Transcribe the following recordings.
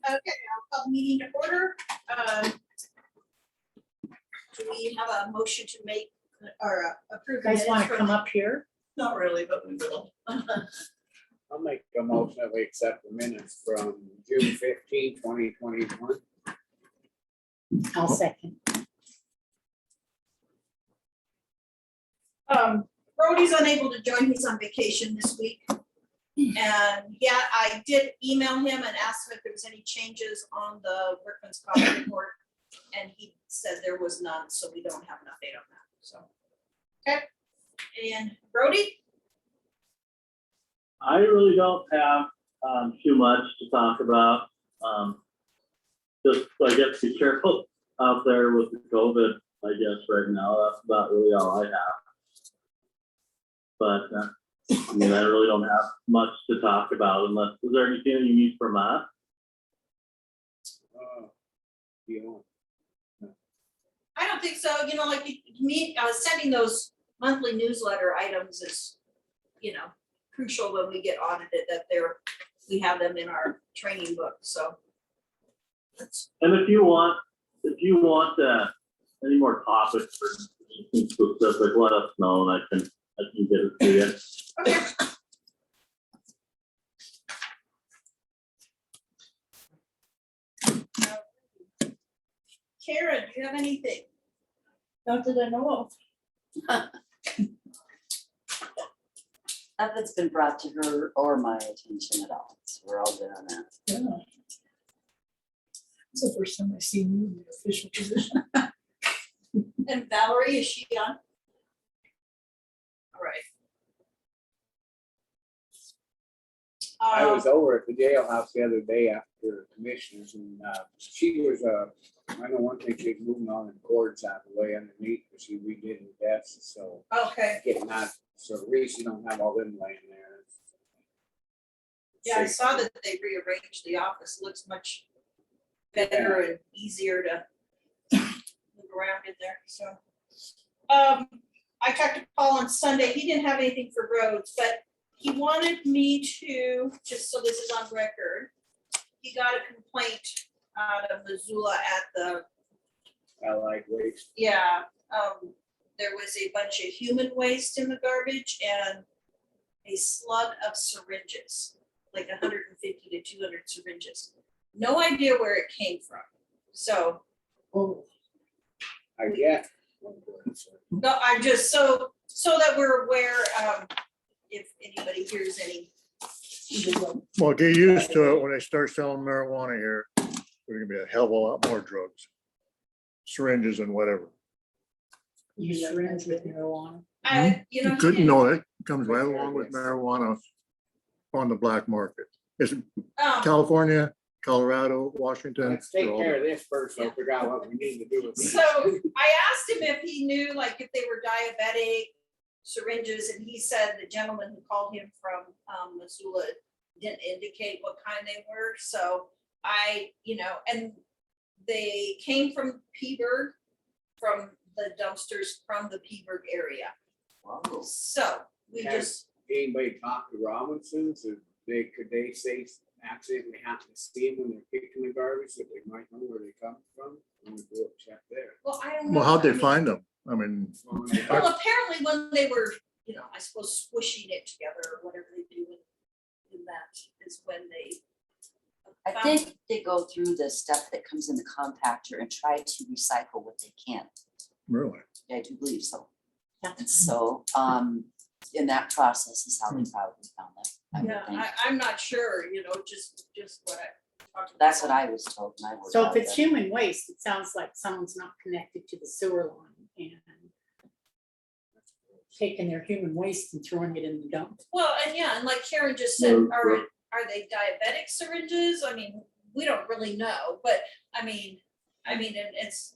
Okay, I'll call the meeting to order. Do we have a motion to make or approve? You guys want to come up here? Not really, but we will. I'll make a motion that we accept the minutes from June 15, 2021. I'll second. Brody's unable to join. He's on vacation this week. And yeah, I did email him and ask him if there was any changes on the workman's comp report. And he said there was none, so we don't have an update on that, so. Okay, and Brody? I really don't have too much to talk about. Just, I guess, be careful out there with the COVID, I guess, right now. That's about really all I have. But, I mean, I really don't have much to talk about unless, is there anything you need from us? I don't think so, you know, like me, sending those monthly newsletter items is, you know, crucial when we get audited, that we have them in our training book, so. And if you want any more topics or anything specific, let us know and I can get it to you. Okay. Karen, do you have anything? Not that I know of. Nothing's been brought to her or my attention at all, so we're all good on that. Yeah. It's the first time I've seen you in the official position. And Valerie, is she on? All right. I was over at the jailhouse the other day after commissioners and she was, I know one thing, she was moving on the cords out of the way underneath, but she redid the desks, so Okay, getting that, so at least you don't have all them laying there. yeah, I saw that they rearranged the office, looks much better and easier to move around in there, so. I talked to Paul on Sunday, he didn't have anything for roads, but he wanted me to, just so this is on record, he got a complaint out of Missoula at the, Allied waste. yeah, there was a bunch of human waste in the garbage and a slug of syringes, like 150 to 200 syringes. No idea where it came from. So, Oh, I get. no, I'm just so that we're aware, if anybody hears any. Well, get used to it when they start selling marijuana here. There's gonna be a hell of a lot more drugs. Syringes and whatever. you syringe with marijuana. You know. You couldn't know it comes right along with marijuana on the black market. It's California, Colorado, Washington. Let's take they're all care of there. this first, so figure out what we need to do with these. So I asked him if he knew, like, if they were diabetic syringes, and he said the gentleman who called him from Missoula didn't indicate what kind they were, so and they came from Peaburg, from the dumpsters from the Peaburg area. Wow. So we Has just, Anybody talk to Robinsons, or could they say accidentally happen to see them when they're picking the garbage, that they might know where they come from? I'm gonna go check there. well, I don't know. Well, how'd I they mean- find them? I mean, Well, apparently when they were, I suppose squishing it together or whatever they do in that is when they. I found think they go through the stuff that comes in the compactor and try to recycle what they can. really? Yeah, I do believe so. Yeah. So, in that process is how they probably found that. I would Yeah, think. I'm not sure, just what I talked about. That's what I was told when I worked. So if out it's there. human waste, it sounds like someone's not connected to the sewer line and taking their human waste and throwing it in the dump. Well, and like Karen just said, No, are they diabetic syringes? I mean, we don't really know, but I mean, and it's,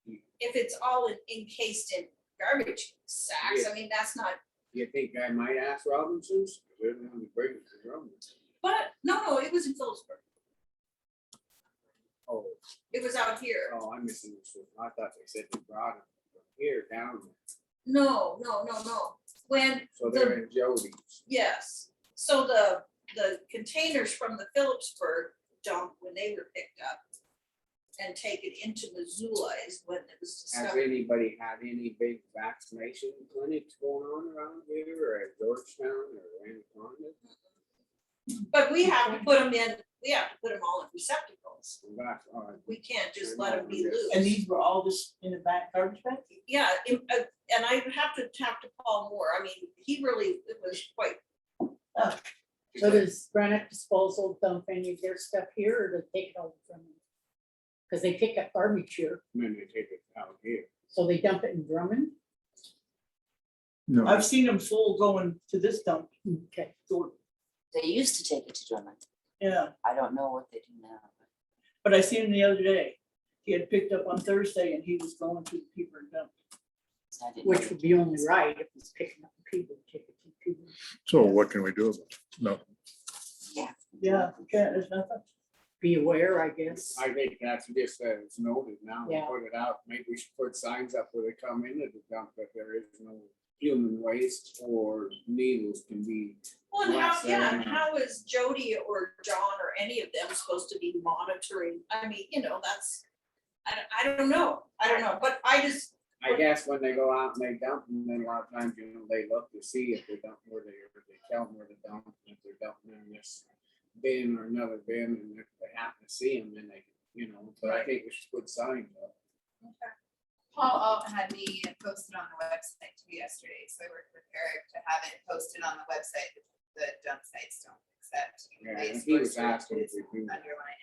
if it's all encased in garbage sacks, I mean, that's not, You think I might ask Robinsons? They're the one who bring it to Robinsons. but no, it was in Phillipsburg. Oh, It was out here. I misunderstood. I thought they said they brought them from here down there. No. When, So they're in Jody's. yes, so the containers from the Phillipsburg dump when they were picked up and taken into Missoula is when it was Has discovered. anybody had any big vaccination clinics going on around here or at Georgetown or Anaconda? But we have to put them all in receptacles. That's all right. We can't just let them be loose. And these were all just in the back garbage bag? Yeah, and I would have to talk to Paul Moore. I mean, he really, it was quite, So does Granite Disposal dump any of their stuff here or do they take it all from them? Because they pick up garbage here, And then they take it out here. so they dump it in Drummond? No, I've seen them full going to this dump. Okay. So, They used to take it to Drummond. yeah, I don't know what they do now. but I seen him the other day. He had picked up on Thursday and he was going to the Peter dump. So I didn't Which know. would be only right if it's picking up the people, take it to people. so what can we do about it? No, Yeah, okay, there's nothing. Be aware, I guess. I think that's just as noted now, we Yeah. put it out, maybe we should put signs up where they come into the dump that there is no human waste or needles can be. well, and how, Less yeah, than, and how is Jody or John or any of them supposed to be monitoring? I mean, that's, I don't know, but I guess when they go out and they dump them, then a lot of times, they look to see if they dump where they tell them where to dump, and if they're dumping in this bin or another bin, and if they happen to see them, then they, but I think we should put signs up. Paul Alt had me posted on the website too yesterday, so we're prepared to have it posted on the website. The dump sites don't accept. Yeah, waste and he was or asking if syringes we do that. underline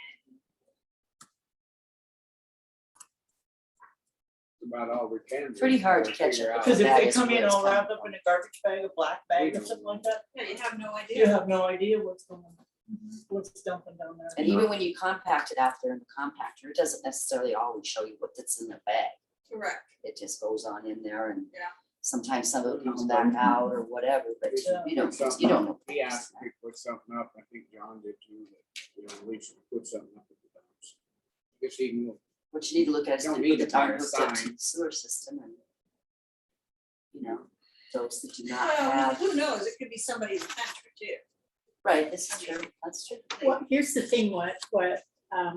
it. About all we can. do. Pretty hard to catch Figure up. out- Because if That they is come where in it's all coming wrapped up from. in a garbage bag, a black bag We or don't something know. like that, you have no you idea. have no idea what's going on. What's dumping down there. And even when you compact it out there in the compactor, it doesn't necessarily always show you what's in the bag. Correct. It just goes on in there and Yeah. sometimes some of it comes back out or whatever, but Yeah. you don't know. He asked if we put something up, I think John did too, that, we should put something up at the dumps. Just even, What you need to look at is Don't the need people to that buy aren't a hooked up to sign. the sewer system and those that do not Well, have, who knows? It could be somebody in the country too. right, this is true, that's true. Well, here's the thing, what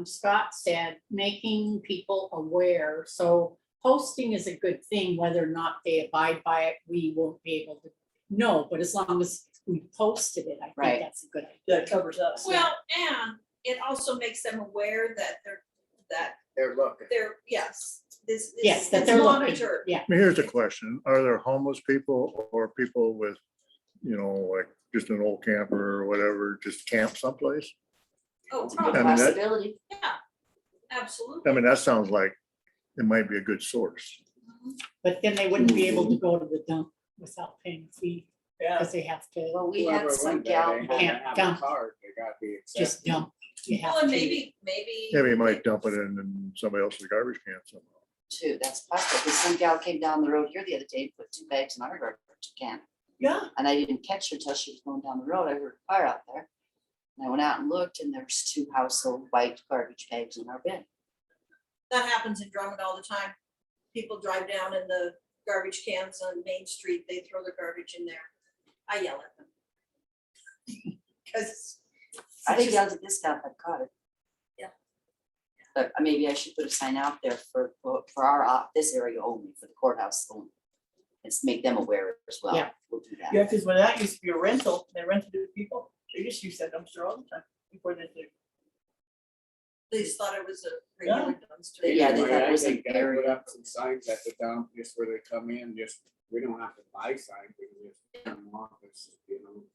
Scott said, making people aware, so posting is a good thing, whether or not they abide by it, we won't be able to know, but as long as we posted it, I think Right. that's a good idea. That covers us. Well, and it also makes them aware that they're looking. yes, this Yes, is that they're looking, monitored. yeah. I mean, here's the question, are there homeless people or people with, like just an old camper or whatever, just camp someplace? Oh, It's a probably, good I mean, that- possibility. yeah, absolutely. I mean, that sounds like it might be a good source. But then they wouldn't be able to go to the dump without paying a fee, Yeah, because they have to Well, we Whoever had some went there, gal, they had to Can't have a dump. card, they gotta be just accepted. dump. You Well, have and to. maybe. Yeah, you might dump it in somebody else's garbage can somehow. too, that's possible, because some gal came down the road here the other day, and put 2 bags in our garbage can. yeah, And I didn't catch her till she was going down the road. I heard a fire out there. And I went out and looked and there was 2 household white garbage bags in our bin. That happens in Drummond all the time. People drive down in the garbage cans on Main Street, they throw the garbage in there. I yell at them. Cause. I think yelled at this gal if I caught it. Yeah. But maybe I should put a sign out there for our, this area only, for the courthouse only. And make them aware as well. Yeah. We'll do that. yeah, because when that used to be a rental, they rented it to people, they just used that dumpster all the time before they did. They just thought it was a regular dumpster. Yeah, they Anyway, thought it I was an think that put area. up some signs at the dump, just where they come in, we don't have to buy signs, we can just turn them off,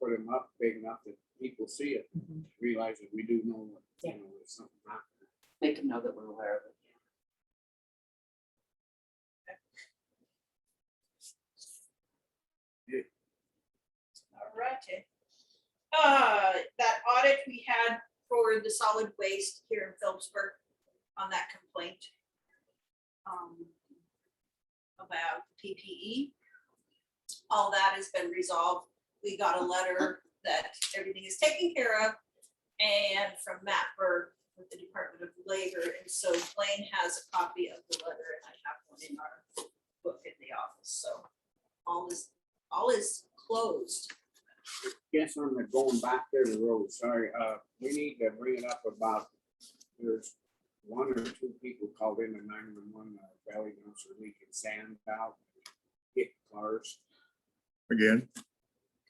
put them up big enough that people see it, Mhm. realize that we do know what, Yeah. if something happens. Make them know that we're aware of it. Alrighty. That audit we had for the solid waste here in Phillipsburg on that complaint. About PPE. All that has been resolved. We got a letter that everything is taken care of. And from Matt Berg with the Department of Labor, and so Blaine has a copy of the letter and I have one in our book in the office, so all is closed. Guess on the going back there to the road, sorry, we need to bring it up about the there's one or two people called in to 911, belly dumps are leaking sand out, hit cars. Again,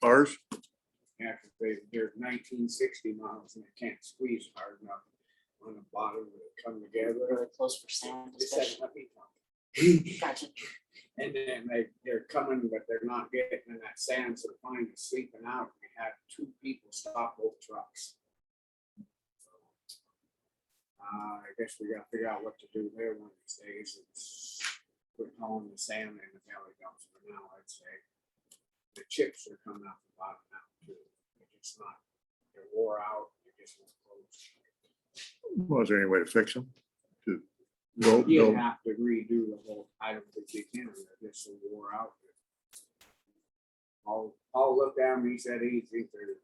ours, Yeah, 'cause they're 1960 miles and they can't squeeze hard enough on the bottom to come together. Really close for sand, Just said, especially. "Let me talk." Gotcha. And then they're coming, but they're not getting in that sand, so finally sleeping out. We had two people stop both trucks. I guess we gotta figure out what to do there one of these days. It's quit hauling the sand in the belly dumps for now, I'd say. The chips are coming out the bottom now too. They're just not, they're wore out, they just won't close. was there any way to fix them? To go, You go, have to redo the whole, I don't think you can, they're just so wore out. I'll look down, he said he think they're,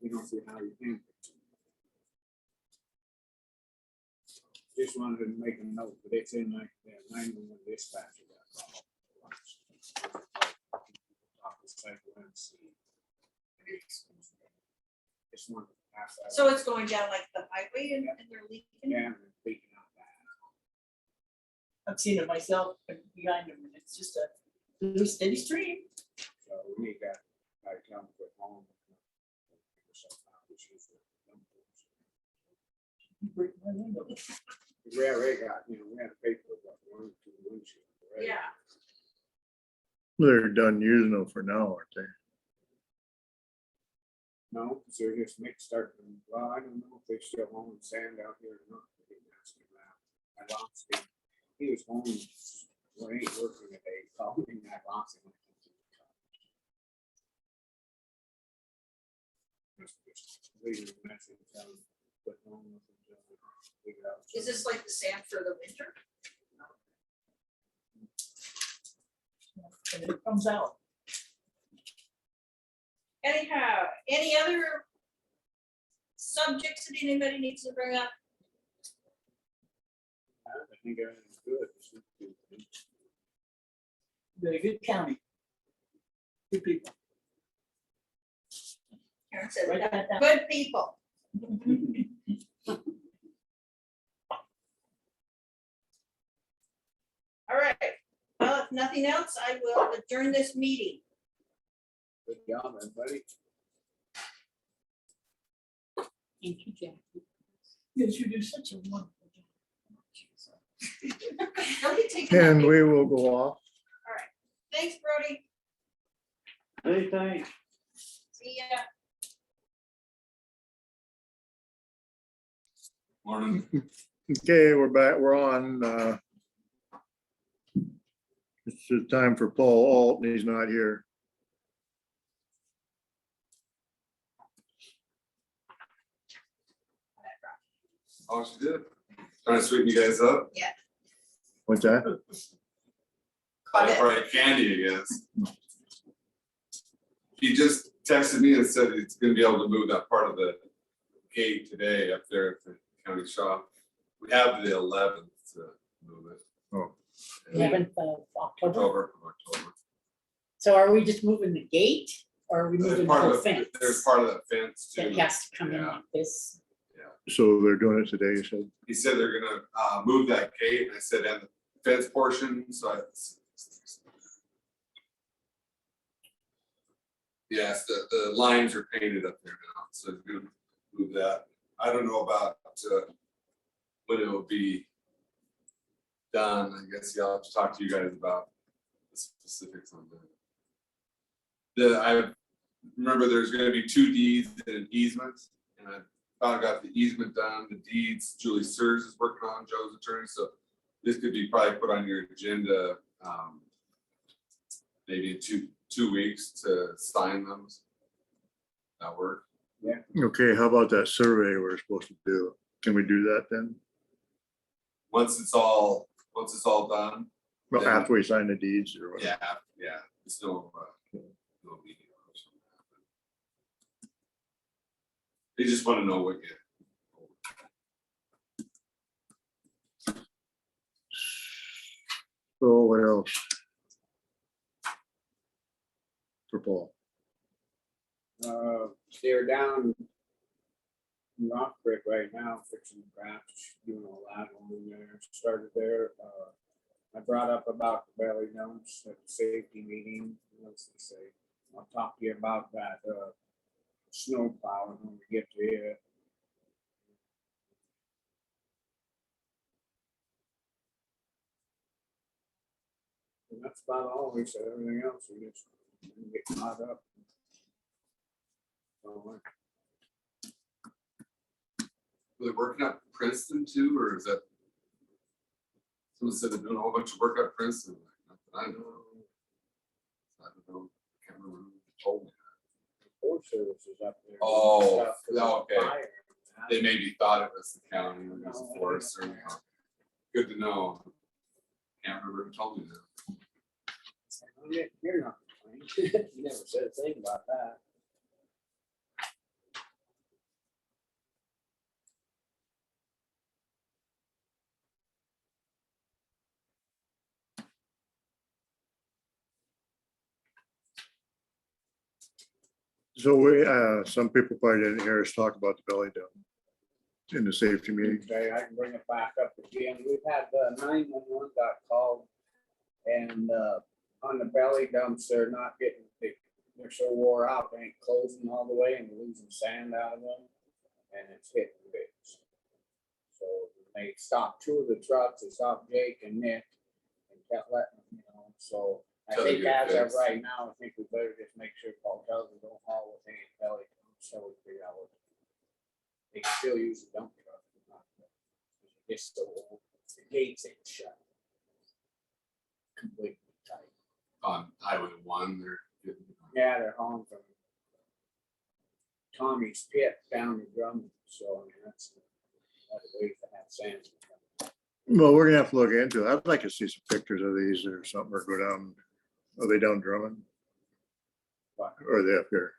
you don't see how you can. fix them. Just wanted to make a note, but it's in like the 911 dispatcher. Just wanted to pass that. So on. it's going down like the highway and they're leaking? Yeah, and they're leaking out bad. I've seen it myself behind them, and it's just a little steady stream. So we need that, I come with home. Break my window. We already got, we had to pay for about 1 or 2 windshields. already. Yeah. they're done using them for now, aren't they? No, because they're just starting, well, I don't know if they're still hauling sand out here or not. I didn't ask him that. I lost him. He was home, well, he ain't working today, called me, I lost him. Just leaving a message, put home with him, figure out. Is this like the sand for the winter? And it comes out. Anyhow, any other subjects that anybody needs to bring up? I think everything's good. Very good county. Good people. Karen said, Write that down. good people. All right, well, if nothing else, I will adjourn this meeting. Good job, everybody. Thank you, Jackie. Yes, you do such a wonderful job. Don't be taking that. And we will go off. Thanks, Brody. Hey, thanks. See ya. Morning. Okay, we're back, we're on, it's the time for Paul Alt, and he's not here. Oh, she did. Trying to sweeten you guys up. What's that? Got it. Right, candy, I guess. He just texted me and said he's gonna be able to move that part of the gate today up there at the county shop. We have the 11th to move it. Oh. 11th of October. October. So are we just moving the gate or are we There's moving the part whole of the- fence? There's part of that fence too. That has to come in Yeah. like this. So they're doing it today, so. He said they're gonna move that gate, and I said, and the fence portion, so I. Yes, the lines are painted up there now, so it's gonna move that. I don't know about when it will be done. I guess you'll have to talk to you guys about the specifics on that. I remember there's gonna be 2 deeds and an easement, and I finally got the easement done, the deeds, Julie Sears is working on, Joe's attorney, so this could be probably put on your agenda, maybe in two weeks to sign them. That work? Okay, how about that survey we're supposed to do? Can we do that then? Once it's all done, Well, Yeah. after we sign the deeds or whatever? yeah, it's no meeting. They just wanna know what you. So what else? For Paul. They're down Rock Creek right now, fixing the grass, doing all that over there, started there. I brought up about the belly dumps at the safety meeting, let's just say, I'll talk to you about that, snow plowing when we get to it. And that's about all, we said, everything else, we just get caught up. So, Were they working up Princeton too, or is that? Someone said they're doing a whole bunch of work up Princeton, like, not that I know of. I don't know, can't remember who told me. Forest Service is up there. doing Oh, stuff for the okay. fire and that. They maybe thought it was the county or it was the forest or, good to know. Can't remember who told me that. You're not, you never said a thing about that. So we, some people probably didn't hear us talk about the belly dump in the safety meeting. Okay, I can bring it back up again. We've had 911 got called and on the belly dumps, they're not getting, they're so wore out, they ain't closing all the way and losing sand out of them. And it's hitting bits. So they stopped two of the trucks, they stopped Jake and Nick and kept letting them, so. I Till they think get as of fixed. right now, I think we better just make sure Paul tells them don't haul with any belly dumps, so we figure out what. They can still use the dump truck. but not the- It's so old, the gates ain't shut. Completely tight. On Highway 1, they're getting. Yeah, they're hauling from Tommy's pit down to Drummond, so I mean, that's a way to have sand. Well, we're gonna have to look into it. I'd like to see some pictures of these or something, or go down. Are they down Drummond? But Or are they up here?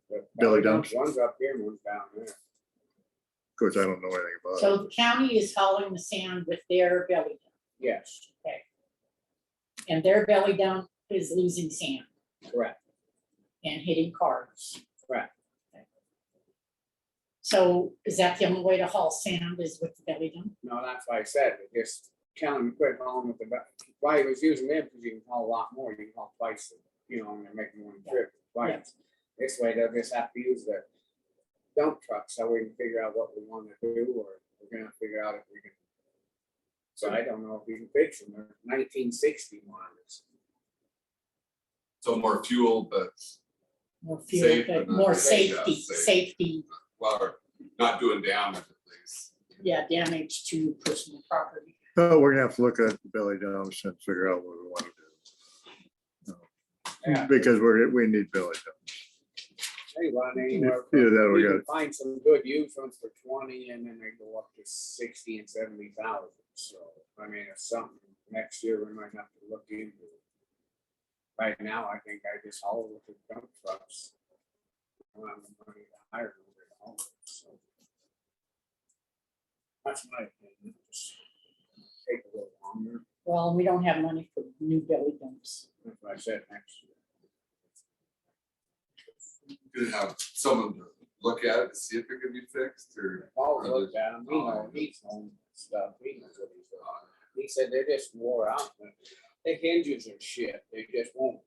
the Belly dumps, dumps? one's up here and one's down there. Of course, I don't know anything about So it. the county is hauling the sand with their belly dump, Yes, and their belly dump is losing sand correct, and hitting cars. correct. So is that the only way to haul sand is with the belly dump? No, that's why I said, it just counting quit hauling with the, why he was using them, because you can haul a lot more, you can haul twice, and they're making one trip twice. This way, they'll just have to use the dump truck, so we can figure out what we want to do, or we're gonna figure out if we can. So I don't know if we can fix them, they're 1960 models. So more fuel, but, More fuel, Safe, but but not more safe, yeah, safety, safe. safety, well, not doing damage at least. yeah, damage to personal property. Oh, we're gonna have to look at the belly dumps and figure out what we want to Yeah. do. Because we need belly dumps. They run anywhere. Either that or we You can got, find some good used ones for 20 and then they go up to 60 and 70,000. So, I mean, it's something next year we might have to look into. Right now, I think I just haul with the dump trucks. I don't have the money to hire them to haul it, so. That's my opinion. Just take a little longer. Well, we don't have money for new belly dumps. That's what I said next year. Gonna have someone to look at it to see if it can be fixed or. Paul looked at them, he's home stuff, he knows what he's doing. He said they just wore out, but the hinges are shit, they just won't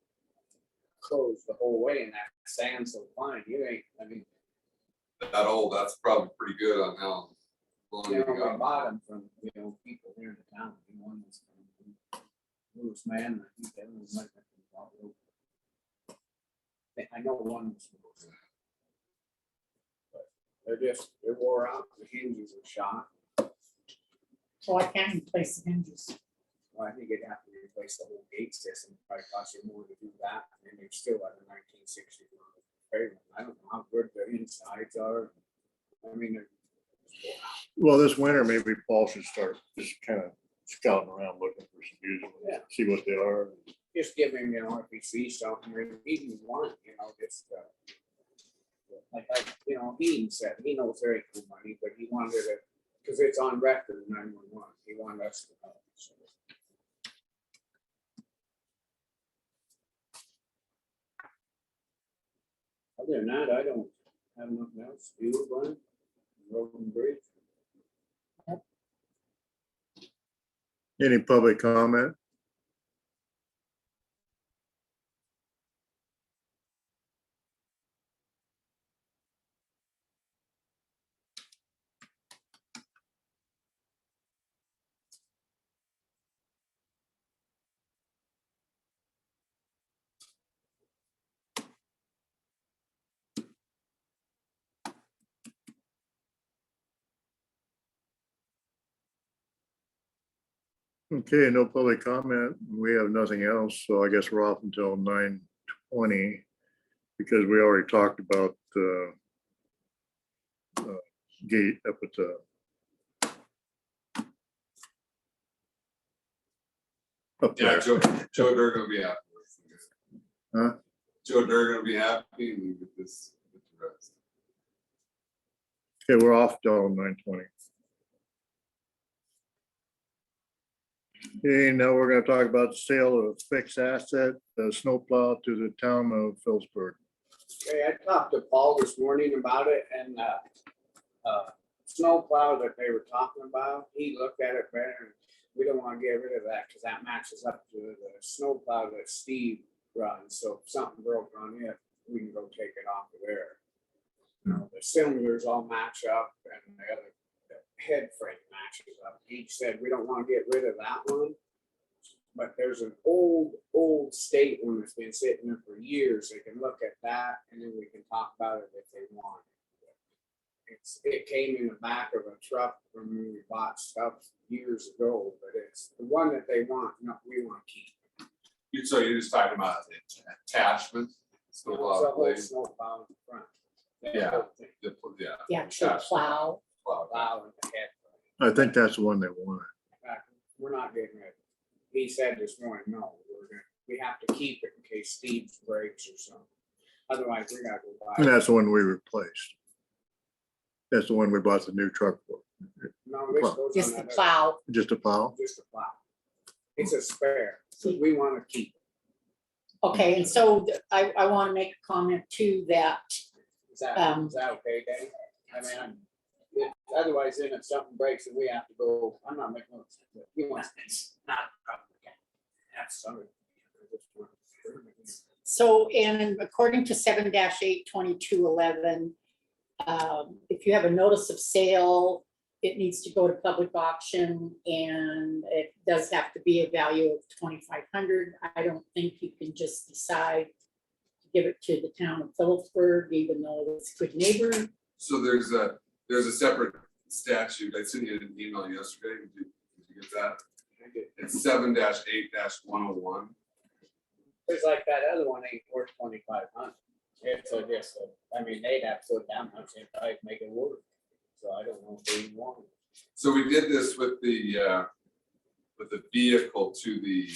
close the whole way and that sand's so fine, you ain't, I mean, That old, that's probably pretty good on how long you you know, I got. bought them from, people here in the town, one was from Lewis Man, I think that was like. I know one was. But they're wore out, the hinges are shot. So I can replace the hinges. Well, I think you'd have to replace the whole gate system, probably cost you more to do that, and you're still at a 1960. I don't know how good the insides are. I mean, well, this winter, maybe Paul should start just kind of scouting around looking for some used ones, Yeah. see what they are. just give him, if he sees something, or even one, just, he even said, he knows there ain't no money, but he wanted it, because it's on record, 911, he wanted us to know. So. Other than that, I don't have nothing else. Do you, Brian? Road and Bridge. Any public comment? Okay, no public comment. We have nothing else, so I guess we're off until 9:20 because we already talked about the gate up at the up Yeah, there. Joe Durgan will be happy. Huh? Joe Durgan will be happy and we get this, with the rest. Okay, we're off till 9:20. Okay, now we're gonna talk about the sale of fixed asset, the snowplow to the town of Phillipsburg. Okay, I talked to Paul this morning about it and, snowplow that they were talking about, he looked at it better. And we don't wanna get rid of that, cause that matches up to the snowplow that Steve runs, so if something broke on it, we can go take it off of there. You know, the cylinders all match up and the other, the head frame matches up. He said, we don't wanna get rid of that one. But there's an old state one that's been sitting there for years. They can look at that and then we can talk about it if they want. It came in the back of a truck from when we bought stuff years ago, but it's the one that they want, not we want to keep. So you're just talking about the attachment? It's So, a whole blade, snowplow in the front. That Yeah. whole thing, yeah. The actual attachment, plow. plow. plow and the head. I think that's the one they wanted. We're not getting it. He said this morning, no, we have to keep it in case Steve breaks or something. Otherwise, we gotta go buy. And that's the one we replaced. That's the one we bought the new truck for, No, this goes Just on the that other- plow. just a plow. Just a plow. It's a spare, so we wanna keep it. Okay, and so I want to make a comment too that Is that okay, Dave? I mean, otherwise then if something breaks and we have to go, I'm not making. He wants this, not a problem. That's sorry. So, and according to 7-8-2211, if you have a notice of sale, it needs to go to public auction and it does have to be a value of 2,500. I don't think you can just decide to give it to the town of Phillipsburg, even though it's a good neighbor. So there's a separate statute. I sent you an email yesterday. Did you get that? It's 7-8-101. It's like that other one ain't worth 2,500. It's just, I mean, they'd have to put down much and probably make it work. So I don't know if they want it. So we did this with the vehicle to the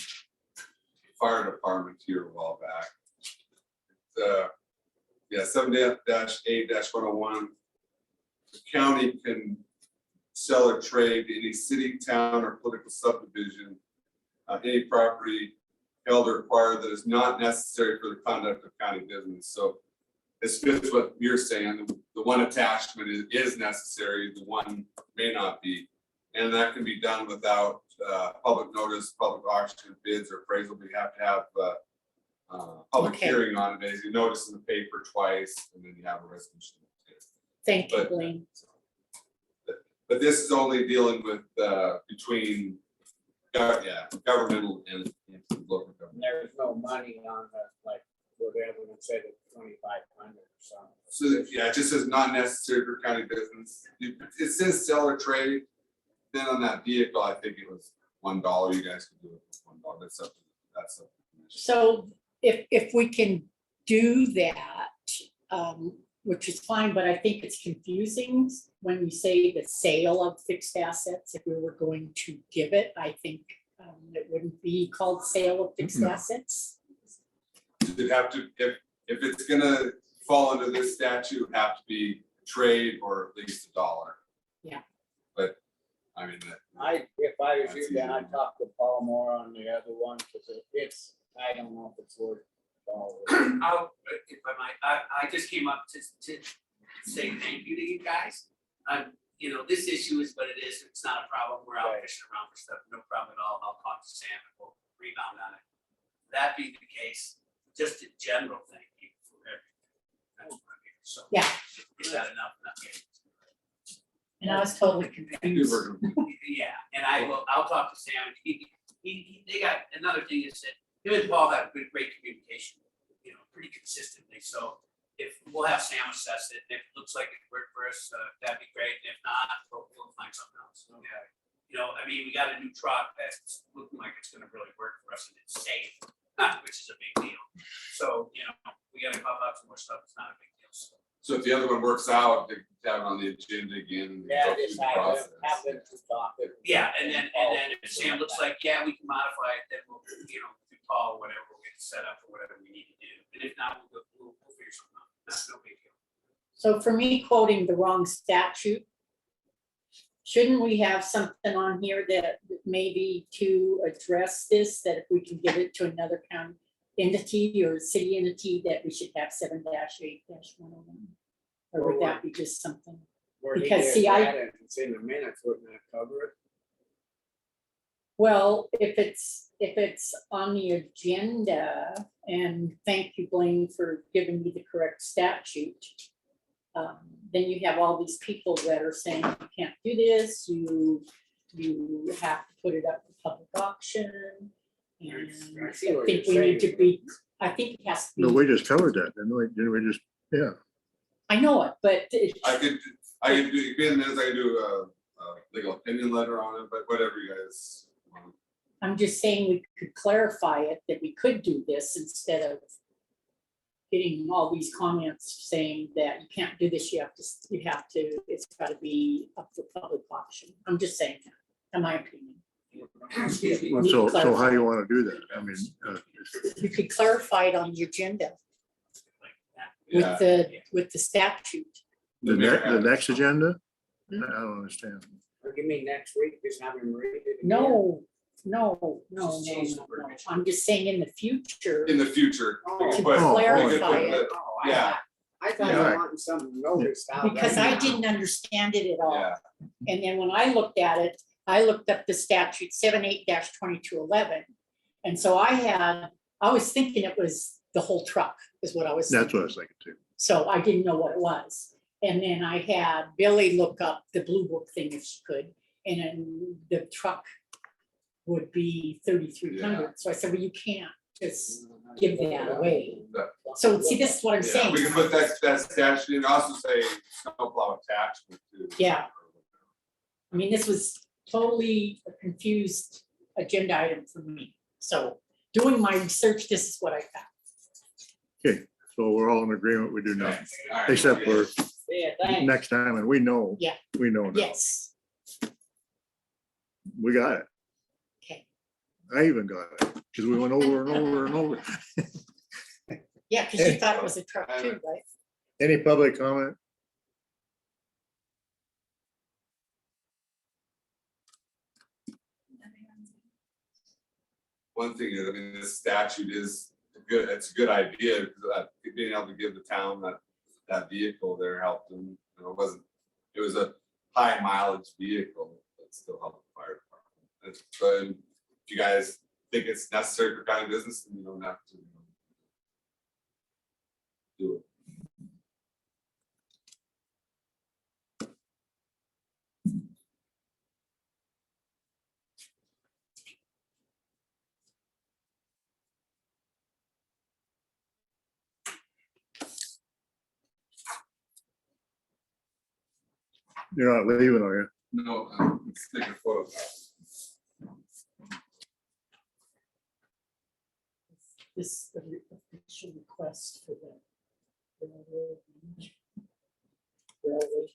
fire department here a while back. Yeah, 7-8-101. The county can sell or trade to any city, town, or political subdivision, any property held or acquired that is not necessary for the conduct of county business. So this fits what you're saying. The one attachment is necessary, the one may not be. And that can be done without public notice, public auction, bids, or appraisal. We have to have public Okay. hearing on it, as you notice in the paper twice, and then you have a resolution. Thank you, But- Blaine. But this is only dealing with between governmental and local And government. there's no money on the, like, whatever it said at 2,500 or something. So yeah, it just says not necessary for county business. It says sell or trade. Then on that vehicle, I think it was $1. You guys can do it for $1. That's up to the commission. So if we can do that, which is fine, but I think it's confusing when you say the sale of fixed assets. If we were going to give it, I think it wouldn't be called sale of fixed No. assets. It'd have to, if it's gonna fall under this statute, it'd have to be trade or at least $1. Yeah. But, I mean, If I was you, That's then easy. I'd talk to Paul more on the other one, because it's, I don't know if it's worth all. If I might, I just came up to say thank you to you guys. This issue is what it is, it's not a problem, we're out Right. fishing around for stuff, no problem at all, I'll talk to Sam and we'll rebound on it. That being the case, just a general thank you for everything. That's what I'm here. So. Yeah. Is that enough? Okay. And I was totally You confused. were- Yeah, and I'll talk to Sam, they got, another thing is that, him and Paul have good, great communication, pretty consistently, so. If, we'll have Sam assess it, if it looks like it worked for us, that'd be great, and if not, we'll find something else. We got a new truck that's looking like it's gonna really work for us and it's safe, which is a big deal. So, we gotta pop out some more stuff, it's not a big deal, so. So if the other one works out, they can have it on the agenda again. and go through the process. Yeah, and then if Sam looks like, yeah, we can modify it, then we'll, through Paul, whatever, we'll get it set up or whatever we need to do. And if not, we'll figure something out. That's no big deal. So for me quoting the wrong statute, shouldn't we have something on here that maybe to address this, that if we can give it to another county entity or city entity, that we should have 7-8-101? Or would that be just something? Because, see, It's in the minutes, wouldn't that cover it? Well, if it's on the agenda, and thank you, Blaine, for giving me the correct statute. Then you have all these people that are saying you can't do this, you have to put it up for public auction. And I see what I think you're we need to saying. be, I think it has No, to we be, just covered that, didn't we? Didn't we just, yeah. I know it, but I could do, being this, I could do a legal opinion letter on it, but whatever you guys want. I'm just saying we could clarify it, that we could do this instead of getting all these comments saying that you can't do this, it's gotta be up for public auction. I'm just saying that, in my opinion. Well, So how do you want to do that? I mean, You could clarify it on the agenda Yeah. with the statute. the next agenda? I Hmm? don't understand. Or you mean next week, just have him read it? again? No. Just change the verbiage. I'm just saying in the future. In the future. Oh. we could To put- we could clarify put it. the- Oh, Yeah. I thought Yeah. you wanted something noticed out. Because I didn't understand it at all. Yeah, And then when I looked at it, I looked up the statute 78-2211. And so I was thinking it was the whole truck is what I was That's thinking. what I was thinking too. So I didn't know what it was. And then I had Billy look up the blue book thing if she could, and then the truck would be 3,300. So I said, well, you can't just give that away. So see, this is what I'm yeah, saying. we can put that statute and also say snowplow attachment too. Yeah. I mean, this was totally a confused agenda item for me. So doing my research, this is what I found. So we're all in agreement, we do nothing, All right. except for Yeah, thanks. next time, and we know. Yeah. We know now. Yes, We got it. okay. I even got it, because we went over and over and over. Yeah, because you thought it was a truck too, right? Any public comment? One thing is, I mean, this statute is good, it's a good idea, because being able to give the town that vehicle there helped them, it was a high mileage vehicle, but still helped the fire department. It's good, if you guys think it's necessary for county business, then you don't have to do it. You're not leaving, are you? No, let's take a photo. This is the official request for the railroad. Railroad.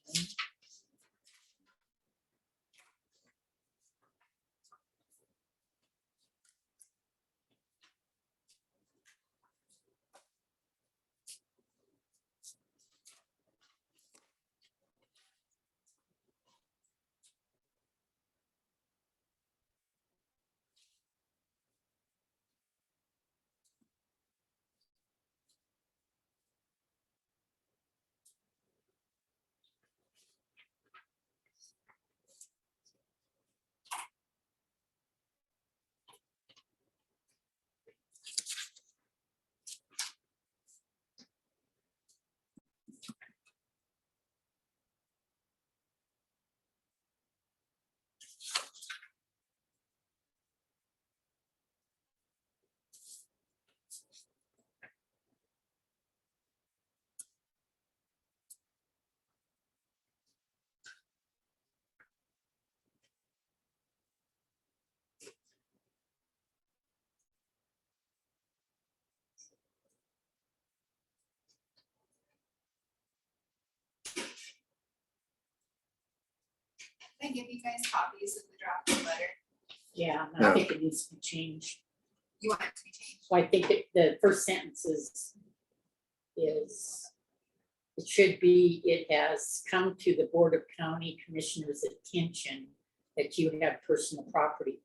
Can I give you guys copies of the draft letter? Yeah, and Yeah. I think it needs to be changed. You want it to be changed? So I think the first sentence is, it should be, it has come to the Board of County Commissioners' attention that you have personal property.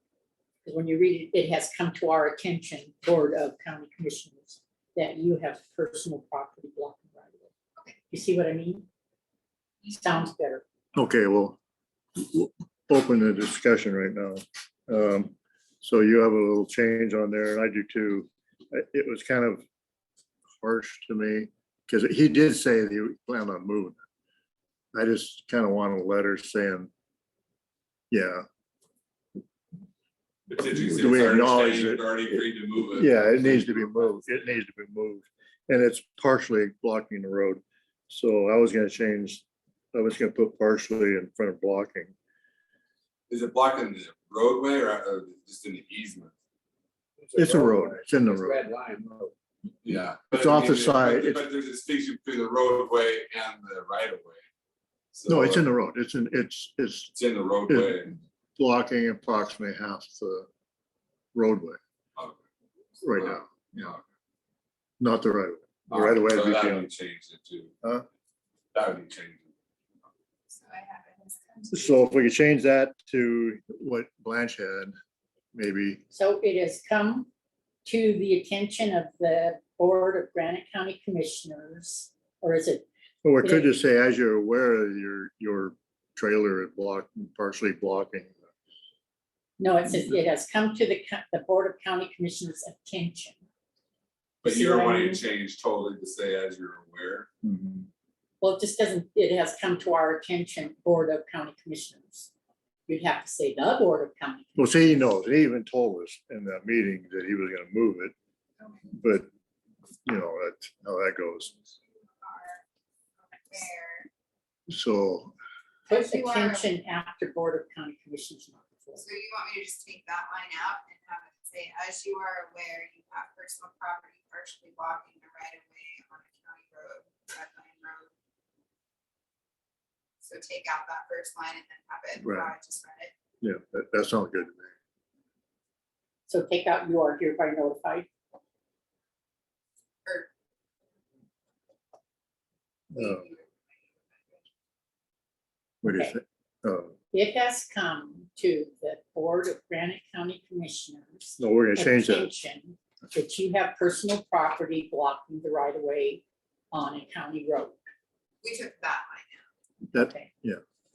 Because when you read it, it has come to our attention, Board of County Commissioners, that you have personal property blocking right away. Okay. You see what I mean? Sounds better. Okay, well, we'll open the discussion right now. So you have a little change on there, and I do too. It was kind of harsh to me, because he did say that he planned on moving. I just kind of want a letter saying, yeah, But did you say Do we it's already acknowledge changed, it? already agreed to move it? yeah, it needs to be moved. It needs to be moved. And it's partially blocking the road. So I was gonna put partially in front of blocking. Is it blocking the roadway or just in the easement? It's a road. It's in the It's road. Red line road. Yeah. It's but I off the mean, side. But It's- there's a distinction between the roadway and the right of way. No, it's in So the road. It's it's in the roadway. blocking approximately half the roadway Okay. right now, Yeah. not the right of way. The right of way So would be that beyond. would change it too. Huh? That would be changed. So I have it. It's come to So if we could change that to what Blanche had, maybe, So it has come to the attention of the Board of Granite County Commissioners, or is it, or we could just say, as you're aware, your trailer is partially blocking. no, it says it has come to the Board of County Commissioners' attention. But See you're what I wanting mean? to change totally to say as you're aware. Well, it just doesn't, it has come to our attention, Board of County Commissioners. You'd have to say the Board of County. Well, see, he knows, he even told us in that meeting that he was gonna move it, but, you know, that's how that goes. Where, So, Put You are- attention after Board of County Commissioners, not before. so you want me to just take that line out and have it say, as you are aware, you have personal property partially blocking the right of way on a county road, red line road. So take out that first line and then have it, Right. how I just read it. yeah, that sounds good to me. So take out you are hereby notified. Or What do you Okay. think? It has come to the Board of Granite County Commissioners. No, we're gonna change that. attention that you have personal property blocking the right of way on a county road. we took that line out. That, Okay,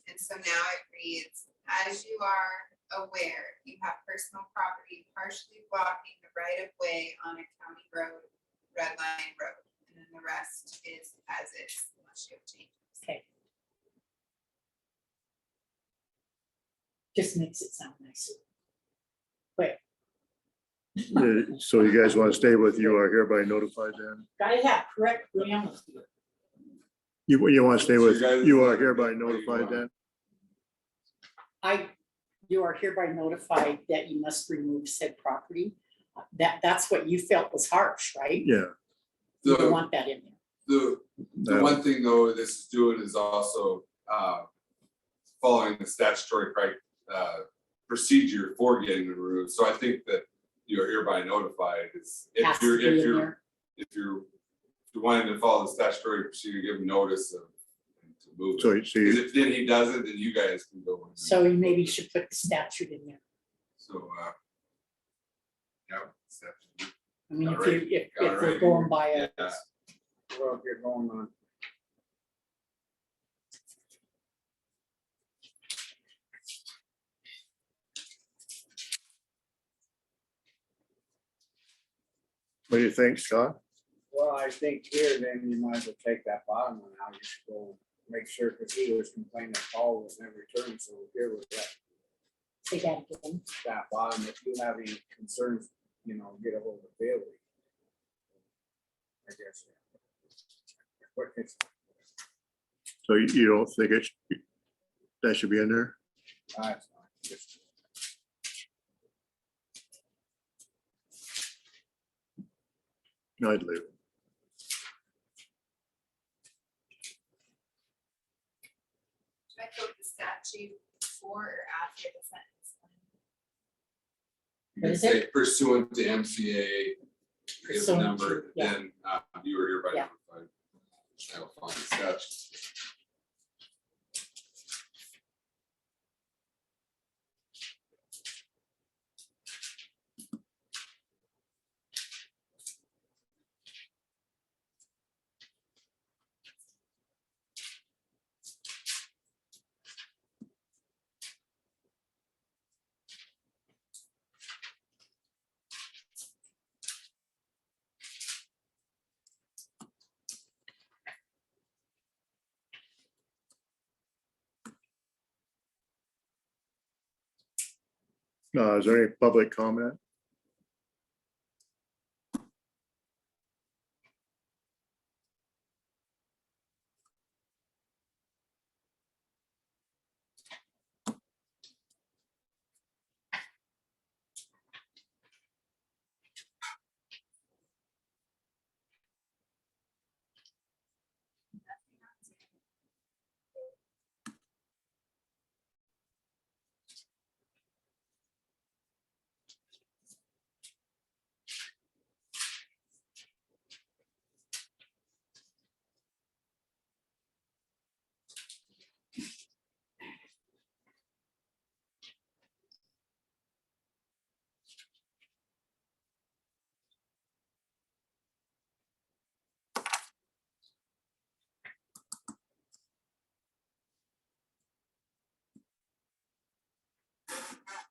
And so now it reads, as you are aware, you have personal property partially blocking the right of way on a county road, red line road. And then the rest is as is, unless you have changes. okay. Just makes it sound nicer. Quick, so you guys wanna stay with you are hereby notified then? gotta have correct grammar here. You wanna stay with, So you guys- you are hereby notified then? You are hereby notified that you must remove said property. That's what you felt was harsh, right? Yeah. You don't The, want that in there. the No. one thing though, this is doing is also, following the statutory procedure for getting the road. So I think that you're hereby notified is, Has if to you're, be in if you're, there. if you're wanting to follow the statutory procedure, give notice of to move it. So Because you, if then he doesn't, then you guys can go. in. So you maybe should put the statute in there. So, yeah. statute. I mean, Got if it you, right. if Got it if we're right. going by a, Yeah. Well, if you're going on. what do you think, Scott? Well, I think here, then you might as well take that bottom one out, just go make sure, because he was complaining that Paul was never returned, so here was that, say that again. that bottom, if you have any concerns, get a hold of Bailey. I guess. What is, So you don't think that should be in there? that's fine, just, No, I'd leave it. Should I quote the statute for after the sentence. You What can is it? say pursuant to MCA, give the Pursuant to, number, yeah. then you were hereby Yeah. notified. I'll find the statute. Is there any public comment?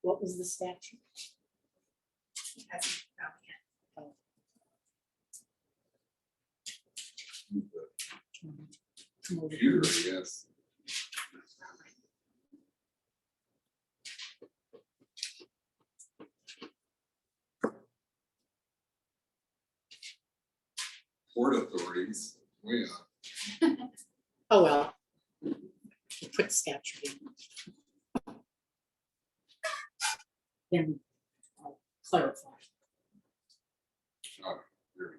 What was the statute? He hasn't found yet. Computer, I guess. Port authorities, way up. Oh, well. You put statute in. Then I'll clarify. Oh, here we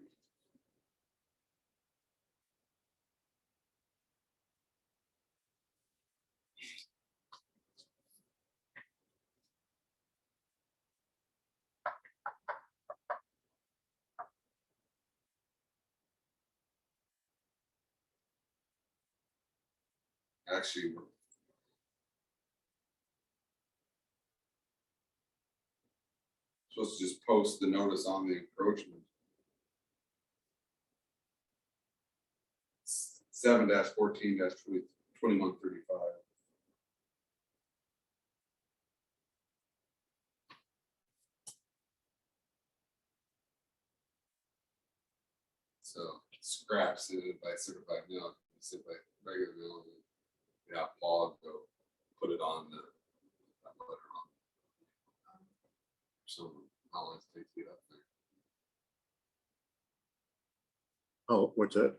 go. Actually, supposed to just post the notice on the encroachment. 7-14-2135. So scraps it by certified mail, sit by regular mail. Yeah, Paul go put it on the that letter on. So how long does it take to get up there? Oh, what's that?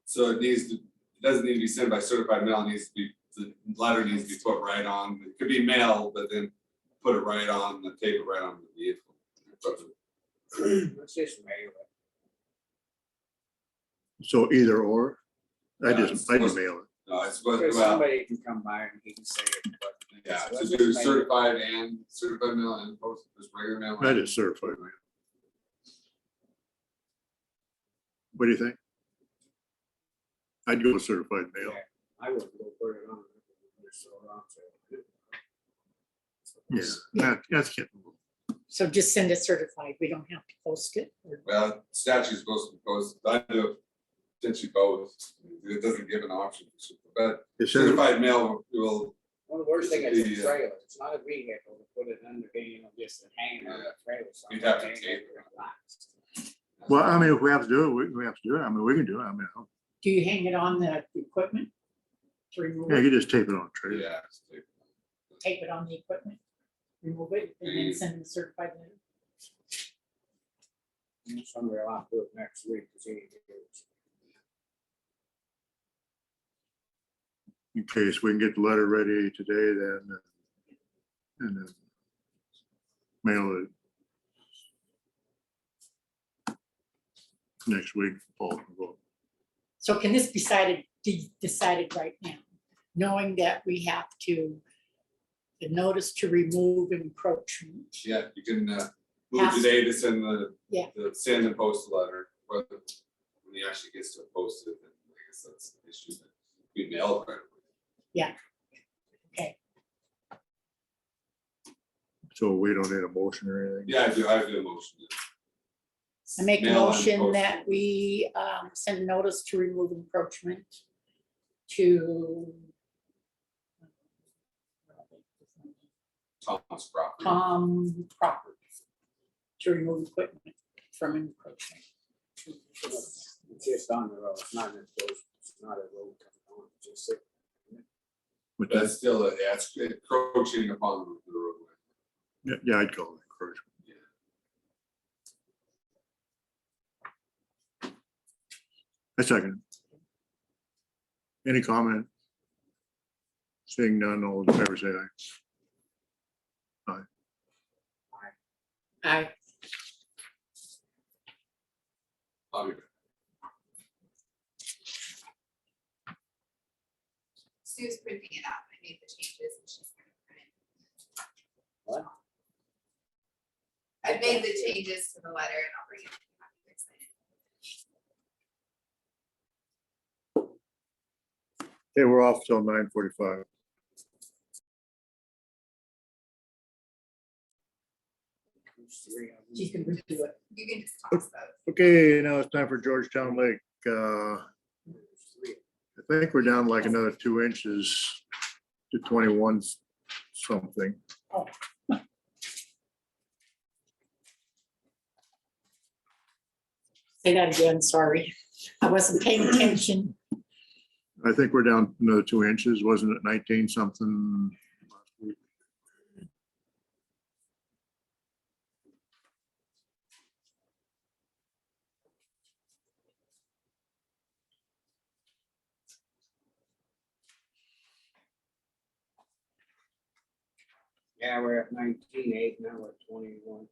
So it needs to, it doesn't need to be sent by certified mail, it needs to be, the letter needs to be put right on, it could be mailed, but then put it right on, tape it right on the vehicle. Let's just mail it. So either or? I Yeah, just it's mail supposed- it. No, it's supposed, Because well, somebody can come by and he can say it, but. yeah, let's to just do mail it. certified mail and post, just regular mail. I just certified mail. What do you think? I'd go with certified mail. Yeah, I wouldn't go put it on. Just throw it on, so. Yeah, that's getting. So just send it certified. We don't have to post it. or- Well, statute's supposed to be posted, I do, since you both, it doesn't give an option, but It says, certified mail will, Well, the worst thing is a The, trailer, it's not a vehicle to put it under, just hanging on the trailer. You'd have to something, tape it. gonna last. well, I mean, if we have to do it, we have to do it. I mean, we can do it. I mean, Do you hang it on the equipment? To remove yeah, it, you just tape it on a trailer. yeah. it's tape. tape it on the equipment, remove it, and then send them a certified letter. Somebody will have to do it next week, cause he. In case we can get the letter ready today, then, and then mail it next week. Paul can vote. So can this be decided right now, knowing that we have to The notice to remove encroachment. Yeah, you can, move Has- today to send the. Yeah. Send and post a letter, but when he actually gets to post it, then I guess that's the issue that we mail it right away. Okay, So we don't need a motion or anything? Yeah, I do a motion. I make a Mail and motion post that it. we send notice to remove encroachment to Tom's property. Tom Crawford to remove equipment from encroachment. It's just on the road, it's not an enclosed, it's not a road coming on, it's just. But That's that's, still, it's encroaching upon the roadway. yeah, I'd call it encouragement. I second. Any comment? Seeing none, all in favor say aye. I, I'll be back. Sue's printing it out. I made the changes and she's gonna print it. What? I made the changes to the letter and I'll bring it. You have to sign it. Okay, we're off till 9:45. she's gonna redo it. You can just toss those. Okay, now it's time for Georgetown Lake. I think we're down like another 2 inches to 21 something. Say that again, sorry. I wasn't paying attention. I think we're down another 2 inches, wasn't it 19 something? last week? Yeah, we're at 19.8, now we're at 21.12.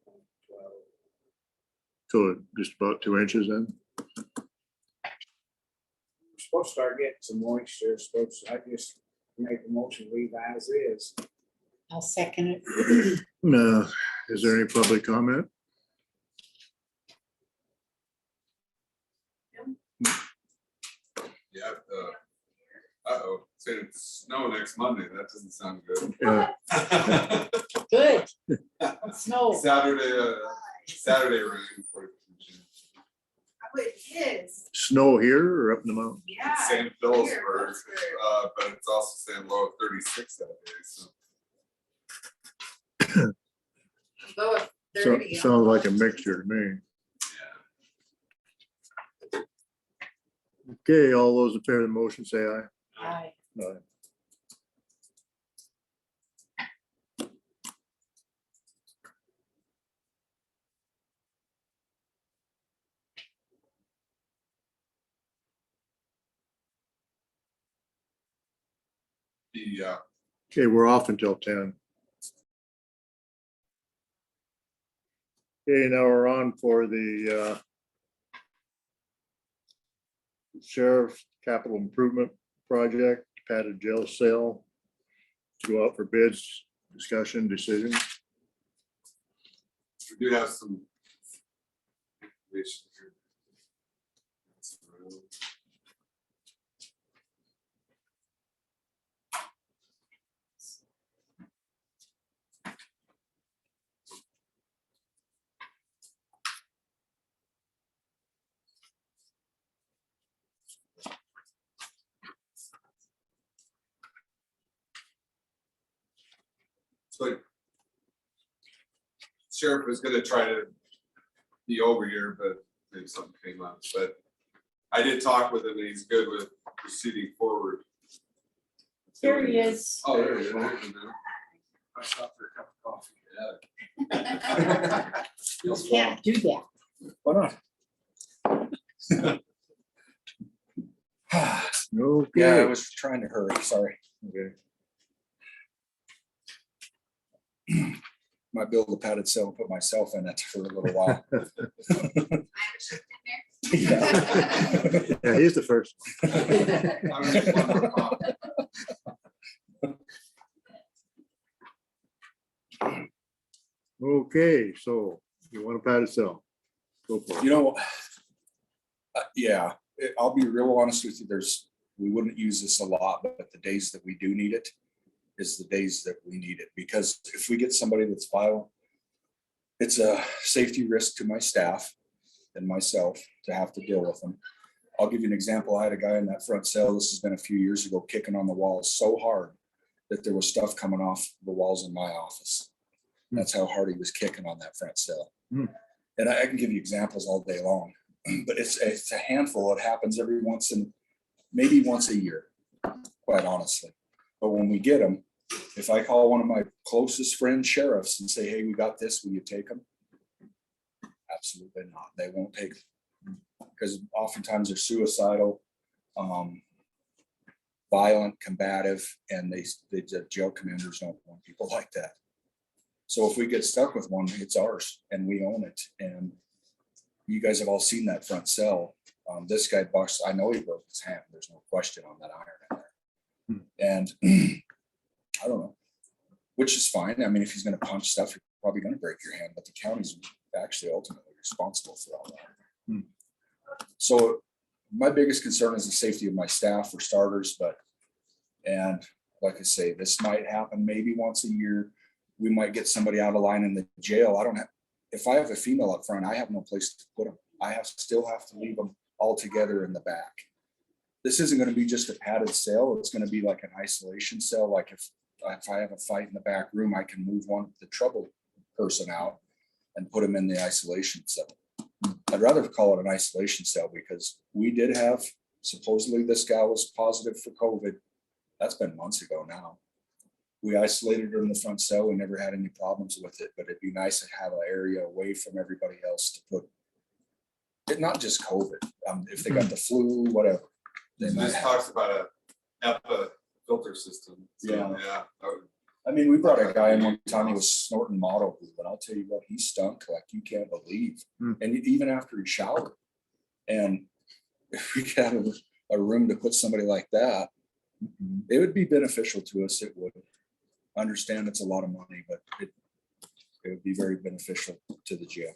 So just about 2 inches then? We're supposed to start getting some moisture, I just make a motion, leave as is. I'll second it. Is there any public comment? Yeah, uh-oh, say it's snow next Monday, that doesn't sound good. Yeah, Good. Snow. Saturday rain. for- Oh, it is. snow here or up in the mountains? Yeah. It's St. here, Phillipsburg, Phillipsburg. but it's also saying low of 36 that day, so. Low of So, 30. sounds like a mixture to me. Yeah. Okay, all those in favor of the motion say aye. Aye. Aye. The, Okay, we're off until 10. Okay, now we're on for the Sheriff's Capital Improvement Project, padded jail cell. Go out for bids, discussion, decision. we do have some. information here. So Sheriff was gonna try to be over here, but maybe something came up, but I did talk with him and he's good with proceeding forward. Here he is. Oh, there he is. I stopped for a cup of coffee. Yeah. You can't do that. Why not? Okay. Yeah, I was trying to hurry, sorry. Okay. Might build a padded cell and put myself in it for a little while. I have a shift in there. Yeah. Yeah, he's the first. I'm just one more coffee. Okay, so you want to pat itself? Go for it. You know, yeah, I'll be real honest with you, we wouldn't use this a lot, but the days that we do need it is the days that we need it, because if we get somebody that's violent, it's a safety risk to my staff and myself to have to deal with them. I'll give you an example. I had a guy in that front cell, this has been a few years ago, kicking on the walls so hard that there was stuff coming off the walls in my office. That's how hard he was kicking on that front cell. Hmm. And I can give you examples all day long, but it's a handful. It happens every maybe once a year, quite honestly. But when we get them, if I call one of my closest friend sheriffs and say, hey, we got this, will you take them? Absolutely not. They won't take them. Because oftentimes they're suicidal, violent, combative, and the jail commanders don't want people like that. So if we get stuck with one, it's ours and we own it. And you guys have all seen that front cell. This guy busts, I know he broke his hand. There's no question on that iron in there. And I don't know, which is fine. I mean, if he's going to punch stuff, you're probably going to break your hand, but the county's actually ultimately responsible for all that. So my biggest concern is the safety of my staff for starters, and like I say, this might happen maybe once a year. We might get somebody out of line in the jail. If I have a female up front, I have no place to put them. Still have to leave them all together in the back. This isn't going to be just a padded cell. It's going to be like an isolation cell. Like if I have a fight in the back room, I can move the troubled person out and put them in the isolation cell. I'd rather call it an isolation cell because we did have, supposedly this guy was positive for COVID. That's been months ago now. We isolated her in the front cell. We never had any problems with it, but it'd be nice to have an area away from everybody else to put it, not just COVID. If they got the flu, whatever. They might This have. talks about a HEPA filter system. So, Yeah. Yeah. I mean, we brought a guy in one time, he was snorting model glue, but I'll tell you what, he stunk like you can't believe. And even after he showered. And if we could have a room to put somebody like that, it would be beneficial to us. It would. Understand it's a lot of money, but it would be very beneficial to the jail.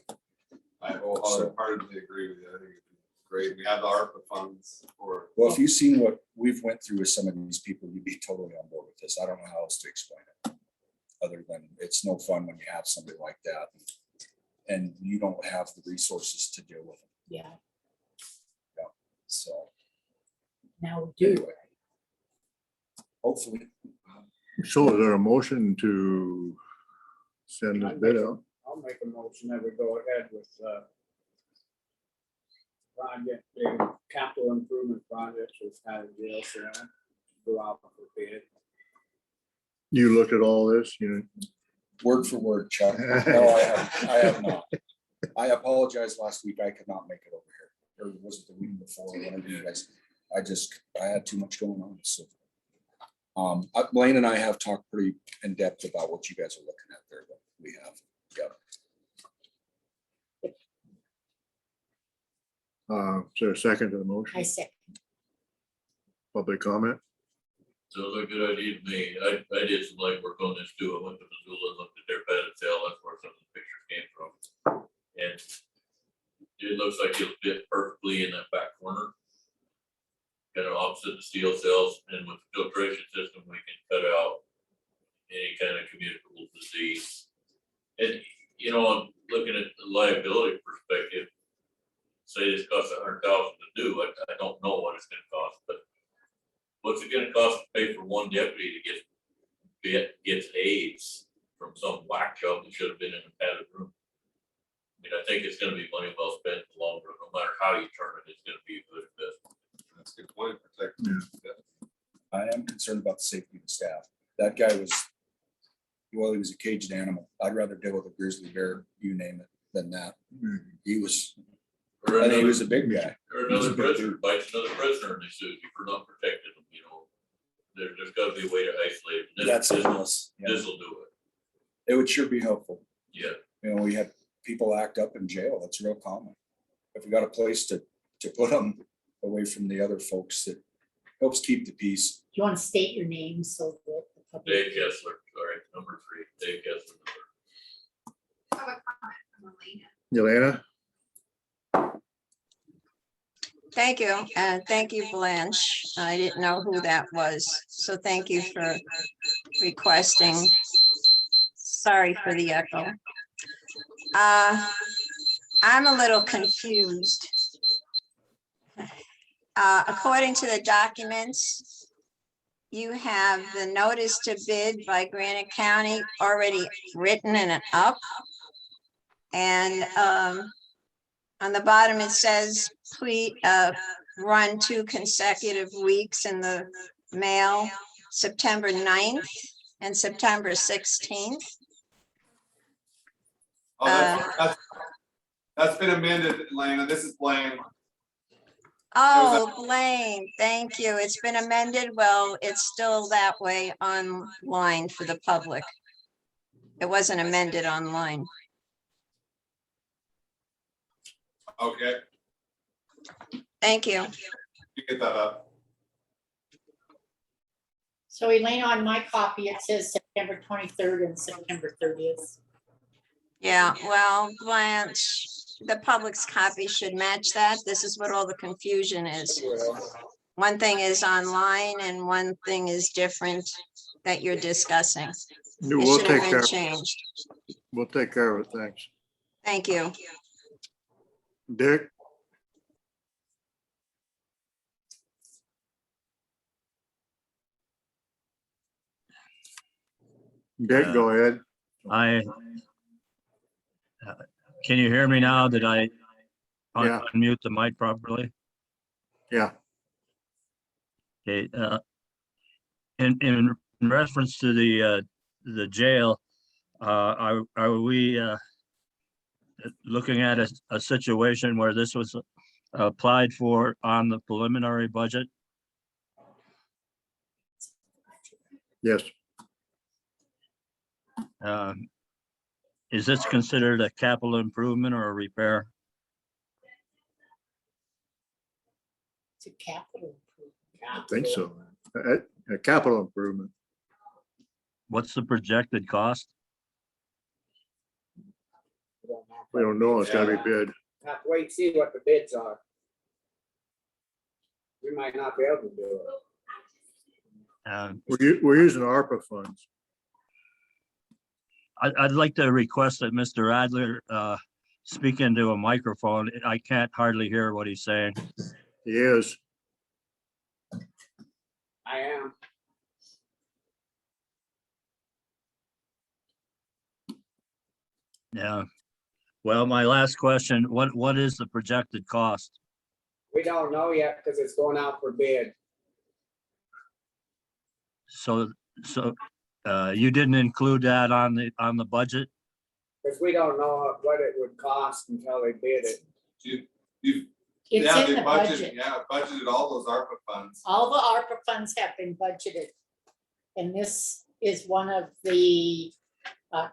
I wholeheartedly agree with you. I think it'd be great. We have the ARPA funds for. Well, if you've seen what we've went through with some of these people, you'd be totally on board with this. I don't know how else to explain it. Other than it's no fun when you have somebody like that and you don't have the resources to deal with it. Yeah, So now we do. anyway, hopefully. So is there a motion to send this bid out? I'll make a motion that we go ahead with the capital improvement projects with Tyler Jail Center. Go out for bid. You looked at all this, Word for word, Chuck. No, I have not. I apologize last week. I could not make it over here. Or was it the week before? Whenever you guys, I had too much going on. So Blaine and I have talked pretty in depth about what you guys are looking at there, but we have. is there a second to the motion? I second. Public comment? Sounds like a good idea to me. I did some legwork on this too. I went to Missoula and looked at their padded cell. That's where some of the pictures came from. And it looks like it'll fit perfectly in that back corner. Kind of opposite the steel cells, and with the filtration system, we can cut out any kind of communicable disease. And, I'm looking at the liability perspective. Say this costs $100,000 to do, I don't know what it's gonna cost, but what's it gonna cost to pay for one deputy to gets AIDS from some whack job that should have been in a padded room? I mean, I think it's gonna be money well spent in the long run. No matter how you turn it, it's gonna be a good investment. That's a good point. Protect. I am concerned about the safety of the staff. That guy was, he was a caged animal. I'd rather deal with a grizzly bear, you name it, than that. He was, Or and he another, was a big guy. or another prisoner bites another prisoner and they sue you for not protecting them, There's gotta be a way to isolate them. That's endless. Yeah. This will do it. It would sure be helpful. Yeah. We had people act up in jail. That's real common. If we got a place to put them away from the other folks, it helps keep the peace. Do you want to state your name so that the public? Dave Kessler, sorry, number 3, Dave Kessler. have a comment from Elena. Elena? Thank you, and thank you, Blanche. I didn't know who that was, so thank you for requesting. Sorry for the echo. I'm a little confused. According to the documents, you have the notice to bid by Granite County already written and up. And on the bottom, it says, please run 2 consecutive weeks in the mail, September 9th and September 16th. Oh, that's been amended, Elena. This is Blaine. Oh, Blaine, thank you. It's been amended. Well, it's still that way online for the public. It wasn't amended online. Okay, Thank you. you get that up. So Elena, on my copy, it says September 23rd and September 30th. Yeah, well, Blanche, the public's copy should match that. This is what all the confusion is. One thing is online and one thing is different that you're discussing. It We'll should take have care, been changed. we'll take care of it, thanks. Thank you. Dick? Dick, go ahead. Can you hear me now? Did I Yeah. unmute the mic properly? Yeah, Okay, in reference to the jail, are we looking at a situation where this was applied for on the preliminary budget? yes, Is this considered a capital improvement or a repair? It's a capital I improvement. think so. A capital improvement. What's the projected cost? We don't know, it's gotta be bid. Have to wait and see what the bids are. We might not be able to do it. We're using ARPA funds. I'd like to request that Mr. Adler speak into a microphone. I can't hardly hear what he's saying. He is. I am. Yeah. Well, my last question, what is the projected cost? We don't know yet because it's going out for bid. So you didn't include that on the budget? Because we don't know what it would cost until they bid it. You've, It's yeah, in they the budget. budgeted all those ARPA funds. All the ARPA funds have been budgeted. And this is one of the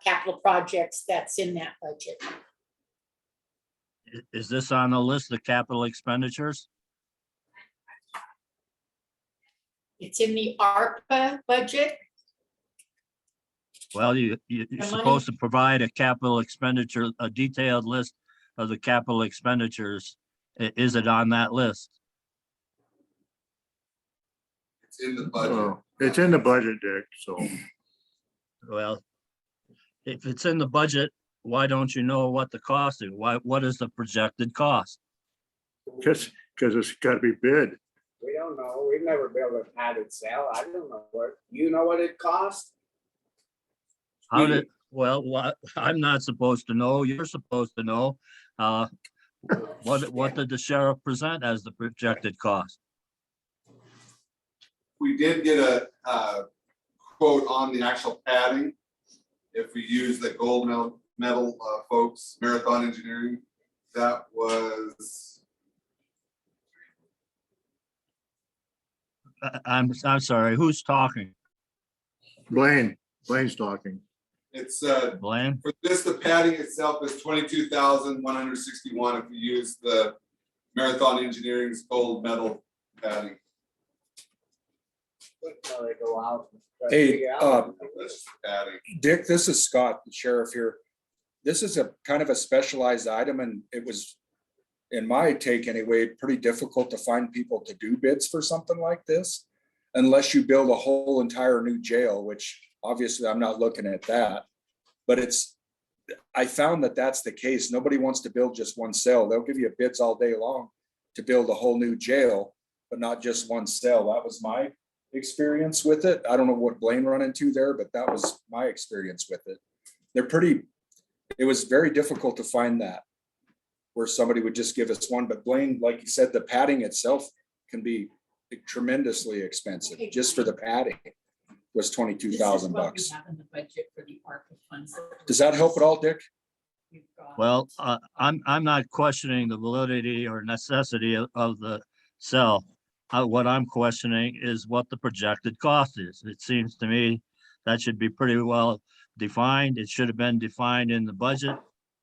capital projects that's in that budget. Is this on the list of capital expenditures? It's in the ARPA budget. Well, you're money- supposed to provide a capital expenditure, a detailed list of the capital expenditures. Is it on that list? It's in the budget. Oh, it's in the budget, Dick, so. Well, if it's in the budget, why don't you know what the cost is? What is the projected cost? Because it's gotta be bid. We don't know. We've never built a padded cell. I don't know what, you know what it cost? How did, well, I'm not supposed to know, you're supposed to know. What did the sheriff present as the projected cost? We did get a quote on the actual padding. If we use the gold medal folks, Marathon Engineering, that was, I'm sorry, who's talking? Blaine's talking. it's Blaine? for this, the padding itself is 22,161 if we use the Marathon Engineering's gold medal padding. Until they go out. Hey, That's just padding. Dick, this is Scott, the sheriff here. this is a kind of a specialized item, and it was, in my take anyway, pretty difficult to find people to do bids for something like this. Unless you build a whole entire new jail, which obviously I'm not looking at that. But I found that that's the case. Nobody wants to build just one cell. They'll give you bids all day long to build a whole new jail, but not just one cell. That was my experience with it. I don't know what Blaine run into there, but that was my experience with it. It was very difficult to find that where somebody would just give us one. But Blaine, like you said, the padding itself can be tremendously expensive. Just for the padding was $22,000 bucks. Have in the budget for the ARPA funds. Does that help at all, Dick? You've got. Well, I'm not questioning the validity or necessity of the cell. What I'm questioning is what the projected cost is. It seems to me that should be pretty well defined. It should have been defined in the budget,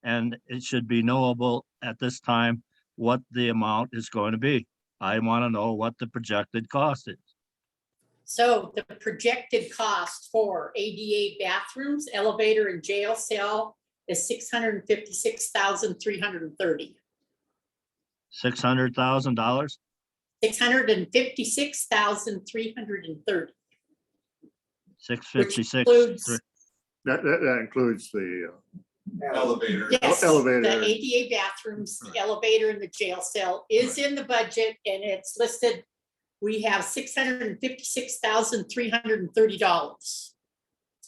and it should be knowable at this time what the amount is going to be. I want to know what the projected cost is. So the projected cost for ADA bathrooms, elevator and jail cell is $656,330. $600,000? $656,330. 656. includes- That includes the Elevator. Yes, elevator. the ADA bathrooms, the elevator and the jail cell is in the budget and it's listed. We have $656,330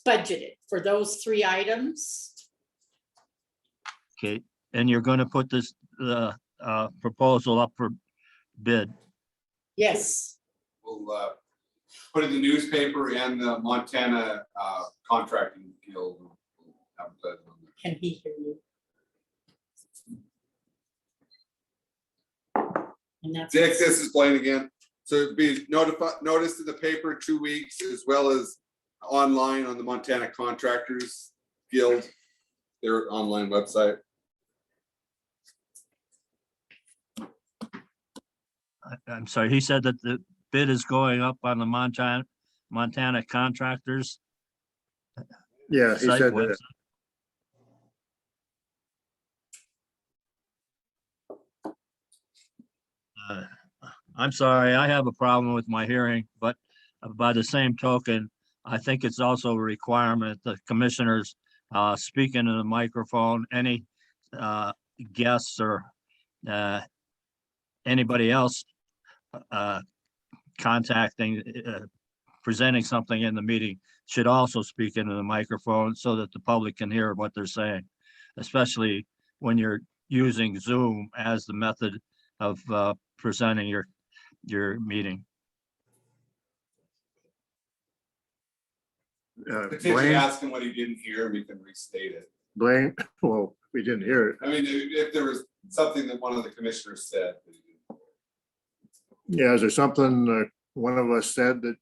budgeted for those 3 items. Okay, and you're going to put this, proposal up for bid. Yes, We'll put in the newspaper and the Montana Contracting Guild. Will advertise on there. can he hear you? And that's. Dick, this is Blaine again. So it'd be noticed in the paper 2 weeks, as well as online on the Montana Contractors Guild, their online website. I'm sorry, he said that the bid is going up on the Montana contractors. Yeah, he site said website. that. I'm sorry, I have a problem with my hearing, but by the same token, I think it's also a requirement that commissioners speak into the microphone, any guests or anybody else contacting, presenting something in the meeting should also speak into the microphone so that the public can hear what they're saying, especially when you're using Zoom as the method of presenting your meeting. Potentially Blaine, ask him what he didn't hear, and we can restate it. Blaine, well, we didn't hear it. I mean, if there was something that one of the commissioners said. that he didn't- Yeah, is there something one of us said that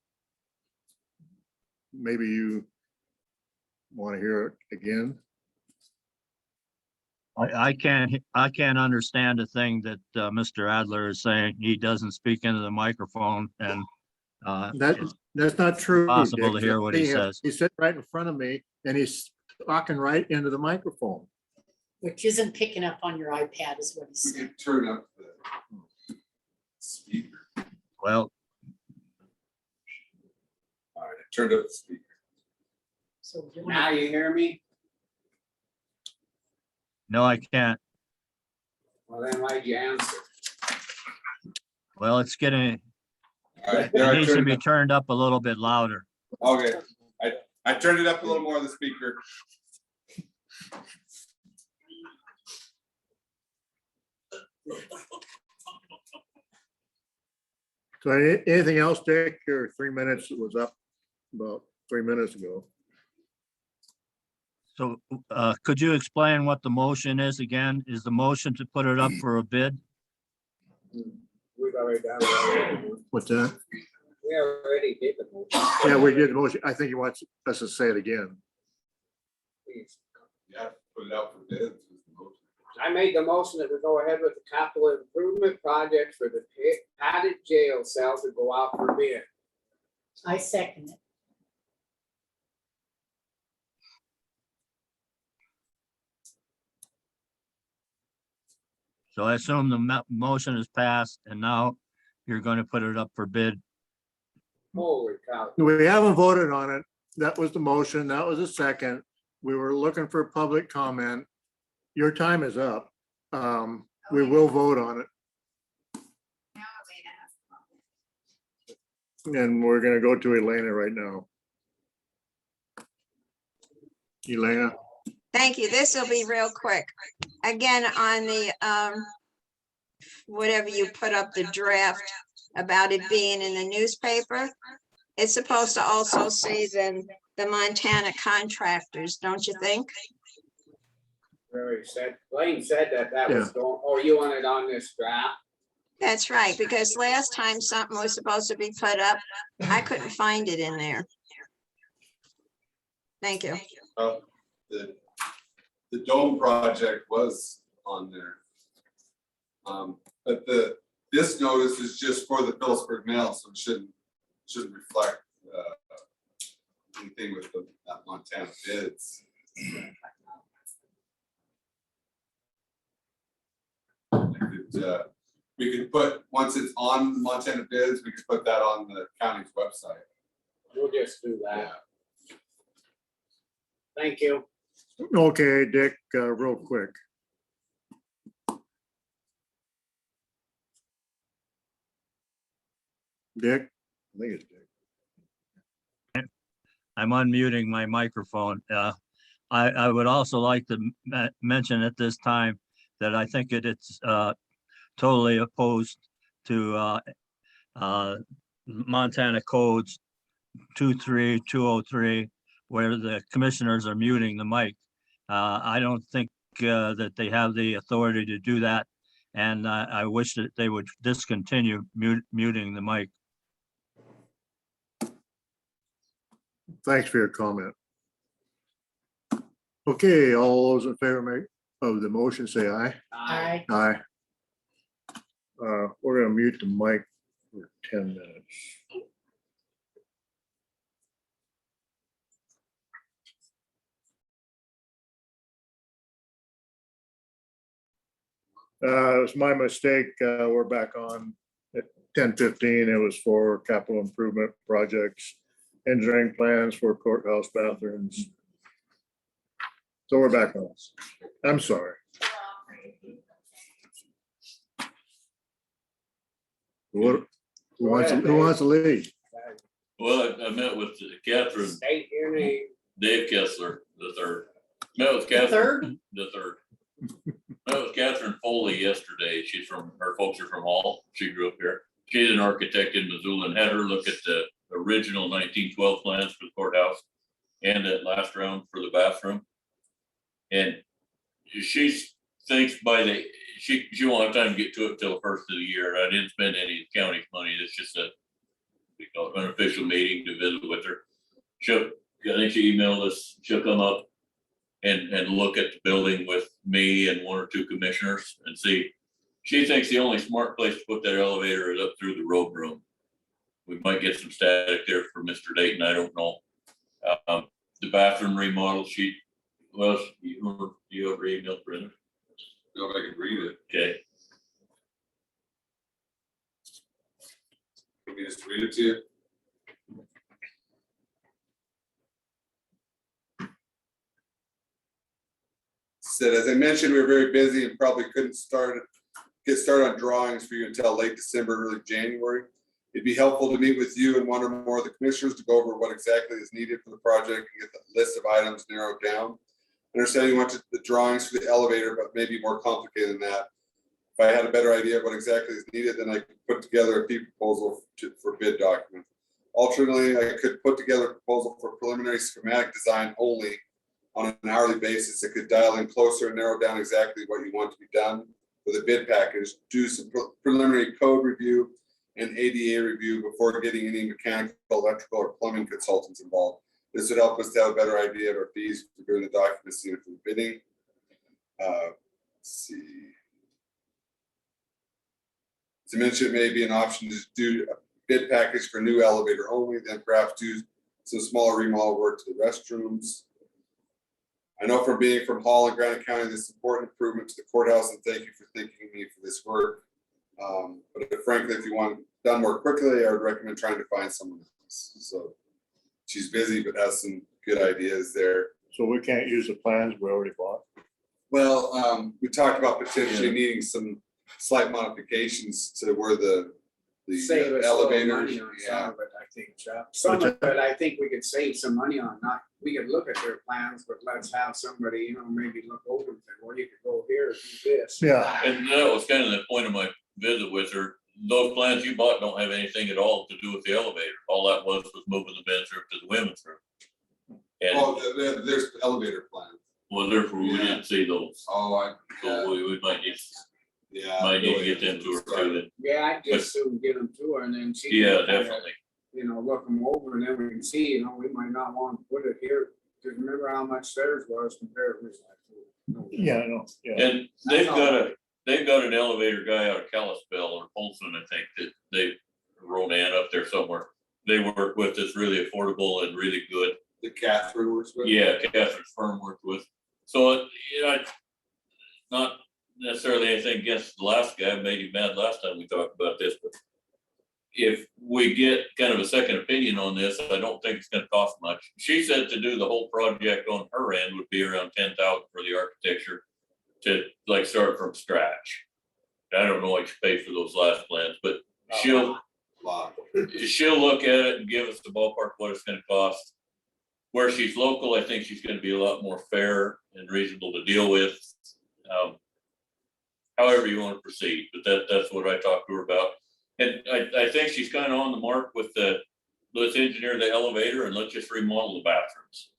maybe you want to hear it again? I can't understand a thing that Mr. Adler is saying. He doesn't speak into the microphone and it's That's not true. possible to Dick. hear what he says. He's sitting right in front of me and he's talking right into the microphone. Which isn't picking up on your iPad is what he's We saying. could turn up the speaker. Well, All right, I turned up the speaker. So you Now you hear me? no, I can't. Well, then why'd you answer? Well, it's getting, All right, it there I needs to turned be it turned up a little bit louder. up. Okay, I turned it up a little more on the speaker. So anything else, Dick? Your 3 minutes was up about 3 minutes ago. So could you explain what the motion is again? Is the motion to put it up for a bid? We've already done it. What's that? We already did the motion. Yeah, we did the motion. I think he wants us to say it again. Yeah, put it out for bids. was the motion. I made the motion that we go ahead with the capital improvement project for the padded jail cell to go out for bid. I second it. So I assume the motion is passed and now you're going to put it up for bid. Holy cow. We haven't voted on it. That was the motion. That was a second. We were looking for public comment. Your time is up. We will vote on it. Now Elena has a comment. And we're gonna go to Elena right now. Elena, Thank you. This will be real quick. Again, on the, whatever you put up the draft about it being in the newspaper, it's supposed to also say then the Montana contractors, don't you think? Really said, Blaine said that was going, oh, you want it on this draft? That's right, because last time something was supposed to be put up, I couldn't find it in there. Thank you. The dome project was on there. But this notice is just for the Phillipsburg Mail, so it shouldn't reflect anything with that Montana bids. We could put, once it's on Montana bids, we could put that on the county's website. We'll just do that. Thank you. okay, Dick, real quick. Dick? I think it's Dick. I'm unmuting my microphone. I would also like to mention at this time that I think it's totally opposed to Montana codes 23203, where the commissioners are muting the mic. I don't think that they have the authority to do that. And I wish that they would discontinue muting the mic. Thanks for your comment. Okay, all those in favor of the motion, say aye. I, Aye. We're gonna mute the mic for 10 minutes. It was my mistake. We're back on at 10:15. It was for capital improvement projects, engineering plans for courthouse bathrooms. So we're back on. I'm sorry. Who wants to lead? Well, I met with Catherine, State your name. Dave Kessler, the third. Met with Catherine, the third. Met with Catherine Foley yesterday. Her folks are from Hall. She grew up here. She's an architect in Missoula and had her look at the original 1912 plans for the courthouse and that last round for the bathroom. And she thinks she won't have time to get to it till the first of the year. I didn't spend any county money. It's just an unofficial meeting to visit with her. I think she emailed us. She'll come up and look at the building with me and one or two commissioners and see. She thinks the only smart place to put that elevator is up through the road room. We might get some static there for Mr. Dayton. I don't know. The bathroom remodel sheet. Well, you ever emailed Brenda? No, I can read it. Okay. Let me just read it to you. Said, as I mentioned, we were very busy and probably couldn't get started on drawings for you until late December, early January. It'd be helpful to meet with you and one or more of the commissioners to go over what exactly is needed for the project and get the list of items narrowed down. I understand you wanted the drawings for the elevator, but maybe more complicated than that. If I had a better idea of what exactly is needed, then I could put together a fee proposal for bid document. Alternatively, I could put together a proposal for preliminary schematic design only on an hourly basis. It could dial in closer and narrow down exactly what you want to be done with a bid package, do some preliminary code review and ADA review before getting any mechanical, electrical, or plumbing consultants involved. This would help us to have a better idea of our fees for doing the documents needed for the bidding. Let's see. As I mentioned, it may be an option to do a bid package for new elevator only, then perhaps do some smaller remodel work to the restrooms. I know from being from Hall and Granite County, this is important improvement to the courthouse, and thank you for thinking of me for this work. But frankly, if you want it done more quickly, I would recommend trying to find someone else. So she's busy, but has some good ideas there. So we can't use the plans we already bought. Well, we talked about potentially needing some slight modifications to where the Save us a little elevators, money on some yeah. of it, I think, Chuck. Some of it, I think we could save some money on, not, we could look at their plans, but let's have somebody, you know, maybe look over and say, well, you could go here, do this. Yeah. And that was kind of the point of my visit with her. Those plans you bought don't have anything at all to do with the elevator. All that was moving the men's room to the women's room. And Oh, there's elevator plans. well, therefore, we Yeah. didn't see those. Oh, So we might need, yeah. might need to get them to her too. then. Yeah, I'd just soon get them to her and then she. can Yeah, kinda, definitely. You know, look them over and then we can see, you know, we might not want to put it here, because remember how much theirs was compared with. Yeah, I know, yeah. And they've got an elevator guy out of Kalispell or Polson, I think, that they, Ronan up there somewhere. They work with that's really affordable and really good. The Catherine works with. Yeah, Catherine's firm worked with. So, you know, not necessarily anything against the last guy, made him mad last time we talked about this, but if we get kind of a second opinion on this, I don't think it's gonna cost much. She said to do the whole project on her end would be around 10,000 for the architecture to like start from scratch. I don't know what you paid for those last plans, but she'll look at it and give us the ballpark what it's gonna cost. Where she's local, I think she's gonna be a lot more fair and reasonable to deal with. However you wanna proceed, but that's what I talked to her about. And I think she's kind of on the mark with let's engineer the elevator and let's just remodel the bathrooms.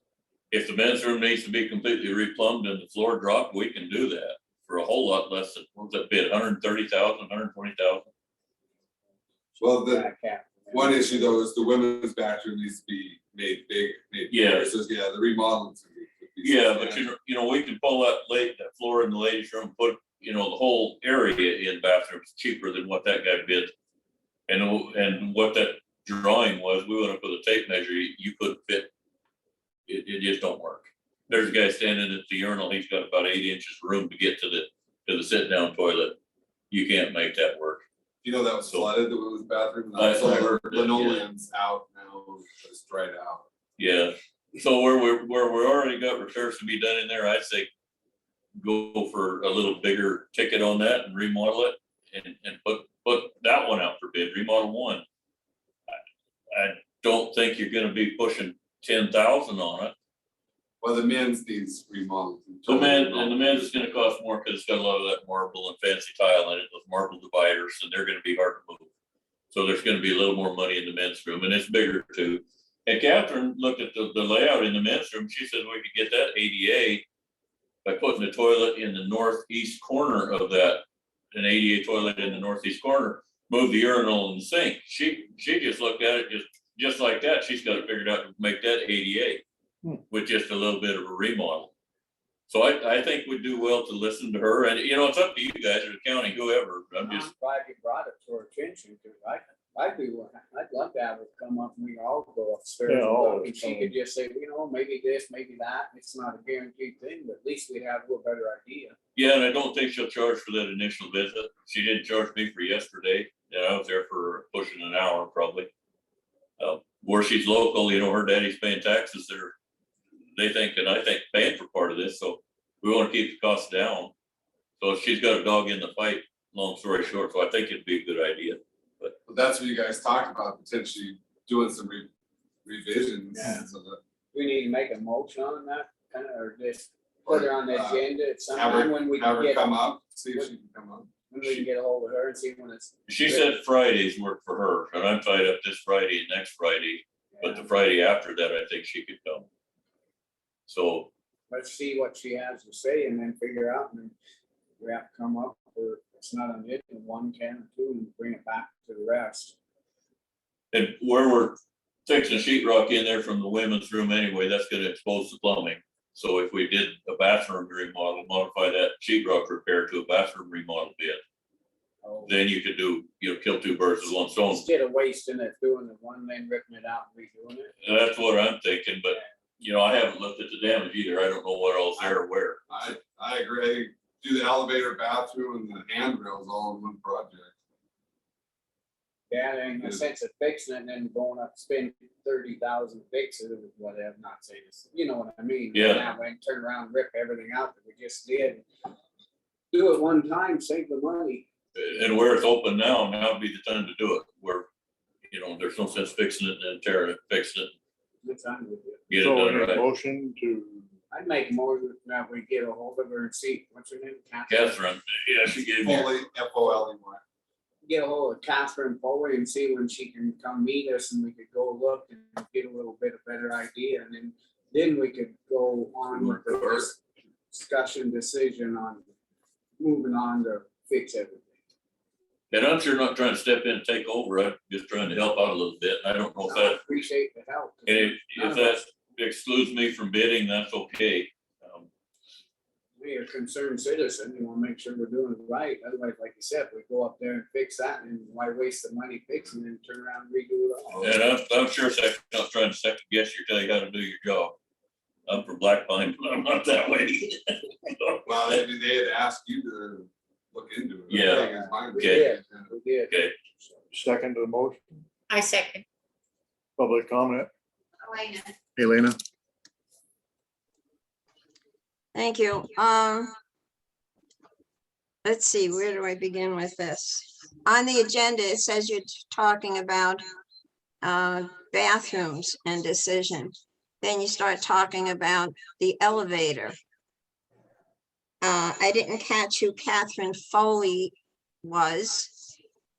If the men's room needs to be completely replumbed and the floor dropped, we can do that for a whole lot less than, what's that bid, 130,000, 120,000? Well, the one issue though is the women's bathroom needs to be made big, Yeah. bigger. So yeah, the remodeling. Yeah, but you know, we can pull that floor in the ladies' room, put, you know, the whole area in bathrooms cheaper than what that guy bid. And what that drawing was, we went up with a tape measure, you couldn't fit. It just don't work. There's a guy standing at the urinal, he's got about 8 inches of room to get to the sit-down toilet. You can't make that work. You know, that was flooded, the women's bathroom. I So heard that, yeah. linoleum's out now, it's dried out. Yeah, so where we already got repairs to be done in there, I'd say go for a little bigger ticket on that and remodel it and put that one out for bid, remodel one. I don't think you're gonna be pushing 10,000 on it. Well, the men's needs remodeled. The men's is gonna cost more because it's got a lot of that marble and fancy tile in it, those marble dividers, and they're gonna be hard to move. So there's gonna be a little more money in the men's room, and it's bigger too. And Catherine looked at the layout in the men's room, she said we could get that ADA by putting the toilet in the northeast corner of that, an ADA toilet in the northeast corner, move the urinal and the sink. She just looked at it just like that, she's got it figured out to make that ADA with just a little bit of a remodel. So I think we'd do well to listen to her, and you know, it's up to you guys or the county, whoever, I'm just, Glad you brought it to our attention, because I'd love to have her come up and we all go upstairs. Yeah, and all look, and she could just say, you know, maybe this, maybe that, it's not a guaranteed thing, but at least we have a little better idea. yeah, and I don't think she'll charge for that initial visit. She didn't charge me for yesterday, and I was there for pushing an hour probably. Where she's local, you know, her daddy's paying taxes there. They think, and I think paying for part of this, so we want to keep the costs down. So she's got a dog in the fight, long story short, so I think it'd be a good idea. But that's what you guys talked about, potentially doing some revisions. Yeah. So that We need to make a motion on that, kind of, or just put her on the agenda at some have time her, when we have can her get, come up, see if she can come up. when we can get a hold of her and see when it's. She said Fridays work for her, and I'm tied up this Friday and next Friday, but the Friday after that, I think she could come. So, Let's see what she has to say and then figure out, and then we have to come up, or it's not on it, in 1, 10, or 2, and bring it back to the rest. and where we're fixing sheetrock in there from the women's room anyway, that's gonna expose the plumbing. So if we did a bathroom remodel, modify that sheetrock repair to a bathroom remodel bid, then you could do, you know, kill two birds with one stone. Instead of wasting it, doing the one, then ripping it out and redoing it. That's what I'm thinking, but, you know, I haven't looked at the damage either. I don't know what all's there or where. I agree. do the elevator, bathroom, and the handrails all in one project. Yeah, there ain't no sense of fixing it and then going up, spend 30,000 fix it or whatever, not saying this, you know what I mean? Yeah. Now we turn around, and rip everything out that we just did. Do it one time, save the money. And where it's open now would be the time to do it, where, you know, there's no sense fixing it and then tearing it, fixing it, It's on with it. get it So done any right. motion to, I'd make more that we get a hold of her and see, what's her name? Catherine, yeah, she gave me, Foley, Foley. Get a hold of Catherine Foley and see when she can come meet us and we could go look and get a little bit of better idea. And then we could go on with the discussion decision on moving on to fix everything. and I'm sure not trying to step in and take over, I'm just trying to help out a little bit, and I don't know if I that, appreciate the help. and if that excludes me from bidding, that's okay. We are concerned citizen, we want to make sure we're doing it right. Otherwise, like you said, we go up there and fix that and why waste the money fixing it and turn around and redo it all. And I'm sure not trying to second guess you, tell you how to do your job. I'm from Black Pine, but I'm not that way. Well, they had asked you to look into it. Yeah. I think it's fine. We did, we did. Okay, second to the motion, I second. public comment, Elena, Elena? Thank you. Let's see, where do I begin with this? On the agenda, it says you're talking about bathrooms and decision. Then you start talking about the elevator. I didn't catch who Catherine Foley was.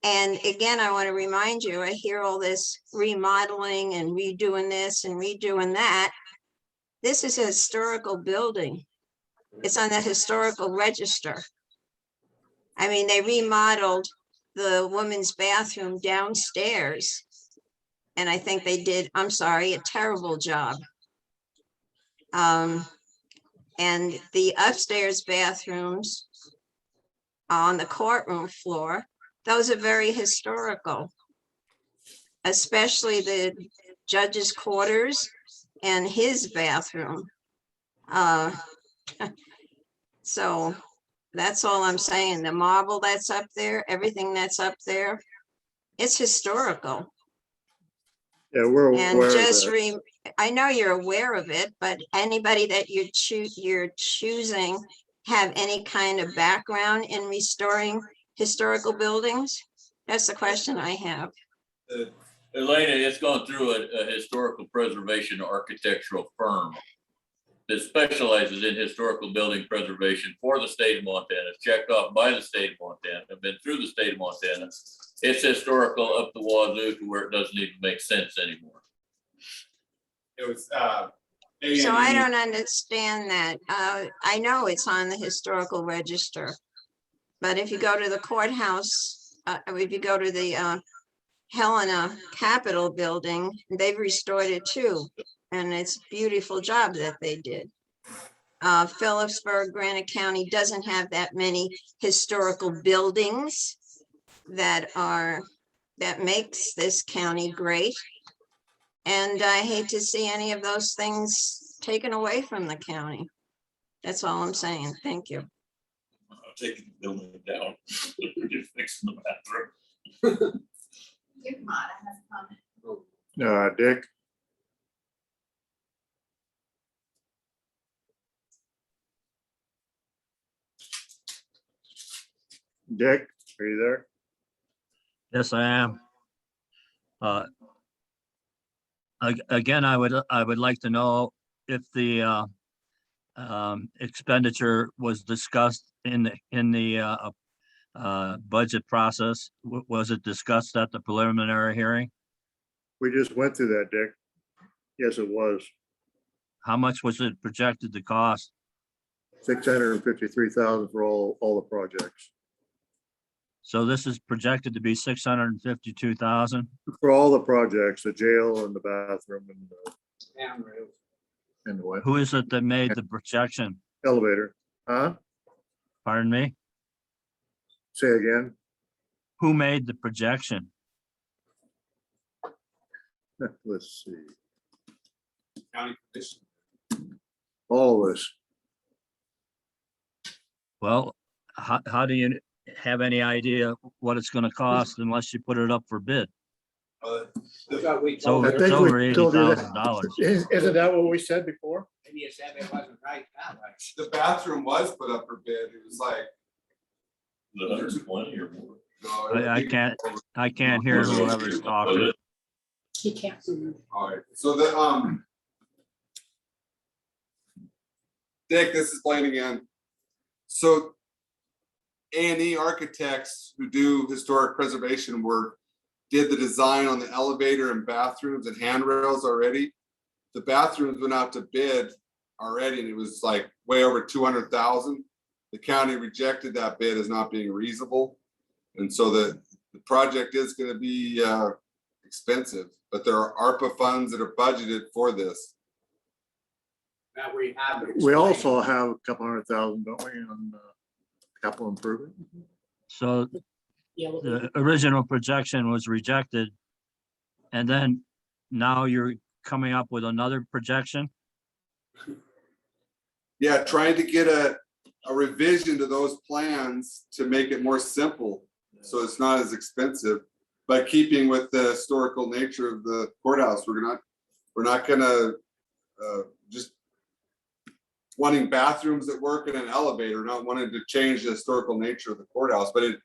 And again, I want to remind you, I hear all this remodeling and redoing this and redoing that. This is a historical building. It's on the historical register. I mean, they remodeled the women's bathroom downstairs. And I think they did, I'm sorry, a terrible job. And the upstairs bathrooms on the courtroom floor, those are very historical. Especially the judge's quarters and his bathroom. So that's all I'm saying. The marble that's up there, everything that's up there, it's historical. Yeah, we're And aware of just that. I know you're aware of it, but anybody that you're choosing have any kind of background in restoring historical buildings? That's the question I have. Elena, it's gone through a historical preservation architectural firm that specializes in historical building preservation for the state of Montana, checked off by the state of Montana, have been through the state of Montana. It's historical up the wazoo to where it doesn't even make sense anymore. It was, So I don't understand that. I know it's on the historical register. But if you go to the courthouse, if you go to the Helena Capitol building, they've restored it too. And it's a beautiful job that they did. Phillipsburg, Granite County doesn't have that many historical buildings that makes this county great. And I hate to see any of those things taken away from the county. That's all I'm saying. Thank you. I'm taking the building down. We're just fixing the bathroom. your mom has a comment. Dick, Dick, are you there? Yes, I am. Again, I would like to know if the expenditure was discussed in the budget process. Was it discussed at the preliminary hearing? We just went through that, Dick. Yes, it was. How much was it projected to cost? 653,000 for all the projects. So this is projected to be 652,000. For all the projects, the jail and the bathroom and the what? Who is it that made the projection? Elevator, huh? Pardon me? Say again? Who made the projection? Let's see, County commission. all of us. Well, how do you have any idea what it's gonna cost unless you put it up for bid? I thought we It's over, I told it's think over we eighty told you that. thousand dollars. Isn't that what we said before? and you said it wasn't right that way. The bathroom was put up for bid. It was like, The 120 or more. no. I can't hear whoever's talking. He can't. All right, so the, Dick, this is Blaine again. So A&E architects who do historic preservation work did the design on the elevator and bathrooms and handrails already. The bathrooms went out to bid already, and it was like way over 200,000. The county rejected that bid as not being reasonable. And so the project is gonna be expensive, but there are ARPA funds that are budgeted for this. That we have. We also have a couple $100,000, don't we, on capital improvement? So the original projection was rejected. And then now you're coming up with another projection? Yeah, trying to get a revision to those plans to make it more simple, so it's not as expensive. By keeping with the historical nature of the courthouse, we're not gonna just wanting bathrooms that work in an elevator, not wanting to change the historical nature of the courthouse, but it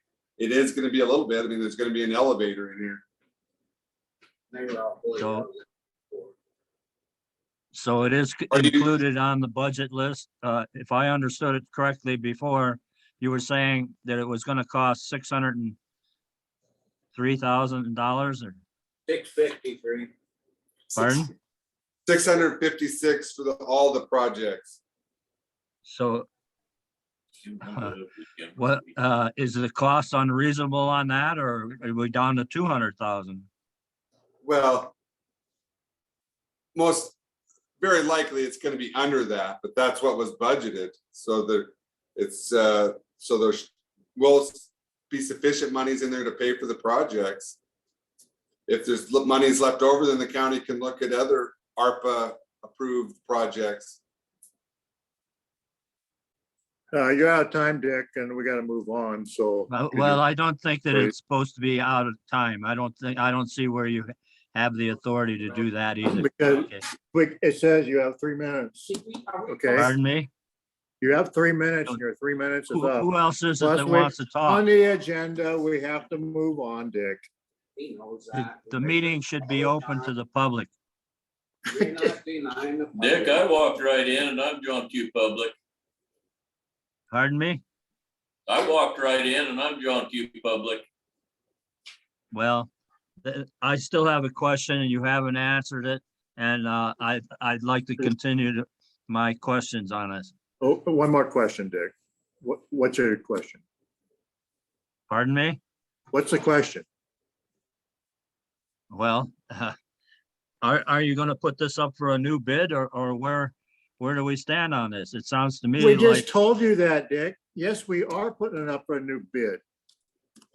is gonna be a little bit. I mean, there's gonna be an elevator in here. So it is included on the budget list. If I understood it correctly before, you were saying that it was gonna cost $603,000 or, $653. pardon? 656 for all the projects. So what, is the cost unreasonable on that, or are we down to 200,000? Well, very likely it's gonna be under that, but that's what was budgeted. So so there will be sufficient monies in there to pay for the projects. If there's monies left over, then the county can look at other ARPA approved projects. You're out of time, Dick, and we gotta move on, so. Well, I don't think that Wait. it's supposed to be out of time. I don't see where you have the authority to do that either. Because Okay. it says you have 3 minutes, okay? Pardon me? You have 3 minutes, and your 3 minutes is up. Who else is it Plus, that we- wants to On talk? the agenda, we have to move on, Dick. He knows The that. the meeting should be open to the public. We're not denying the Dick, I walked right in and I'm John Q. Public. Pardon me? I walked right in and I'm John Q. Public. Well, I still have a question and you haven't answered it. And I'd like to continue my questions on this. Oh, one more question, Dick. What's your question? Pardon me? What's the question? Well, are you gonna put this up for a new bid or where do we stand on this? It sounds to me We like, just told you that, Dick. Yes, we are putting it up for a new bid.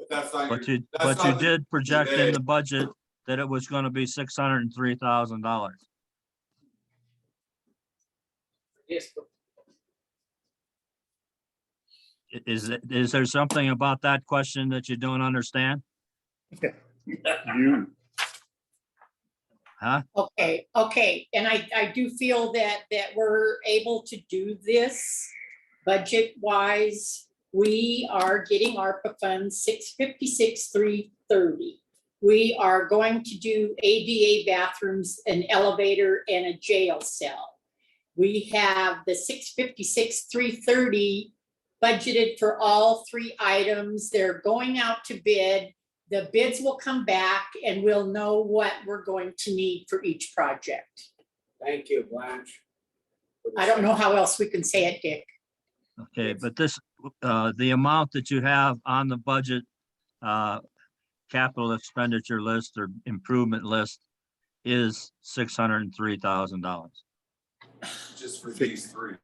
That's not but your- you, that's but you not the- did project in the budget that it was gonna be $603,000. Is there something about that question that you don't understand? You, Huh? Okay, and I do feel that we're able to do this budget wise. We are getting ARPA funds, 656,330. We are going to do ADA bathrooms, an elevator and a jail cell. We have the 656,330 budgeted for all 3 items. They're going out to bid. The bids will come back and we'll know what we're going to need for each project. Thank you, Blanche. I don't know how else we can say it, Dick. Okay, but this, the amount that you have on the budget, capital expenditure list or improvement list is $603,000. Just for these 3.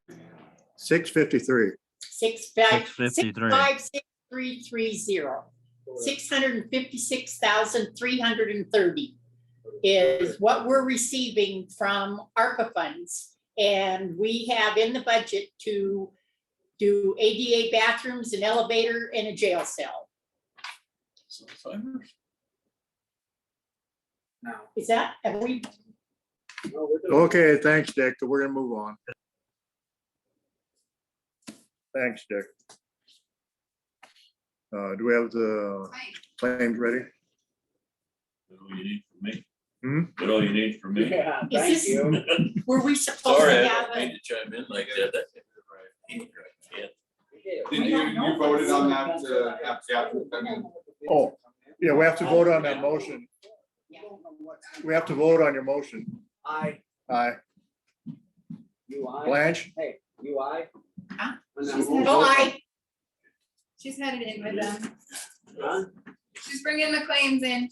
653. 656,330. 656,330 is what we're receiving from ARPA funds. And we have in the budget to do ADA bathrooms, an elevator, and a jail cell. No. Is that, have we, No, we're doing- Okay, thanks, Dick. We're gonna move on. Thanks, Dick. Do we have the claims ready? What all you need from me? Hmm? What all you need from me? Yeah, Is thank this- you. were we supposed Sorry, to I have don't mean a? to chime in like that. Yeah. Did you voted on that, after, I mean, Oh, yeah, we have to vote on that motion. We have to vote on your motion. I, Aye. you, I. Blanche? Hey, you, I. Huh? On that She's motion. Oh, I, She's headed in with them. Huh? She's bringing the claims in.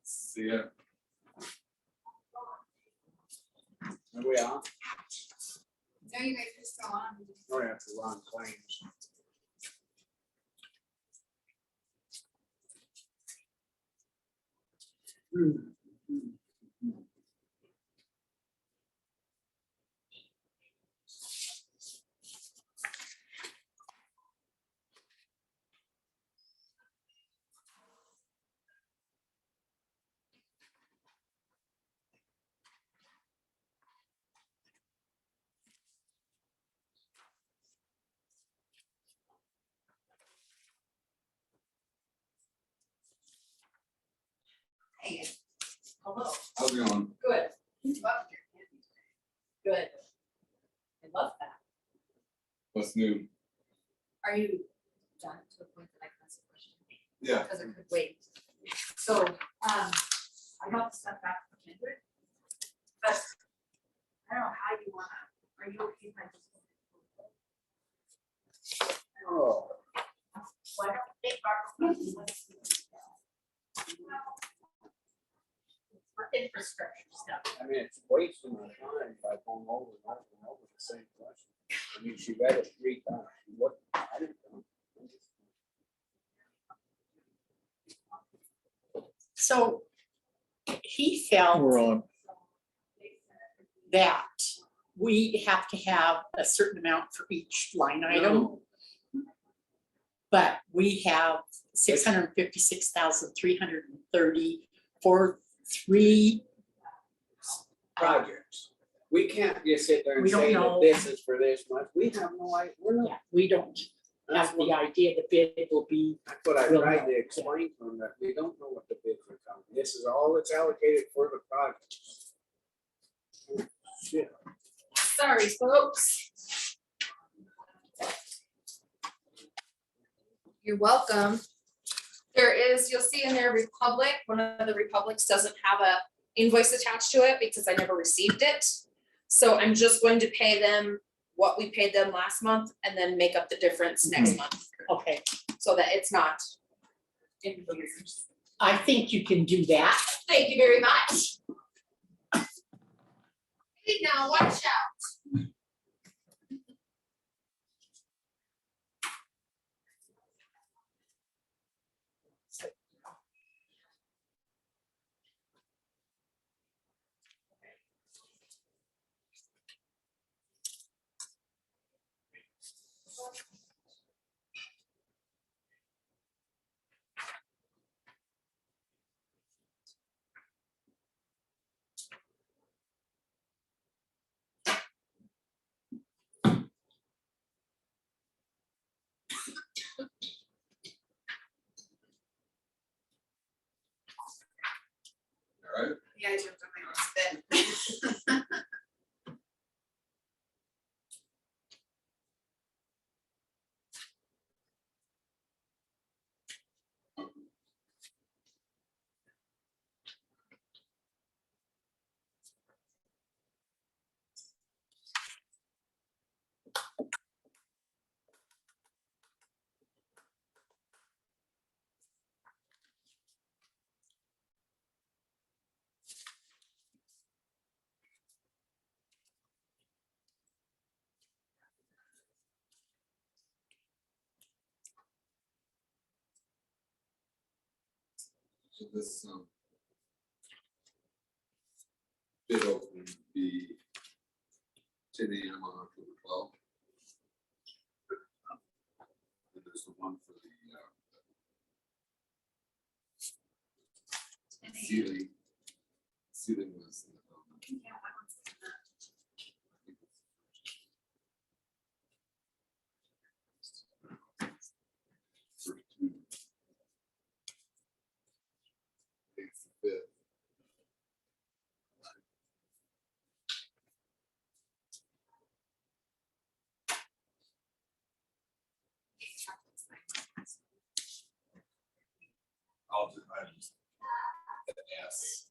see ya. Are we on? No, you guys are still on. Oh, yeah, it's the wrong claims. Hey, hello, How's it going? good. Love your candy today. Good. I love that. What's new? Are you done to the point that I can ask a question? Yeah. Because it could wait. So, I got the stuff back from Kindred. But I don't know how you wanna, are you okay if I just? Oh, Why don't we take our questions? For infrastructure stuff. I mean, it's wasting my time by going over and over and over the same question. I mean, she read it 3 times. What? I didn't know. so he felt We're on. that we have to have a certain amount for each line item. But we have 656,330 for 3. Projects. We can't just sit there and We don't say that know. this is for this much. We have no idea. We're not. Yeah, we don't That's have the what, idea the bid will be. that's what I we'll tried know. to explain to them, that we don't know what the bids are coming. This is all that's allocated for the project. Shit. Sorry, folks. You're welcome. There is, you'll see in there Republic, one of the Republics doesn't have a invoice attached to it because I never received it. So I'm just going to pay them what we paid them last month and then make up the difference next month Okay, so that it's not. I think you can do that. Thank you very much. Hey, now watch out. All right. Yeah, I jumped on my own spin. So this, bid opening would be 10 a.m. on October 12th. And there's the one for the ceiling. Ceiling was. It's the 5th. I just S.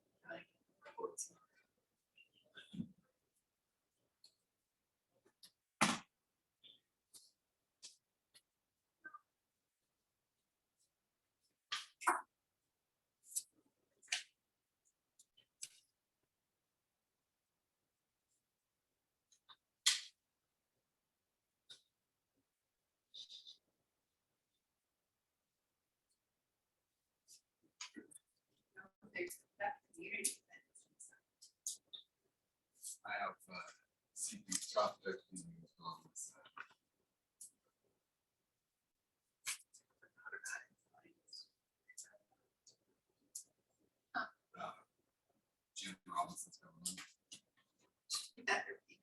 There's that community event. I have CP traffic. Jim Robinson's coming on. Better be.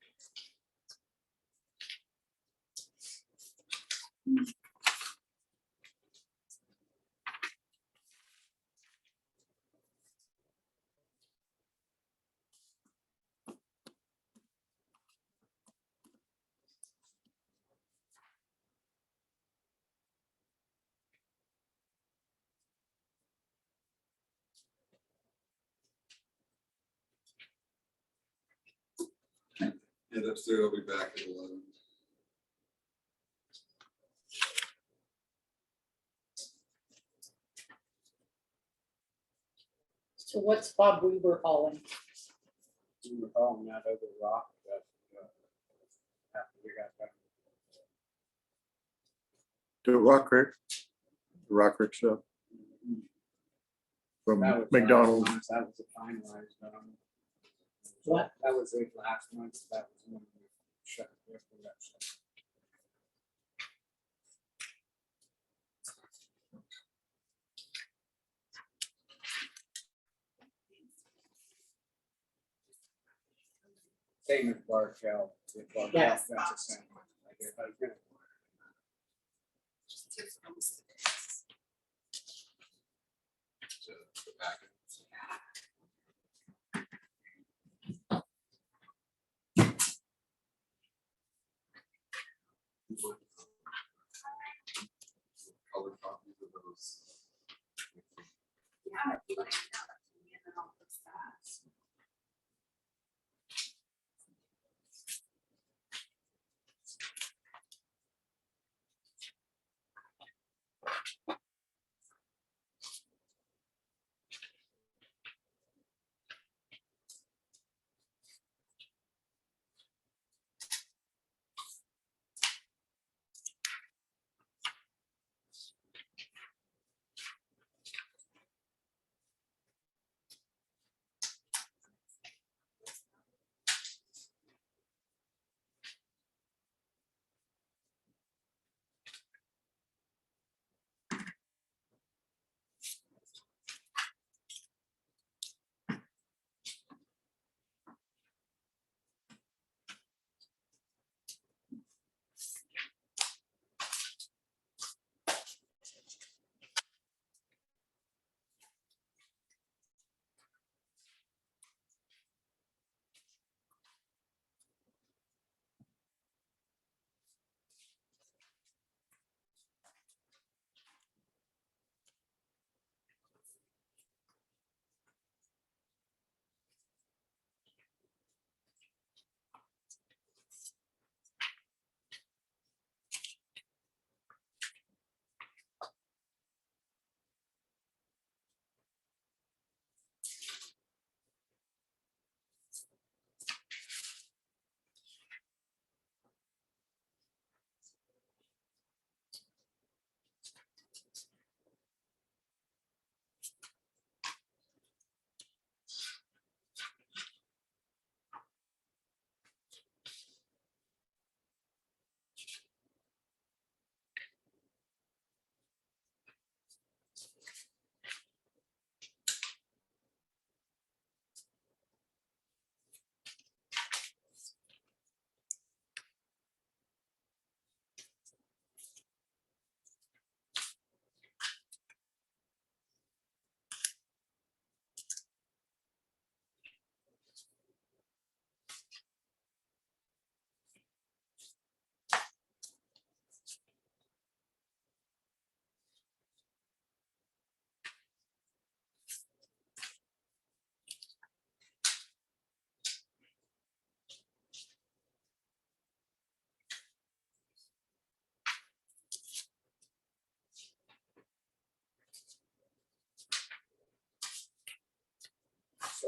And upstairs, I'll be back at 11. So what's Bob Weaver hauling? We were hauling that over the rock, but, after we got done. The Rock Creek stuff from That was McDonald's. last month, that was the finalized, What? That was it last month, that was when we shut it for that stuff. Same as Barkel. Yes. That's the same. I guess I was gonna- To the back. Color copies of those. Yeah, you like that, and then I'll fix that.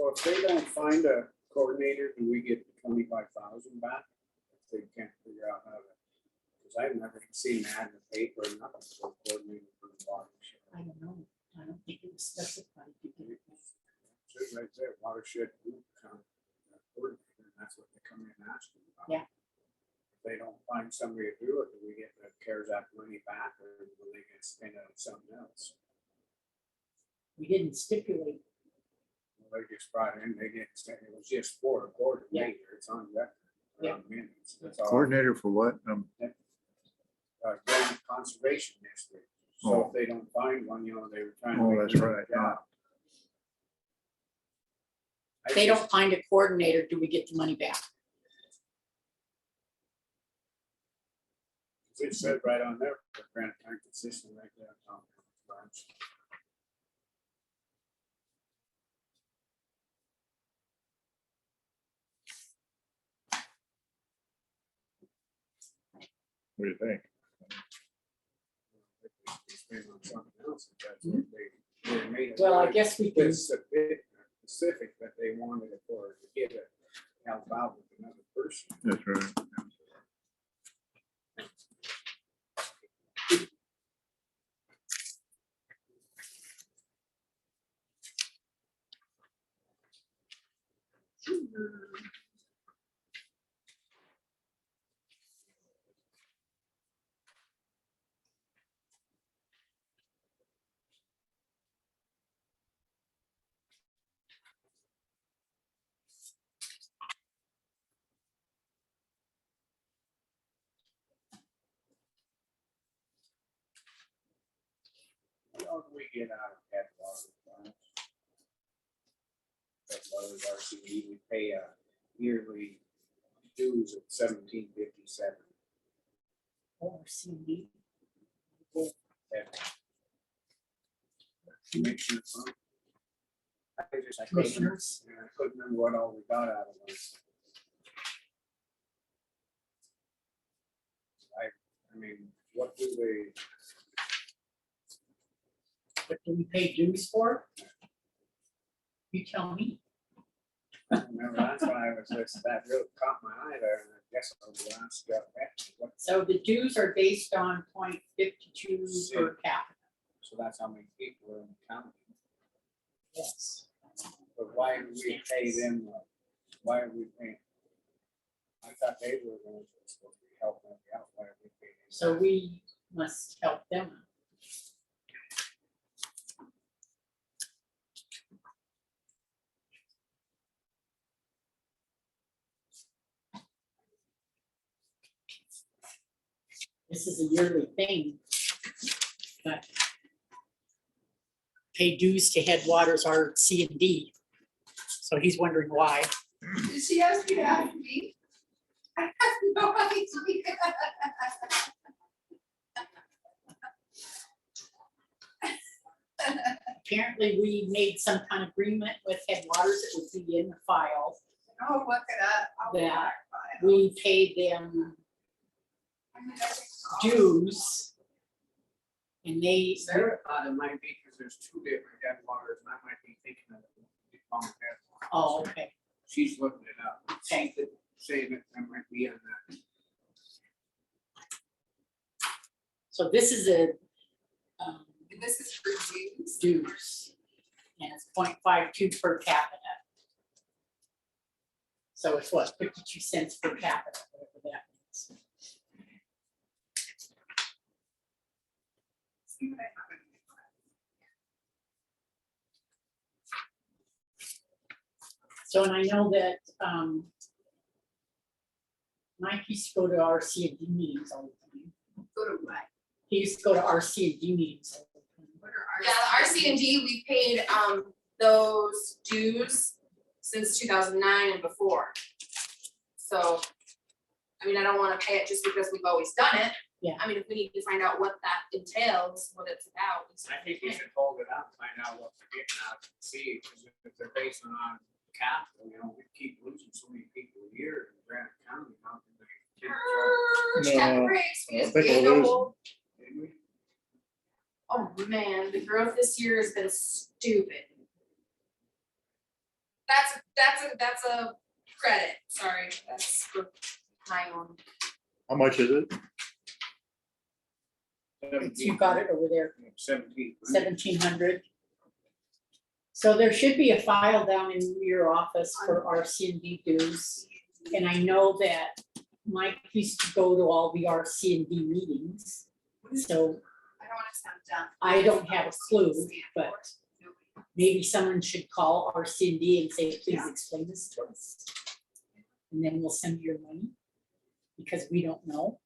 So if they don't find a coordinator, do we get 25,000 back? If they can't figure out how to, because I've never seen that in the paper, nothing for a coordinator for the watershed. I don't know. I don't think it was specified. Says right there, watershed group coordinator, and that's what they come in asking about. Yeah. If they don't find somebody to do it, do we get the CARES Act money back, or will they get spent on something else? We didn't stipulate. Well, they just brought in, they didn't say, it was just for a coordinator, it's on record. Yeah. on minutes, that's all. Coordinator for what? Grand Conservation District, so Oh. if they don't find one, you know, they were trying to. Oh, make that's a good right, job. I If they just- don't find a coordinator, do we get the money back? It said right on there, the Grand Conservation System right there. Branch. What do you think? They spend on something else, if that's what they made it Well, I really guess we can, specific that they wanted it for, to get it, help out with another person. That's right. What do we get out of Headwaters? Headwaters RCD, we pay a yearly dues of $17.57. ORCD. Commissioner fund. I couldn't Commissioners. I couldn't remember what all we got out of it. I mean, what do they? What do we pay dues for? You tell me. I don't remember, that's why I was just, that really caught my eye there, and I guess I was asked about that. So the dues are based on 0.52 per capita. So that's how many people are in the county. Yes. But why do we pay them, why are we paying? I thought they were going to supposed to be helping us out, why are we paying? them? So we must help them. This is a yearly thing. But pay dues to Headwaters are C and D. So he's wondering why. Did she ask you to ask me? I have no idea. Apparently, we made some kind of agreement with Headwaters, it would be in the file, Oh, look it up. I'll be that back. we paid them dues. And they, Sarah thought it might be, because there's two different Headwaters, and I might be thinking of the wrong Headwaters. oh, okay, She's looking it up. Okay. She's saying that might be on that. so this is a This is for dues. dues. And it's 0.52 per capita. So it's what, 52 cents per capita, whatever that means. See what I have in my So, and I know that, Mike used to go to our C and D meetings all the time. Go to what? He used to go to our C and D meetings all the time. What are our? Yeah, the RC and D, we paid those dues since 2009 and before. So, I mean, I don't wanna pay it just because we've always done it. Yeah. I mean, if we need to find out what that entails, what it's about. I think you should hold it up, find out what they're getting out, and see, because if they're basing on capital, you know, we keep losing so many people a year in Grant County, how can they? keep track? No, Breaks, we I just think gained we'll a lose. whole- Didn't we? Oh, man, the growth this year has been stupid. That's a credit, sorry, that's for my own. How much is it? You got it over there, 17. 1,700. So there should be a file down in your office for RC&D dues. And I know that Mike used to go to all the RC&D meetings. So I don't wanna sound dumb. I don't have a clue, but maybe someone should call RC&D and say, please explain this to us. And then we'll send you your money, because we don't know.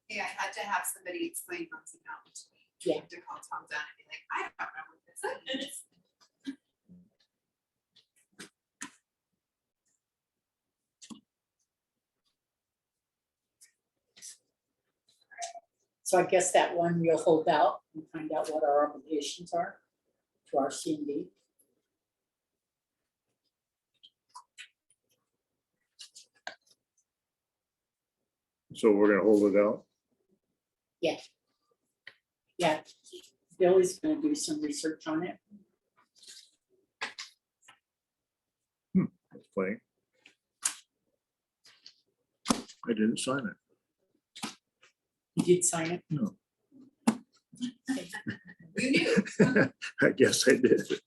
Yeah, I had to have somebody explain months ago to me. Yeah. To call Tom Dunn and be like, I don't know what this is. So I guess that one we'll hold out and find out what our obligations are to RC&D. So we're gonna hold it out? Yeah, Billy's gonna do some research on it. That's funny. I didn't sign it. You did sign it? No. You knew. I guess I did.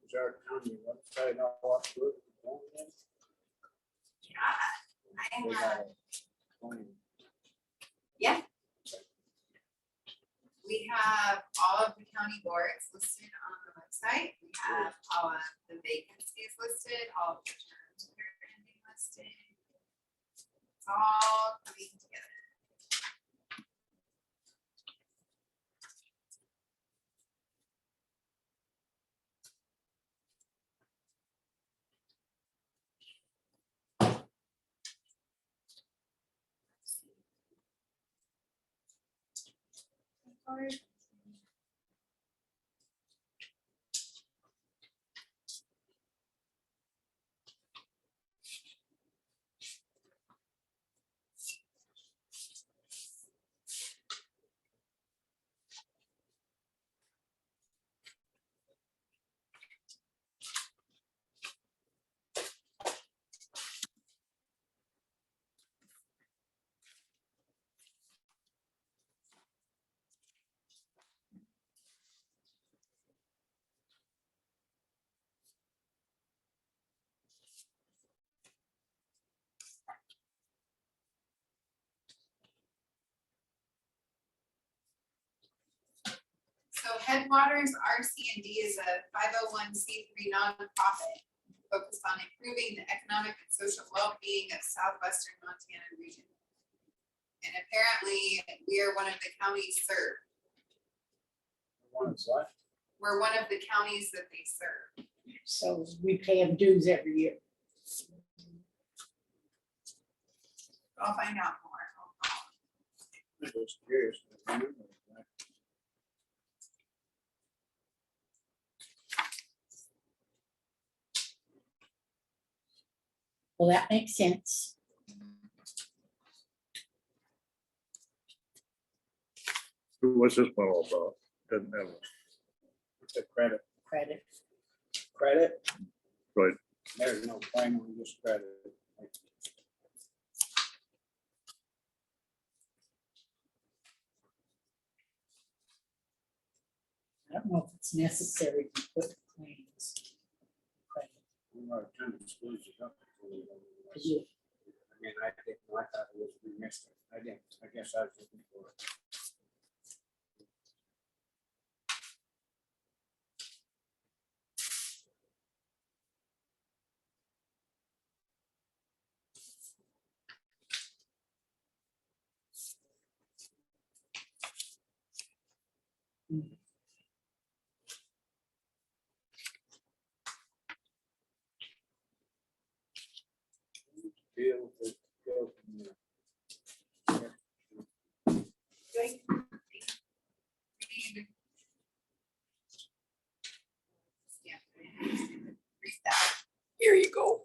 Is our county website all up to it? I have, yeah. We have all of the county boards listed on the website. We have all of the vacancies listed, all of the terms that are ending listed. It's all coming together. So Headwaters RC&D is a 501c3 nonprofit. focused on improving the economic and social well-being of southwestern Montana region. And apparently, we are one of the counties served. One is what? We're one of the counties that they serve. So we pay them dues every year. I'll find out more. I'm just curious. Well, that makes sense. What's this one all about? Doesn't have, It's a credit. Credit. Credit? Right. There's no claim on this credit. I don't know if it's necessary to put claims. Credit. I'm not trying to exclude you. I 'Cause you- mean, I think, I thought it was, we missed it. I didn't, I guess I was looking for it. Deal with it, go from there. Yeah. Read that. Here you go.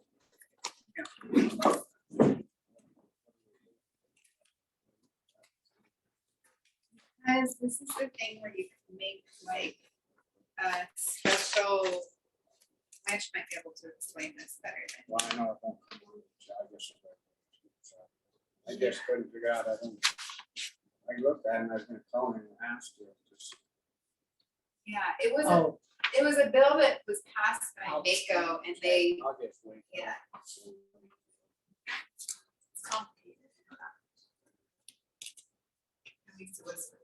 Guys, this is the thing where you can make like a special, I just might be able to explain this better than. Well, I know it won't come on, so I just couldn't figure out, I looked at it and I was gonna call him and ask you. Yeah, it was, Oh, it was a bill that was passed by I'll- NACO and they, I'll just wait. yeah. It's complicated. At least it was for me.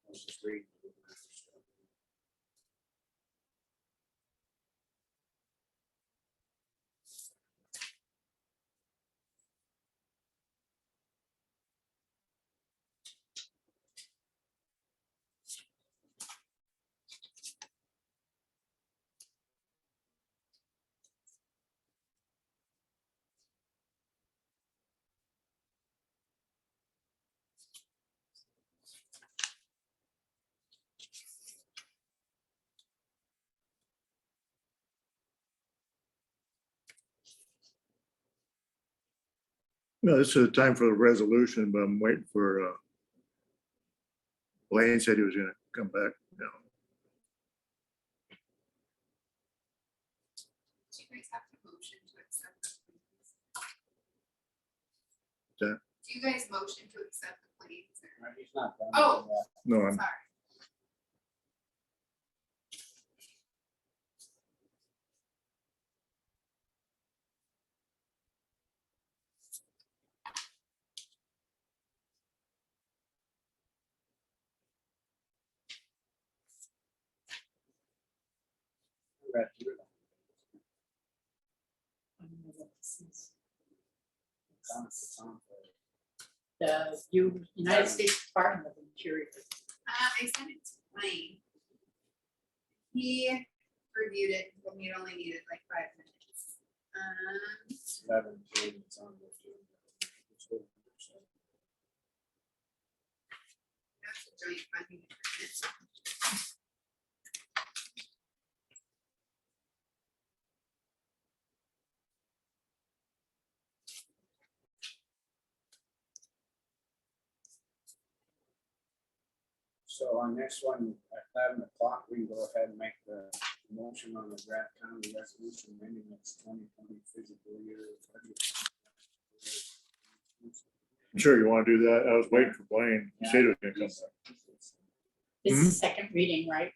Let's just read. no, this is the time for the resolution, but I'm waiting for, Blaine said he was gonna come back now. Do you guys have to motion to accept the claims? That- Do you guys motion to accept the claims? or- He's not done. Oh. No, I'm, Sorry. Read through it. I don't know what this is. It's on for- The United States Department of Interior. I sent it to Blaine. He reviewed it, and told me it only needed like 5 minutes. 17, it's on the. That's a joint funding agreement. So on this one, at 11 o'clock, we can go ahead and make the motion on the Grant County resolution amending its 2020 fiscal year budget. Sure, you want to do that? I was waiting for Blaine. He said he was gonna come back. This is second reading, right?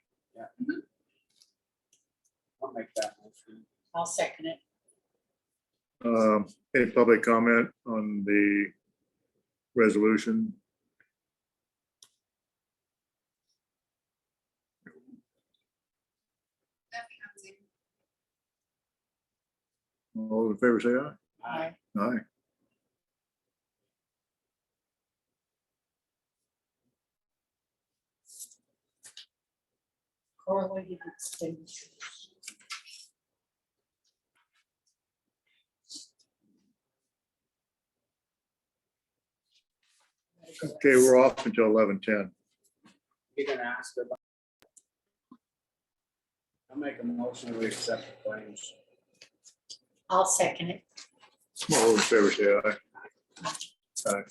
I'll make that motion. I'll second it. Any public comment on the resolution? Nothing on Zoom. All in favor, say aye. Aye. Aye. Correlated expenditures. Okay, we're off until 11:10. You're gonna ask about. I'll make a motion to accept the claims. I'll second it. All in favor, say aye. Aye.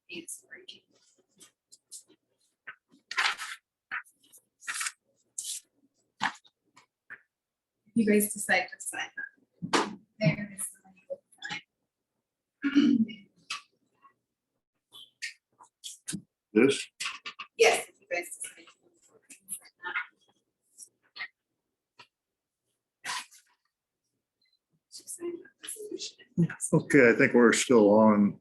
It's working. You guys decide to sign that. There is the money with sign. This, Yes, if you guys decide. to sign that. She signed that resolution and passed it. okay, I think we're still on.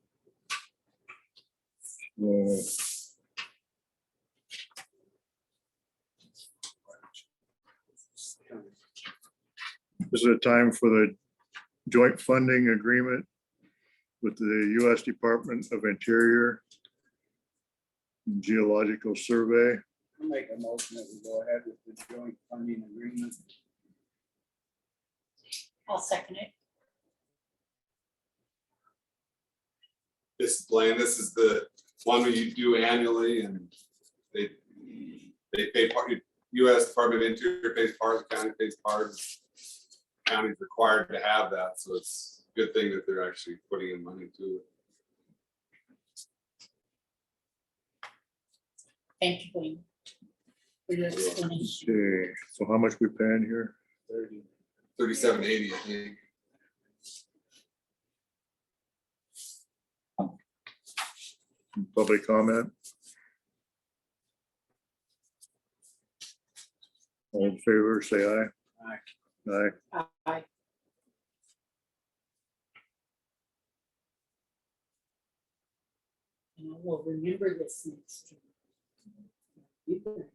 This is a time for the joint funding agreement with the U.S. Department of Interior and Geological Survey. I'll make a motion that we go ahead with the joint funding agreement. I'll second it. This is Blaine, this is the one that you do annually and they pay part, US Department of Interior pays part, the county pays part. County's required to have that, so it's a good thing that they're actually putting in money to it. Thank you, Blaine. For your explanation. Okay, so how much we paying here? 3780, I think. Public comment? All in favor, say aye. Aye. Aye. Aye. And I will remember this next year.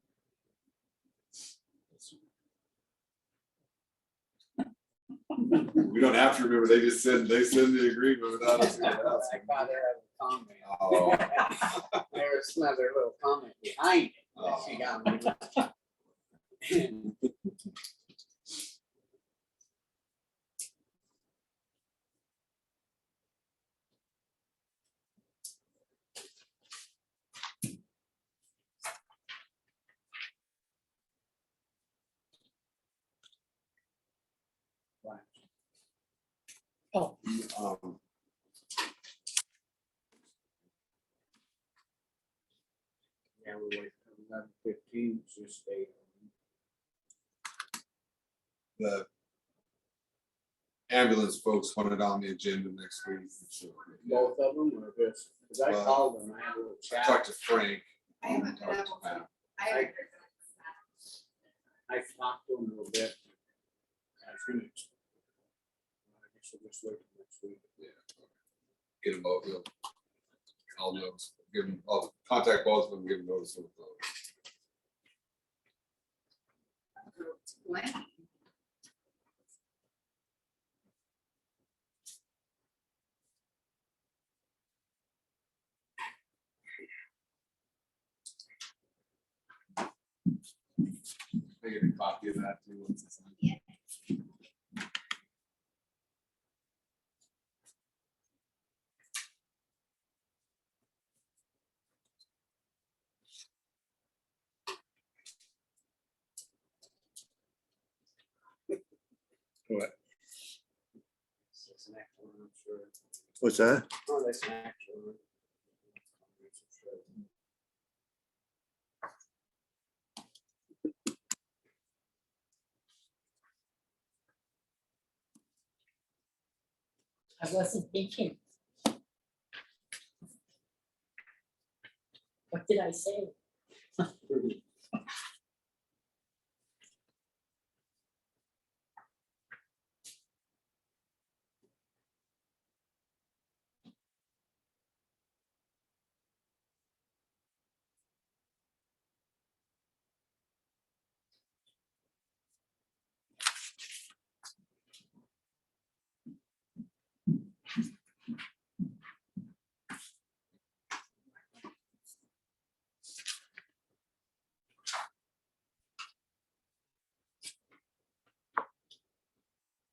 We don't have to remember, they send the agreement without us. I thought there was a comment. Oh. There was another little comment behind it that she got me. Oh, Yeah, we wait till 11:15, just stay. The ambulance folks want it on the agenda next week. So, yeah. Both of them or just, because I Well, called them, I had a little I chat. talked to Frank. I haven't been talked to able to, Matt. I haven't heard that. I talked to him a little bit. I finished. I guess we'll just wait till next week. Yeah. Get them both, I'll notice, give them, I'll contact both of them, give them notice. Of the vote. I'll go to Glenn. I get a copy of that too. Once it's on. What? It's an actual one, I'm sure. What's that? Oh, that's an actual one. I wasn't thinking. What did I say?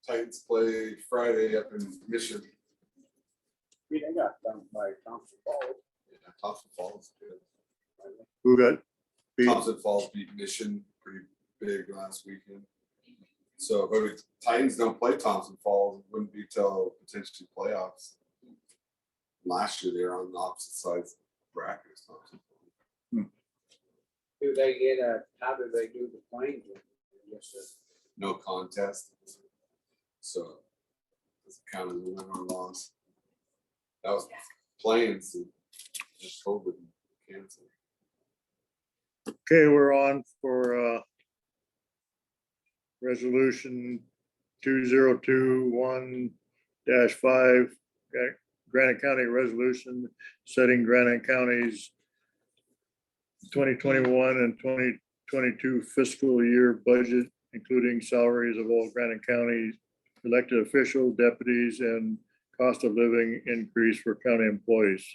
Titans play Friday up in Mission. They got done by Thompson Falls. Yeah, Thompson Falls. Good. Who got beat? Thompson Falls beat Mission pretty big last weekend. So if Titans don't play Thompson Falls, it wouldn't be till potentially playoffs. Last year they were on the opposite sides of the bracket as Thompson Falls. Do they get how do they do the Plains? Just No contest. So it's kind of the win or loss. That was Plains and just COVID and canceled. Okay, we're on for resolution 2021-5, Granite County resolution setting Granite County's 2021 and 2022 fiscal year budget, including salaries of all Granite County elected officials, deputies, and cost of living increase for county employees.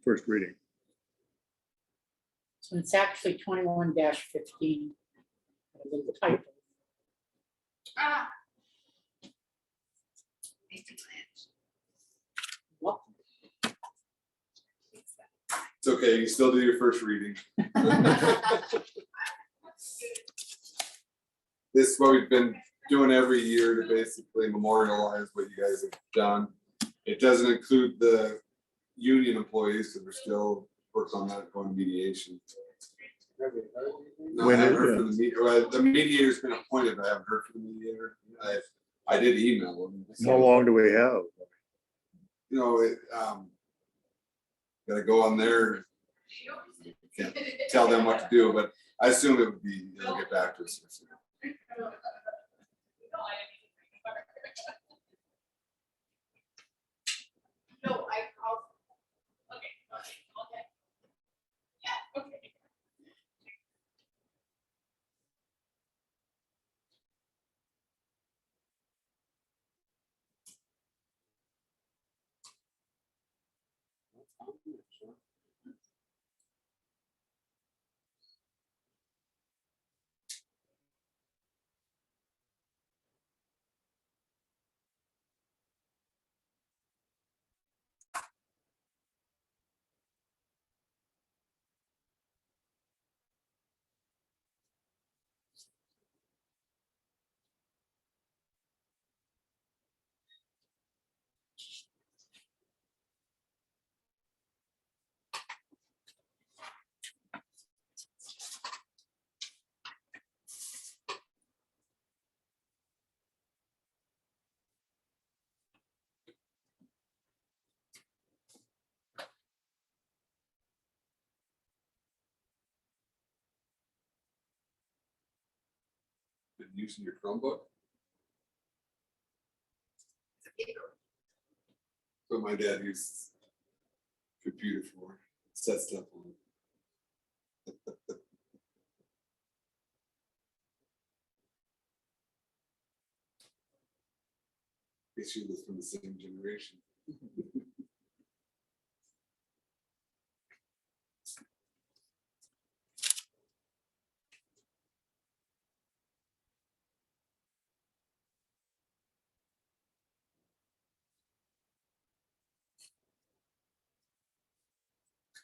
First reading. So it's actually 21-15. The typo. Ah. Make me blanch. It's okay, you still do your first reading. This is what we've been doing every year to basically memorialize what you guys have done. It doesn't include the union employees, because we're still working on that, going to mediation. No, I When haven't is heard it? from the mediator. Well, the mediator's been appointed, but I haven't heard from the mediator. I did email him. How long do we have? You know, gotta go on there. Can't tell them what to do, but I assume it'll get back to us. No, okay. Yeah, okay. Been using your Chromebook? So my dad used computer for, set stuff on. Guess you was from the same generation.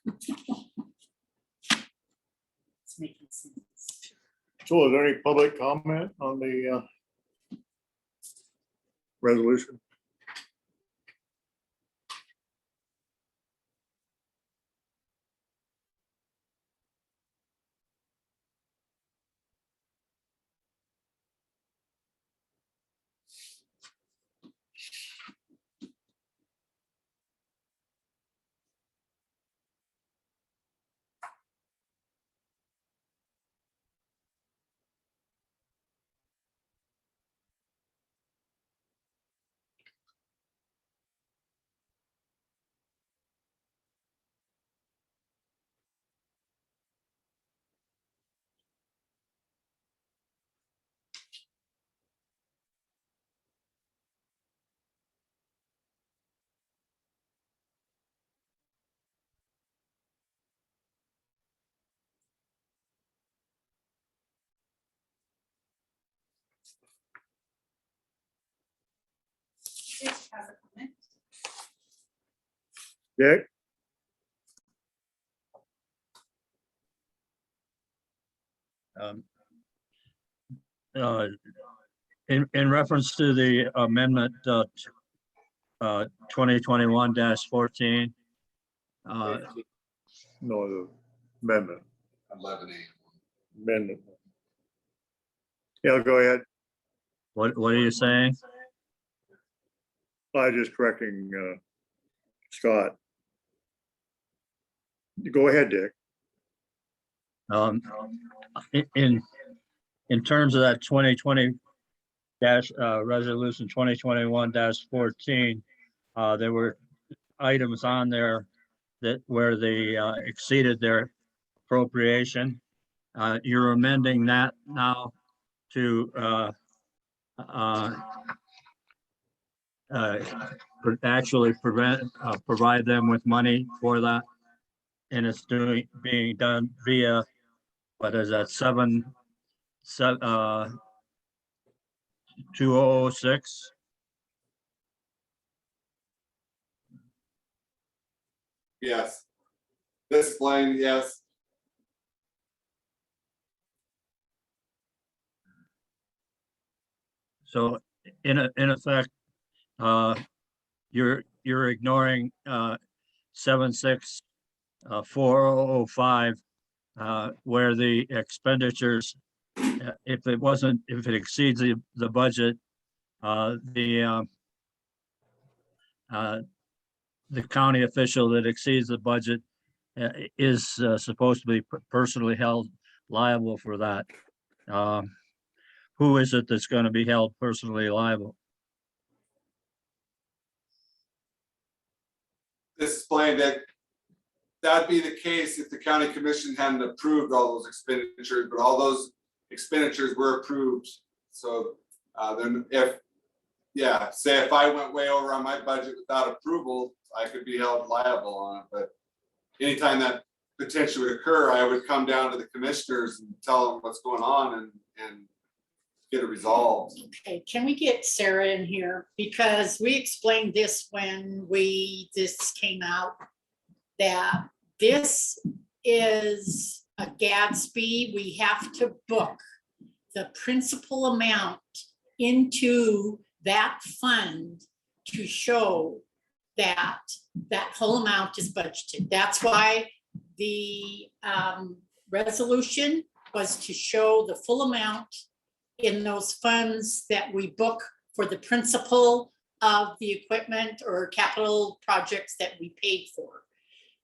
It's making sense. So is there any public comment on the resolution? Dick has a comment. Dick? In reference to the amendment, 2021-14, No, the amendment, 11A. amendment. Yeah, go ahead. what are you saying? I just correcting Scott. Go ahead, Dick. In terms of that 2020 resolution 2021-14, there were items on there that where they exceeded their appropriation. You're amending that now to actually provide them with money for that. And it's being done via, what is that, 2006? Yes. This plane, yes. So in effect, you're ignoring 764005, where the expenditures, if it exceeds the budget, the county official that exceeds the budget is supposed to be personally held liable for that. Who is it that's going to be held personally liable? This explained that that'd be the case if the county commission hadn't approved all those expenditures, but all those expenditures were approved. So then say if I went way over on my budget without approval, I could be held liable on it. But anytime that potentially would occur, I would come down to the commissioners and tell them what's going on and get it resolved. Okay, can we get Sarah in here? Because we explained this when this came out, that this is a Gatsby. We have to book the principal amount into that fund to show that that whole amount is budgeted. That's why the resolution was to show the full amount in those funds that we book for the principal of the equipment or capital projects that we paid for.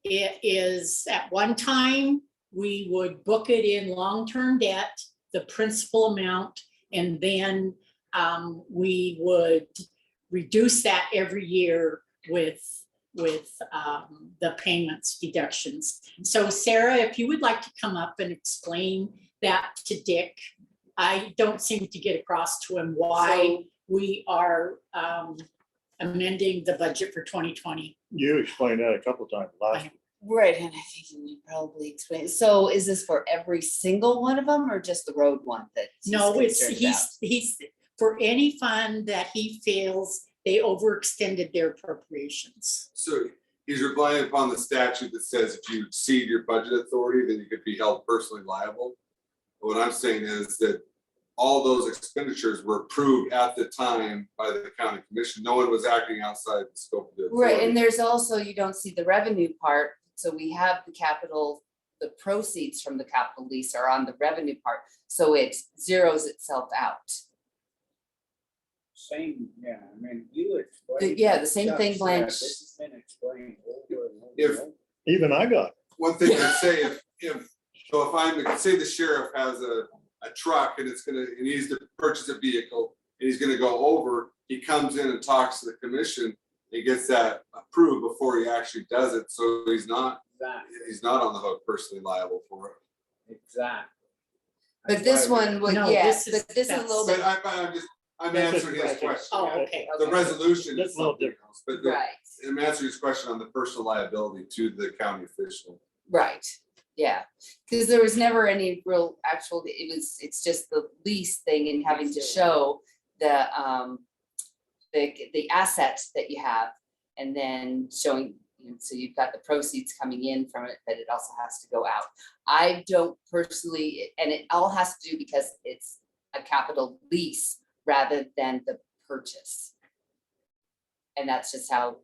It is at one time, we would book it in long-term debt, the principal amount, and then we would reduce that every year with the payments deductions. So Sarah, if you would like to come up and explain that to Dick. I don't seem to get across to him why we are amending the budget for 2020. You explained that a couple times last week. Right, and I think you probably explained, so is this for every single one of them or just the road one that? No, he's for any fund that he feels they overextended their appropriations. So he's relying upon the statute that says if you exceed your budget authority, then you could be held personally liable. But what I'm saying is that all those expenditures were approved at the time by the county commission. No one was acting outside the scope of the authority. Right, and there's also, you don't see the revenue part, so we have the capital, the proceeds from the capital lease are on the revenue part, so it zeroes itself out. Same, yeah, I mean, you explained. Yeah, the same thing, Chuck said, Blanche. This has been explained over and over. If- and over. Even I got, One thing I'd say, so if I'm, say the sheriff has a truck and it's gonna, he needs to purchase a vehicle, and he's gonna go over, he comes in and talks to the commission, and gets that approved before he actually does it, so he's not on the hook personally liable for it. Exactly. But this one would, No, yes, this is- but this is a little bit, I'm answering his question. Oh, okay. The resolution That's is a little something else, but right, I'm answering his question on the personal liability to the county official. right, yeah. Because there was never any real actual, it's just the lease thing and having to show the assets that you have, and then showing, so you've got the proceeds coming in from it, but it also has to go out. I don't personally, and it all has to do because it's a capital lease rather than the purchase. And that's just how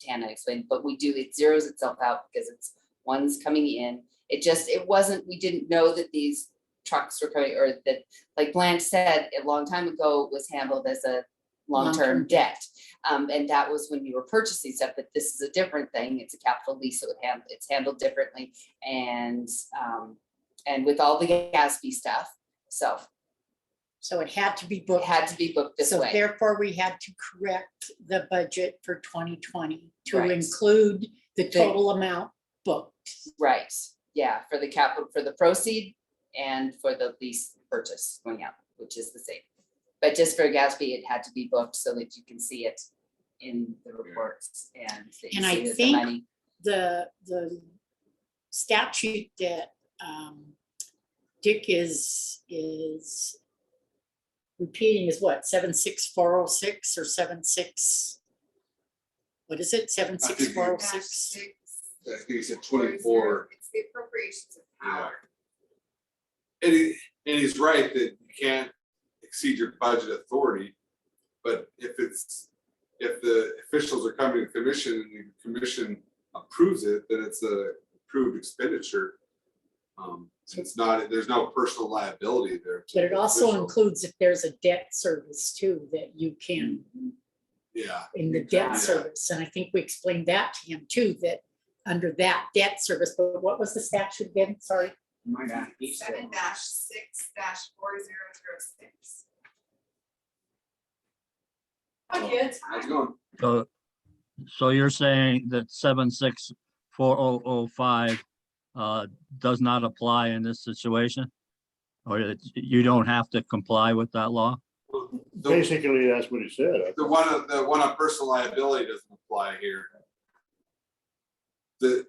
Tana explained, but we do, it zeroes itself out because it's one's coming in. It wasn't, we didn't know that these trucks were coming, or that, like Blanche said, a long time ago, it was handled as a long-term Long-term debt. And that was when you were purchasing stuff, but this is a different thing. It's a capital lease, so it's handled differently. And with all the Gatsby stuff, so So it had to be it booked. had to be booked this So way. therefore, we had to correct the budget for 2020 to Right. include the total amount booked. Right, yeah, for the capital, for the proceed and for the lease purchase going out, which is the same. But just for Gatsby, it had to be booked so that you can see it in the reports and. that you And I see that the think money- the statute that Dick is repeating is what, 76406 or 76? What is it, 76406? I think he said 24. It's the appropriations of power. And he's right that you can't exceed your budget authority. But if the officials are coming to the commission and the commission approves it, then it's a approved expenditure. It's not, there's no personal liability there. to But it the also official. includes if there's a debt service too, that you can, Yeah. in the debt Yeah. service. And I think we explained that to him too, that under that debt service, but what was the statute again? Sorry. Might not be so. 7-6-4006. Hi, kids. How's it going? So you're saying that 764005 does not apply in this situation? Or that you don't have to comply with that law? The basically, that's what he said. the one on personal liability doesn't apply here. The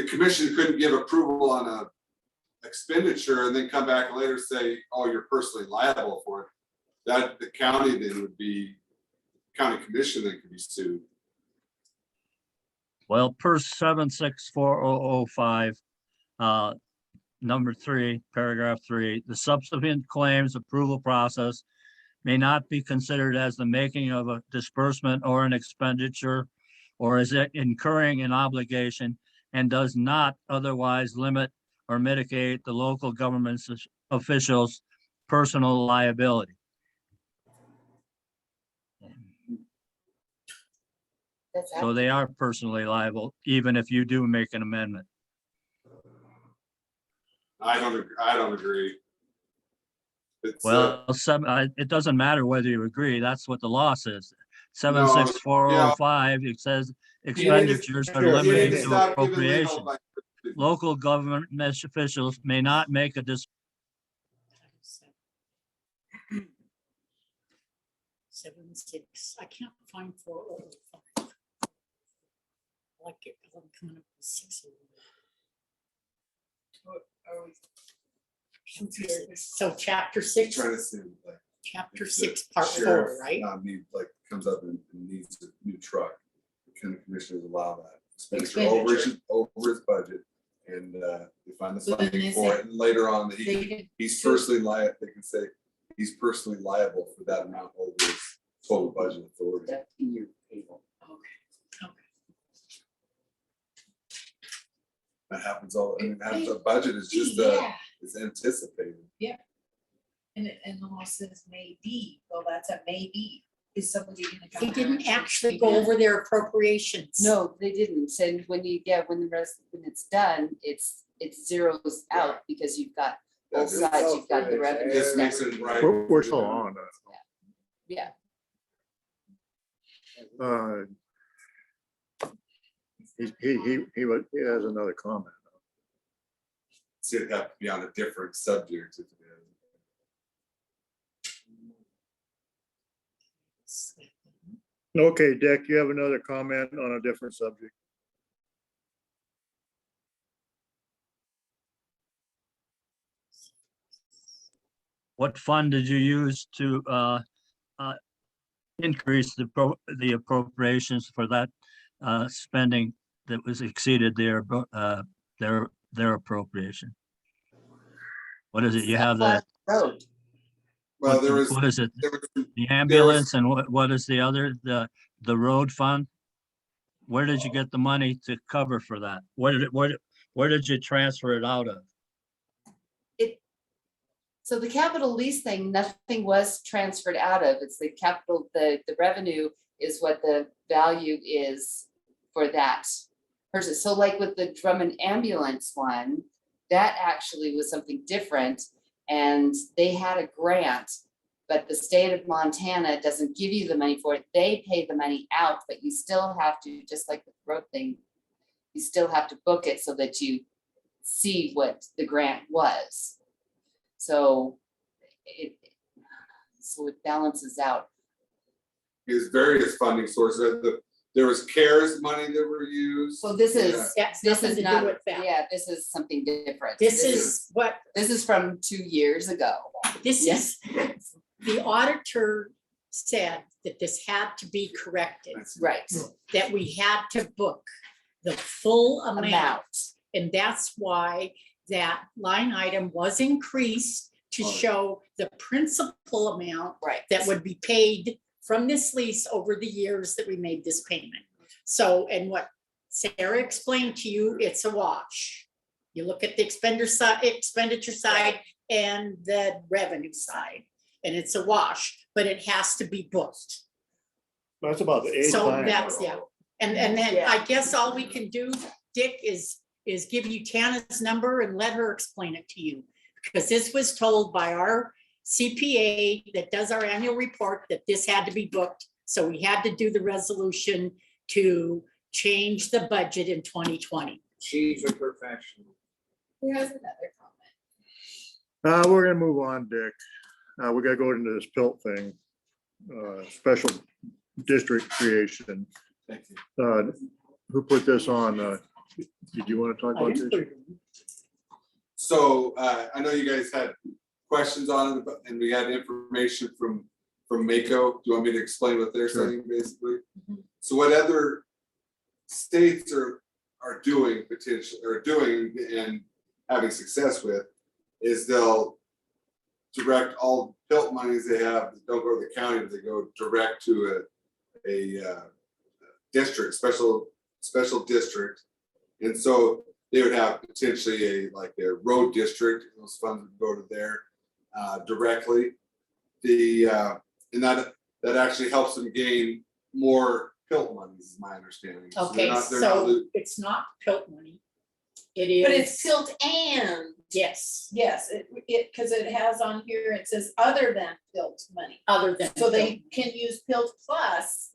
commission couldn't give approval on a expenditure and then come back and later say, oh, you're personally liable for it. That the county then would be, county commission then could be sued. Well, per 764005, number 3, paragraph 3, the subsequent claims approval process may not be considered as the making of a disbursement or an expenditure or as incurring an obligation, and does not otherwise limit or mitigate the local government's officials' personal liability. That's So they are personally liable, even if you do make an amendment. I don't agree. It's, Well, it doesn't matter whether you agree, that's what the law says. 76405, it says expenditures are you need limited to to stop giving legal appropriation. advice. Local government officials may not make a 76, I can't find 4005. I like it, because I'm coming up with 6. So chapter 6, Trying to see, like, chapter if the 6, part 4, sheriff right? Comes up and needs a new truck. The can the commissioners allow that? Expenditure over his budget, and they find the So then funding they for say- it, and later on, that They could- he's personally liable, they can say, he's personally liable for that amount over his total budget authority. That in your table. That happens all, I mean, a budget is just, it's anticipated. And the law says maybe, well, that's a maybe, is somebody gonna come? They didn't actually go over their appropriations. No, they didn't. And when you get, when it's done, it's zeros out because you've got both sides, you've got the revenue. This makes it right. We're still on. Yeah. He has another comment. See, it'd have to be on a different subject if it is. Okay, Dick, you have another comment on a different subject? What fund did you use to increase the appropriations for that spending that was exceeded their appropriation? What is it? You have that, Road. Well, there was, what is it? there was, The ambulance and what is the other, the road fund? Where did you get the money to cover for that? Where did you transfer it out of? So the capital lease thing, nothing was transferred out of. It's the capital, the revenue is what the value is for that person. So like with the Drummond ambulance one, that actually was something different. And they had a grant, but the state of Montana doesn't give you the money for it. They pay the money out, but you still have to, just like the road thing, you still have to book it so that you see what the grant was. So it balances out. his various funding sources, there was CARES money that were used. So this is, That's this nothing is to do not, with that. yeah, this is something different. This is what, This is from 2 years ago. this Yes. is, the auditor said that this had to be corrected, Right, that we had to book the full amount. amount. And that's why that line item was increased to show the principal amount Right. that would be paid from this lease over the years that we made this payment. So, and what Sarah explained to you, it's a wash. You look at the expenditure side and the revenue side, and it's a wash, but it has to be booked. That's about the eighth So time. that's, yeah. And then I guess all we can do, Dick, is give you Tana's number and let her explain it to you. Because this was told by our CPA that does our annual report that this had to be booked. So we had to do the resolution to change the budget in 2020. She's a professional. Who has another comment? We're gonna move on, Dick. We gotta go into this PILT thing. Special district creation. Thank you. Who put this on? Did you want to talk about this? So I know you guys had questions on it, and we had information from Mako. Do you want me to explain what they're saying, basically? So what other states are doing potentially, or doing and having success with, is they'll direct all PILT monies they have, that don't go to the county, but they go direct to a district, special district. And so they would have potentially a road district, those funds would go to there directly. And that actually helps them gain more PILT monies, is my understanding. So they're Okay, not- they're so not it's not PILT money. It is. But it's PILT and, Yes, yes, because it has on here, it says other than PILT money. other than. So they PILT. can use PILT plus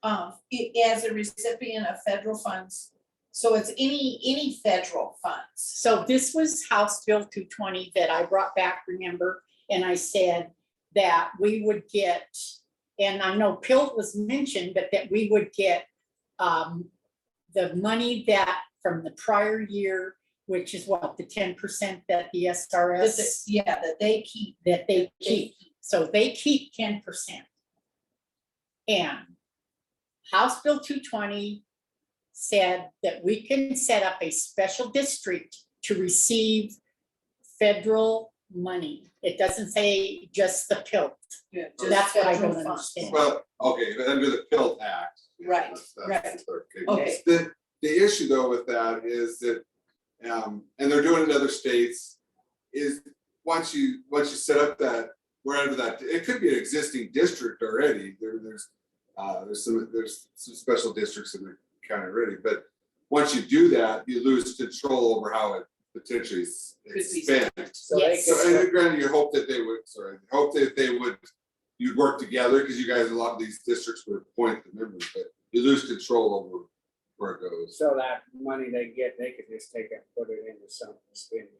as a recipient of federal funds. So it's any federal funds. So this was House Bill 220 that I brought back, remember? And I said that we would get, and I know PILT was mentioned, but that we would get the money that from the prior year, which is what, the 10% that the SRS. That they keep. That they keep. So they keep 10%. And House Bill 220 said that we can set up a special district to receive federal money. It doesn't say just the PILT. Yeah, So that's what I don't federal funds. understand. Well, okay, but under the PILT Act. yeah, Right, that's the Okay. clarification. The issue though with that is that, and they're doing it in other states, is once you set up that, wherever that, it could be an existing district already, there's some special districts in the county already, but once you do that, you lose control over how it potentially is Could be spent. So they Yes. can So, and granted, you hope that they would, you'd work together, because you guys, a lot of these districts would appoint the members, but you lose control over where it goes. So that money they get, they could just take it, and put it into something, spend it.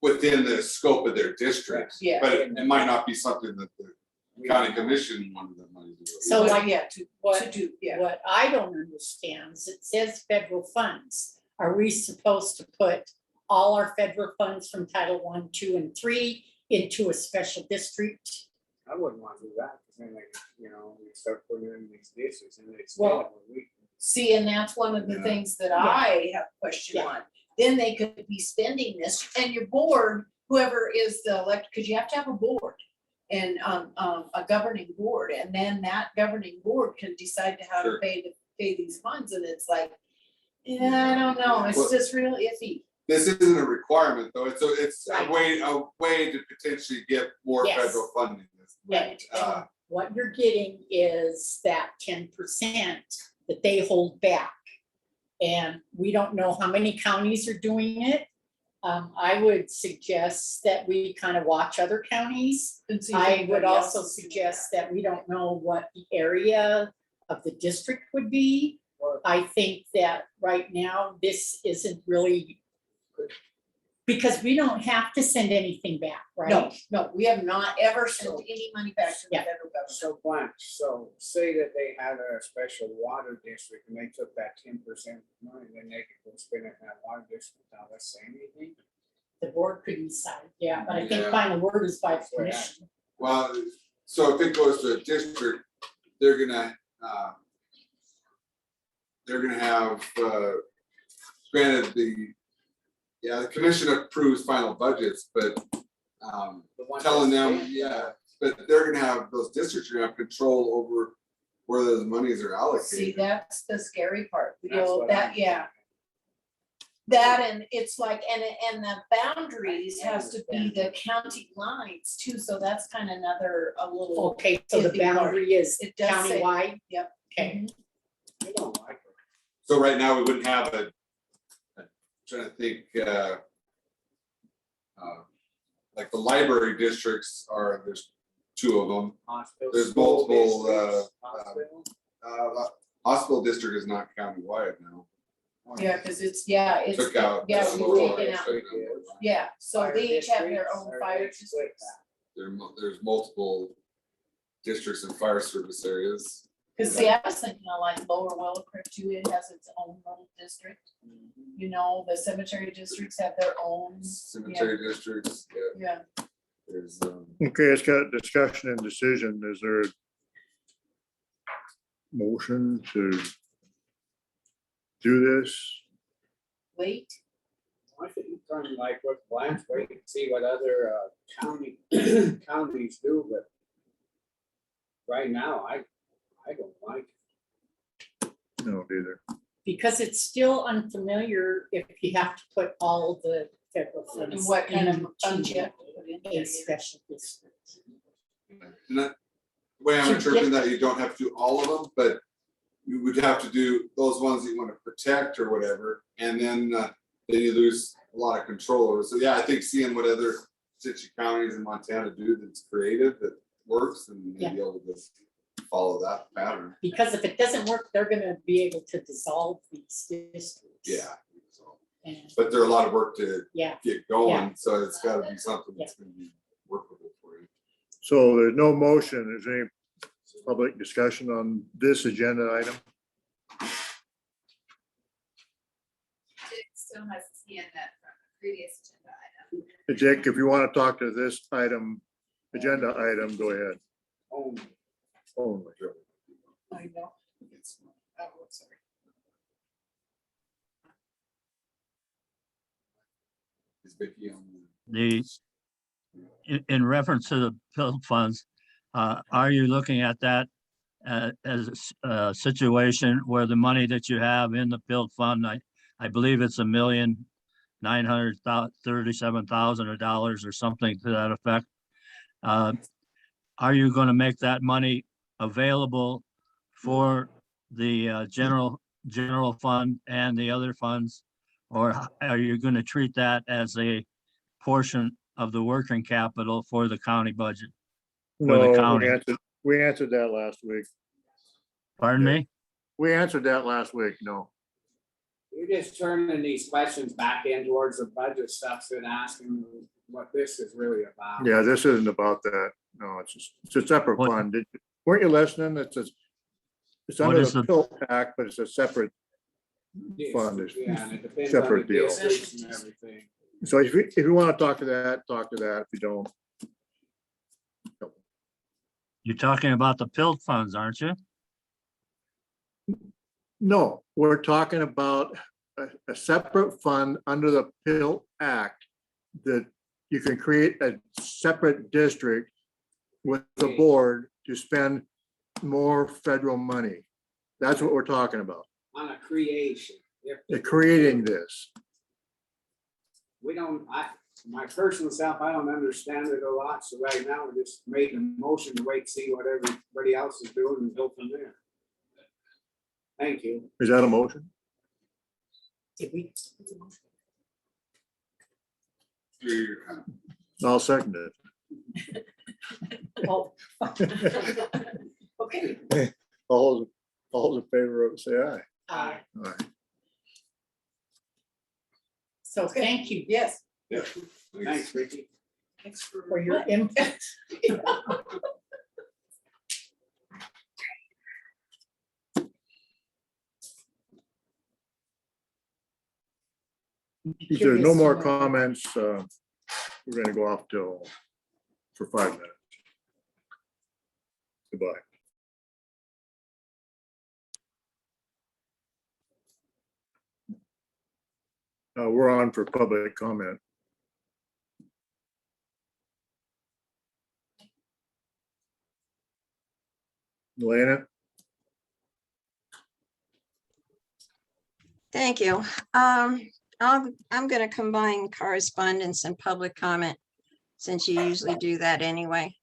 Within the scope of their district, Yeah. but it might not be something that the county commission wanted the money to do. So like Yeah, to what, do, yeah. what I don't understand is it says federal funds. Are we supposed to put all our federal funds from Title I, II, and III into a special district? I wouldn't want to do that, because then they, we start putting in these districts and they Well, spend it when we. See, and that's one of the Yeah. things that Yeah. I have question Yeah. on. Then they could be spending this, and your board, whoever is the elect, because you have to have a board. And a governing board, and then that governing board can decide to how to Sure. pay these funds, and it's like, yeah, I don't know, it's Well- just real iffy. This isn't a requirement, though, it's Right. a way to potentially get more Yes. federal funding. Right. Uh, What you're getting is that 10% that they hold back. And we don't know how many counties are doing it. I would suggest that we kind of watch other counties. And see if I anybody would else also is doing suggest that we don't know what the area of the district would be. I think that right now, this isn't really, because we don't have to send anything back, that. right? No, we have not ever sent any money back to the Yeah. federal government. So Blanche, so say that they had a special water district and they took that 10% money, then they could go spend it in that water district without us saying anything? The board could decide, yeah, but I think Yeah. final word is by the That's what I- commission. Well, so if it goes to a district, they're gonna have, granted the commission approves final budgets, but, The one telling that's them, spent? yeah, but they're gonna have, those districts are gonna have control over where those monies are See, allocated. that's the scary part, That's what I'm- yeah. That and it's like, and the boundaries has to be the county lines too, so that's kind of another, a little. Okay, so the iffy part. boundary is It does say- countywide? Yep. Okay, I don't like it. So right now, we wouldn't have trying to think, like the library districts there's two of them. Hospital, There's school multiple, districts, hospital. Hospital district is not countywide now. Yeah, cause it's, Took out. yeah, the we've lower taken out, district. yeah, so Fire they each have their districts, own or fire they split districts. that? There's multiple districts and fire service areas. Cause see, I was thinking of like Lower Willow Creek too, it has its own little district. You know, the cemetery districts have their own, Cemetery districts, yeah, yeah. there's, Okay, it's got discussion and decision. Is there a motion to do this? Wait, I think it's kind of like what Blanche, wait and see what other counties do, but right now, I don't like it. No, either. because it's still unfamiliar if you have to put all the federal funds. and what kind of funds into you have to put in A there. special district. and that, way I'm To interpreting get- that, you don't have to do all of them, but you would have to do those ones that you want to protect or whatever, and then you lose a lot of control over. So yeah, I think seeing what other city counties in Montana do that's creative, that works, and maybe Yeah. able to just follow that pattern. Because if it doesn't work, they're gonna be able to dissolve these districts. Yeah. So, And, but there's a lot of work to yeah, get going, so it's gotta be something that's gonna be workable for you. So there's no motion. Is there any public discussion on this agenda item? It still has his hand up from the previous agenda item. Dick, if you want to talk to this item, agenda item, go ahead. Only. Only. I know. Oh, sorry. Vicky, on in reference to the pill funds, are you looking at that as a situation where the money that you have in the pill fund, I believe it's $1,937,000 or something to that effect. Are you going to make that money available for the general fund and the other funds? Or are you going to treat that as a portion of the working capital for the county budget? For the No, county. we answered that last week. Pardon me? We answered that last week, no. You're just turning these questions back in towards the budget stuff and asking what this is really about. Yeah, this isn't about that. No, it's a separate What- fund. Weren't you listening? It's What under is the the- pill pack, but it's a separate fund. It's Yeah, and it depends on the separate deal. districts and everything. So if you want to talk to that, talk to that. If you don't, You're talking about the pill funds, aren't you? no, we're talking about a separate fund under the Pill Act that you can create a separate district with the board to spend more federal money. That's what we're talking about. On a creation. If Creating this. we don't, my personal self, I don't understand it a lot, so right now we're just making a motion to wait, see what everybody else is doing and go from there. Thank you. Is that a motion? Did we? I'll second it. Oh. Okay. All those in favor of, say aye. Uh, Aye. So thank you Yes. Thanks, Ricky. for your input. If there's no more comments, we're gonna go off for 5 minutes. Goodbye. We're on for public comment. Elena? Thank you. I'm gonna combine correspondence and public comment, since you usually do that anyway.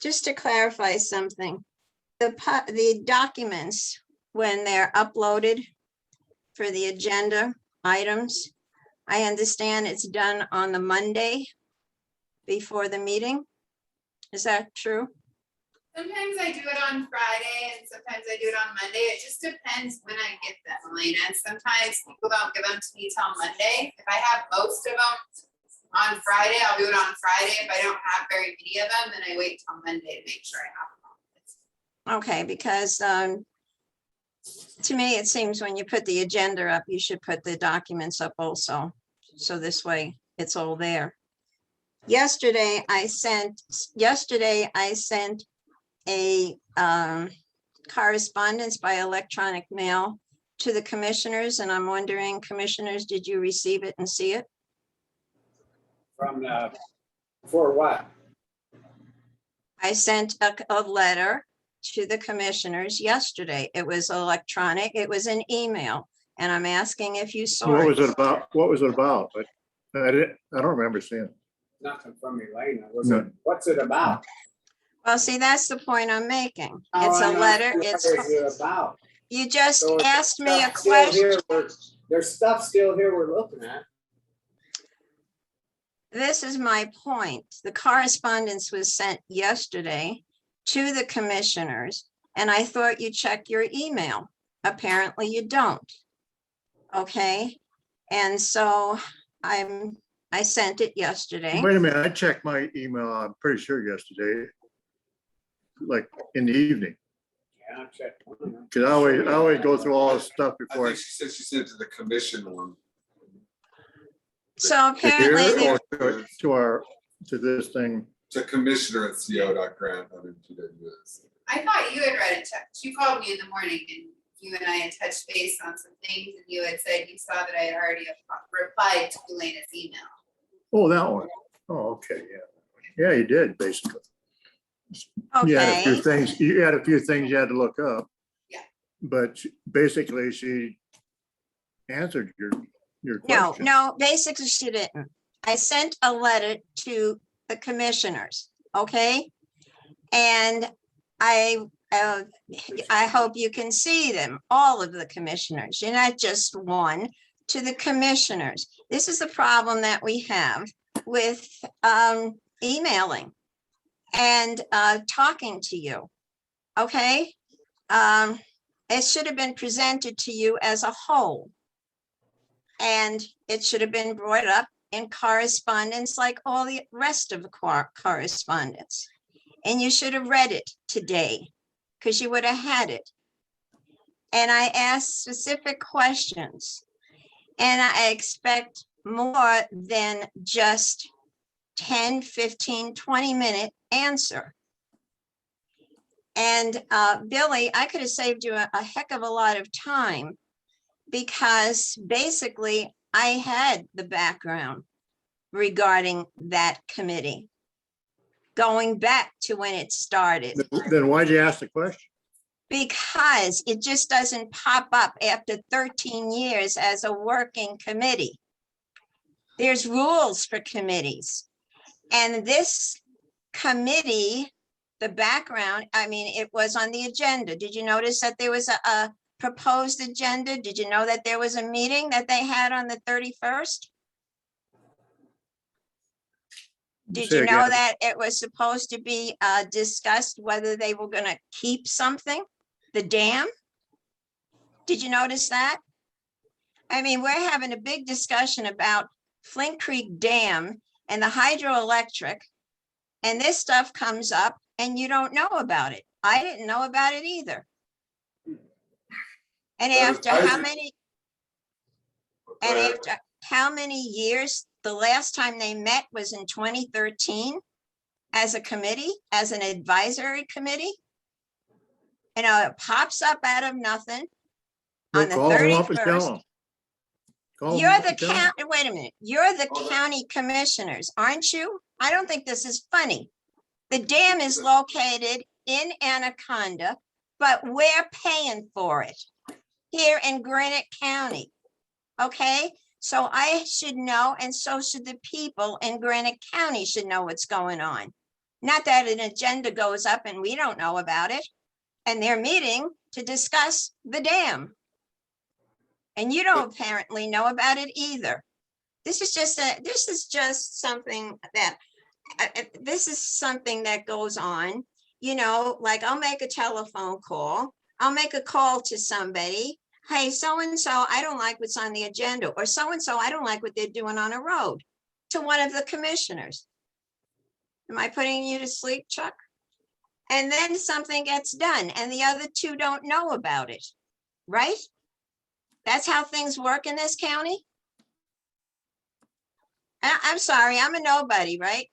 Just to clarify something, the documents, when they're uploaded for the agenda items, I understand it's done on the Monday before the meeting. Is that true? Sometimes I do it on Friday and sometimes I do it on Monday. It just depends when I get them, Elena. And sometimes people don't give them to me till Monday. If I have most of them on Friday, I'll do it on Friday. If I don't have very many of them, then I wait till Monday to make sure I have them. Okay, because to me, it seems when you put the agenda up, you should put the documents up also. So this way, it's all there. Yesterday, I sent a correspondence by electronic mail to the commissioners, and I'm wondering, commissioners, did you receive it and see it? From, for what? I sent a letter to the commissioners yesterday. It was electronic, it was an email, and I'm asking if you saw What it. was it about? What was it about? But I don't remember seeing it. Nothing from Elena. No. What's it about? Well, see, that's the point I'm making. How It's I a know letter, what it's, is it about? you just So asked me a stuff still question. here there's stuff still here we're looking at. This is my point. The correspondence was sent yesterday to the commissioners, and I thought you checked your email. Apparently you don't. Okay, and so I sent it yesterday. Wait a minute, I checked my email, I'm pretty sure yesterday, like in the evening, Yeah, I'll check. because I always go through all this stuff I before I think she said she sent to the commission one. So to apparently, here there- or to this thing. To commissioner@co.grant.mtws. I thought you had read it, Chuck. You called me in the morning and you and I had touched base on some things, and you had said you saw that I had already replied to Elena's email. Oh, that one. Oh, okay, yeah. Yeah, you did, basically. You had a few Okay, things, you had you had to look up. Yeah. But basically, she answered your no, question. no, basically she didn't. I sent a letter to the commissioners, okay? And I hope you can see them, all of the commissioners, you're not just one, to the commissioners. This is the problem that we have with emailing and talking to you, okay? It should have been presented to you as a whole. And it should have been brought up in correspondence like all the rest of the correspondence. And you should have read it today, because you would have had it. And I asked specific questions. And I expect more than just 10, 15, 20-minute answer. And Billy, I could have saved you a heck of a lot of time, because basically I had the background regarding that committee, going back to when it started. Then why'd you ask the question? Because it just doesn't pop up after 13 years as a working committee. There's rules for committees. And this committee, the background, I mean, it was on the agenda. Did you notice that there was a proposed agenda? Did you know that there was a meeting that they had on the 31st? Did Say you know again. that it was supposed to be discussed whether they were going to keep something, the dam? Did you notice that? I mean, we're having a big discussion about Flint Creek Dam and the hydroelectric, and this stuff comes up and you don't know about it. I didn't know about it either. And after how many? And after how many years? The last time they met was in 2013 as a committee, as an advisory committee. You know, it pops up out of nothing on the Call them up and tell 31st. them. Call them You're up the and tell 'em. county, wait a minute, you're the county commissioners, aren't you? I don't think this is funny. The dam is located in Anaconda, but we're paying for it here in Granite County. Okay, so I should know, and so should the people in Granite County should know what's going on. Not that an agenda goes up and we don't know about it, and they're meeting to discuss the dam. And you don't apparently know about it either. This is just something that, this is something that goes on, you know, like I'll make a telephone call. I'll make a call to somebody. Hey, so-and-so, I don't like what's on the agenda, or so-and-so, I don't like what they're doing on a road, to one of the commissioners. Am I putting you to sleep, Chuck? And then something gets done and the other two don't know about it, right? That's how things work in this county. I'm sorry, I'm a nobody, right?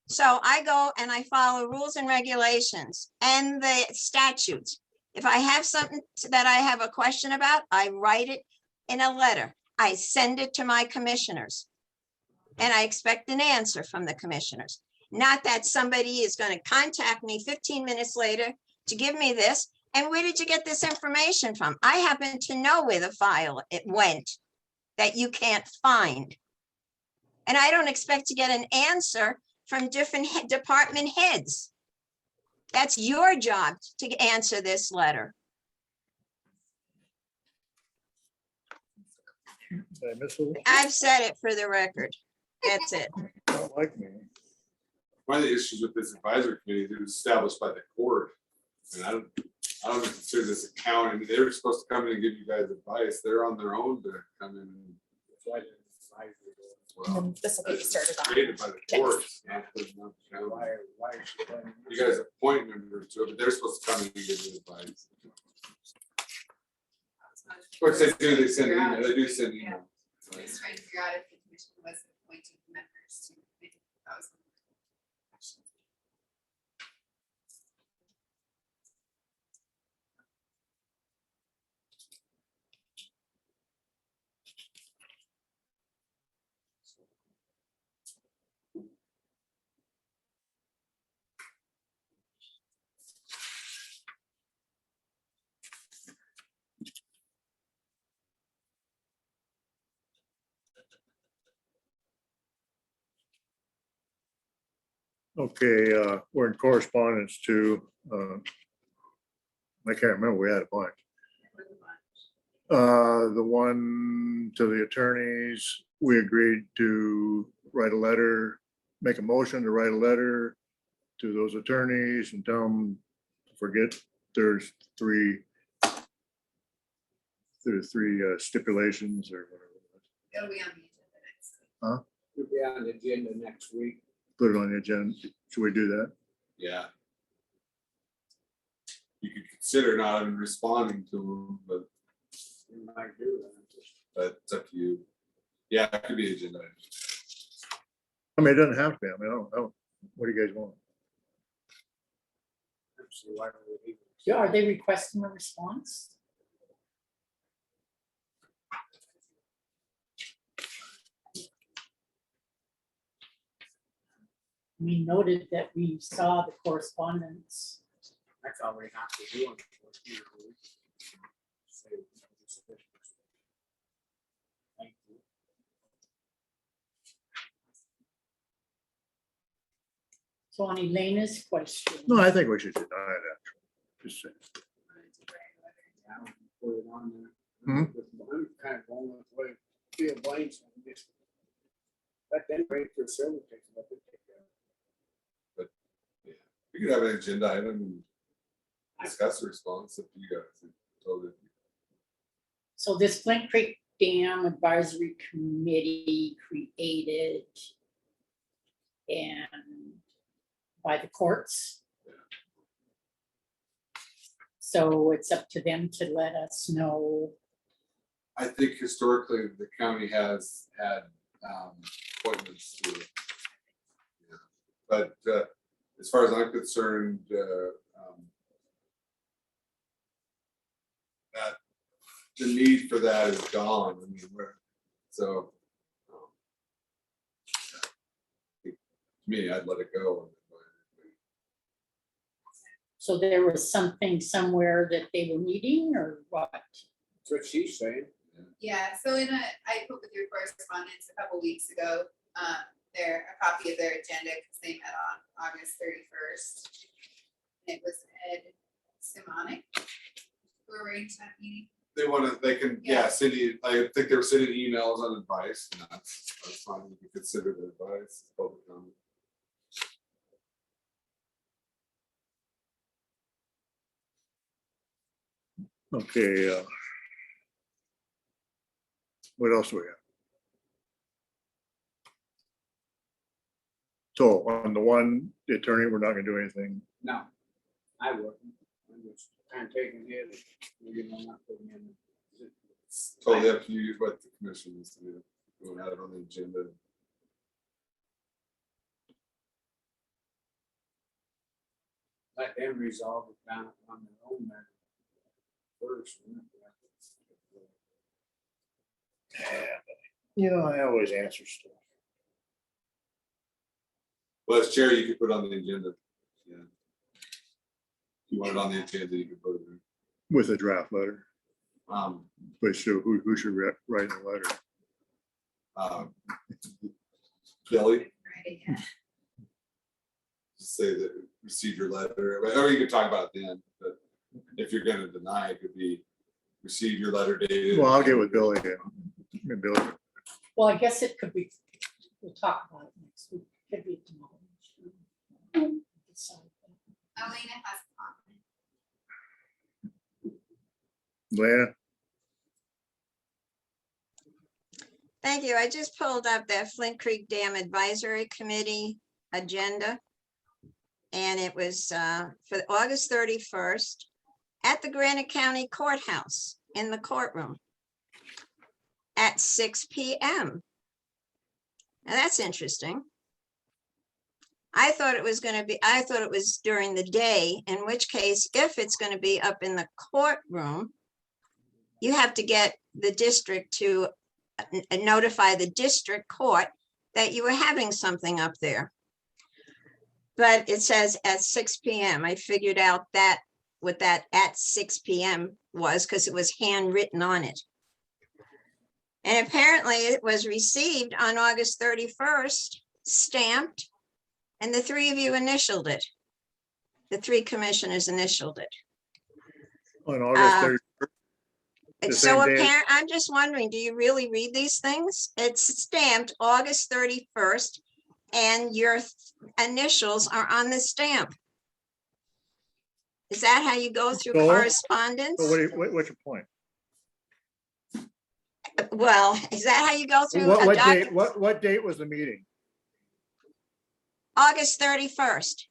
So I go and I follow rules and regulations and the statutes. If I have something that I have a question about, I write it in a letter. I send it to my commissioners. And I expect an answer from the commissioners. Not that somebody is going to contact me 15 minutes later to give me this. And where did you get this information from? I happen to know where the file it went that you can't find. And I don't expect to get an answer from different department heads. That's your job to answer this letter. Did I miss a little? I've said it for the record. That's it. Don't like me. One of the issues with this advisory committee, it was established by the court. And I don't consider this a county. I mean, they were supposed to come in and give you guys advice. They're on their own to come in. Well, This will be started on. created by the courts. not the county. You guys appoint members to it, but they're supposed to come in and give you advice. Which they do, they send email, they do send email. I was trying to figure out if the commission was appointing members to. That was one of the questions. Okay, we're in correspondence to, I can't remember, we had a bunch. The one to the attorneys, we agreed to write a letter, make a motion to write a letter to those attorneys and tell them, forget, there's three stipulations or whatever. It'll be on the agenda next week. Huh? It'll be on the agenda next week. Put it on the agenda. Should we do that? Yeah. You could consider not even responding to them, but We might do that. it's up to you. Yeah, it could be agenda. I mean, it doesn't have to be. I mean, I don't, what do you guys want? See why we need- Yeah, are they requesting a response? We noted that we saw the correspondence. That's all we have to do. Unfortunately. Say, thank you. So on Elena's question. No, I think we should deny that. Just say. Put it on there. Hmm? I'm kind of going with the way Phil Blaine's, just let them wait for service. We could have an agenda item and discuss the response if you guys. Totally. So this Flint Creek Dam Advisory Committee created and by the courts. So it's up to them to let us know. I think historically the county has had appointments to it. Yeah. But as far as I'm concerned, that the need for that is gone. I mean, so to me, I'd let it go. So there was something somewhere that they were meeting or what? That's what she's saying. Yeah, so I put with your correspondence a couple weeks ago, a copy of their agenda, because they met on August 31st. It was Ed Simonik who arranged that meeting. They can, send you, I think they were sending emails on advice, and that's fine, you can consider the advice, public comment. Okay. What else do we have? So on the one, the attorney, we're not gonna do anything. No, I wouldn't. I'm just kind of taking it, you know, not putting in. It's totally up to you what the commission is to do. You want to have it on the agenda. Let them resolve it down on their own matter first. You know, I always answer stuff. Well, as chair, you could put on the agenda. Yeah. If you want it on the agenda, you can put it in. With a draft letter, Um, but so who should write the letter? Kelly, Right, yeah. just say that receive your letter, or you can talk about it then, but if you're gonna deny, it could be receive your letter dated. Well, I'll get with Billy and Billy. Well, I guess it could be, we'll talk about it next week. Could be tomorrow. Elena has a comment. Lana, Thank you. I just pulled up that Flint Creek Dam Advisory Committee agenda. And it was for August 31st at the Granite County Courthouse in the courtroom at 6 p.m. Now that's interesting. I thought it was during the day, in which case, if it's going to be up in the courtroom, you have to get the district to notify the district court that you were having something up there. But it says at 6 p.m. I figured out that what that at 6 p.m. was because it was handwritten on it. And apparently it was received on August 31st, stamped, And the three of you initialed it. The three commissioners initialed it. On August 31st. The It's so same day. apparent, I'm just wondering, do you really read these things? It's stamped August 31st and your initials are on the stamp. Is that how you go through So- correspondence? So what's your point? Well, is that how you go through a What date, document? what date was the meeting? August 31st.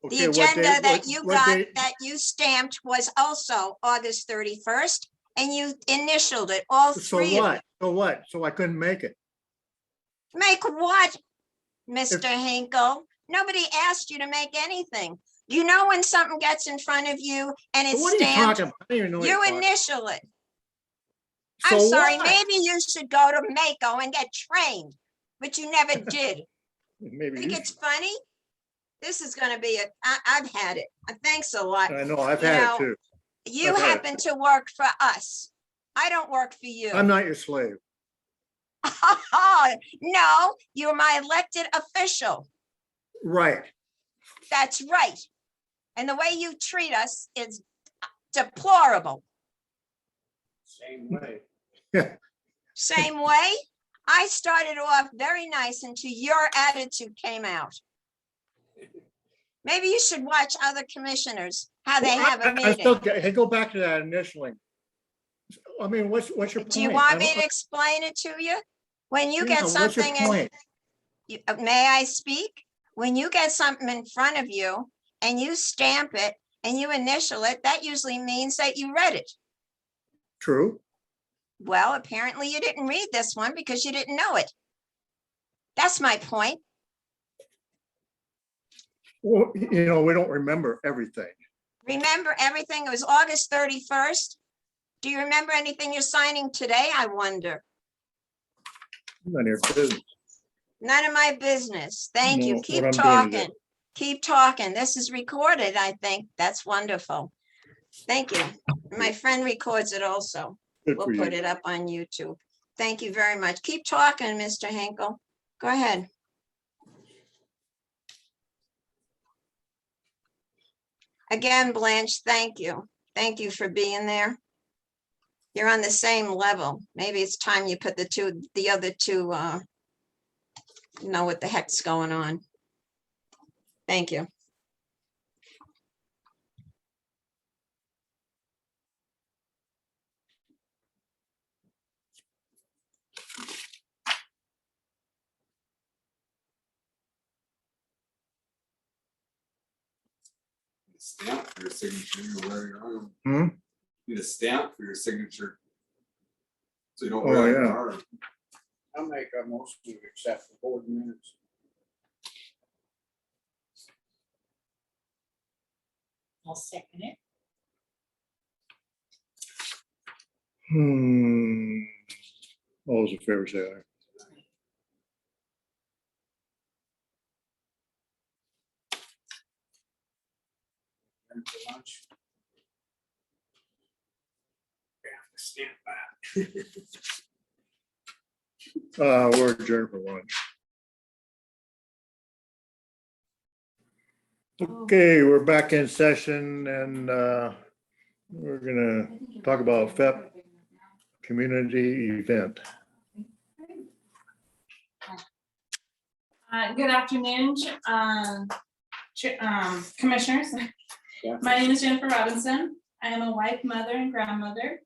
The Okay, what agenda date- that what- you what got, date- that you stamped was also August 31st, and you initialed it, all So three of what? So what? So I couldn't make it. you. Make what, Mr. Hinkle? Nobody asked you to make anything. You know when something gets in front of you and it's What are you stamped, talking? I don't even know what you you're talking. initial it. So I'm sorry, what? maybe you should go to Mako and get trained, but you never did. Maybe Think you, it's funny? This is gonna be I've had it. Thanks a lot. I know, I've You had know, it too. You I've had it. happen to work for us. I don't work for you. I'm not your slave. No, you're my elected official. Right. That's right. And the way you treat us is deplorable. Same way. Same way, I started off very nice until your attitude came out. Maybe you should watch other commissioners, how they have a I still meeting. Hey, go back to that initialing. I mean, what's your point? Do you want me to explain it to you? When you get What's your something in, point? may I speak? When you get something in front of you and you stamp it and you initial it, that usually means that you read it. True. Well, apparently you didn't read this one because you didn't know it. That's my point. Well, you know, we don't remember everything. Remember everything? It was August 31st. Do you remember anything you're signing today? I wonder. None of your business. None of my business. Thank No, you. what Keep I'm doing is talking. Keep talking. This is recorded, I think. That's wonderful. Thank you. My friend records it also. Good We'll for put you. it up on YouTube. Thank you very much. Keep talking, Mr. Hinkle. Go ahead. Again, Blanche, thank you. Thank you for being there. You're on the same level. Maybe it's time you put the other two, know what the heck's going on. Thank you. Stamp for your signature, you wear your arm. Hmm? Need a stamp for your signature. So you don't Oh, wear it on your yeah. arm. I'll make a motion to accept the board minutes. I'll second it. All those in favor say aye. And for lunch. Yeah, stand back. We're adjourned for lunch. Okay, we're back in session and we're gonna talk about FEP community event. Good afternoon, commissioners. Yeah. My name is Jennifer Robinson. I am a wife, mother, and grandmother.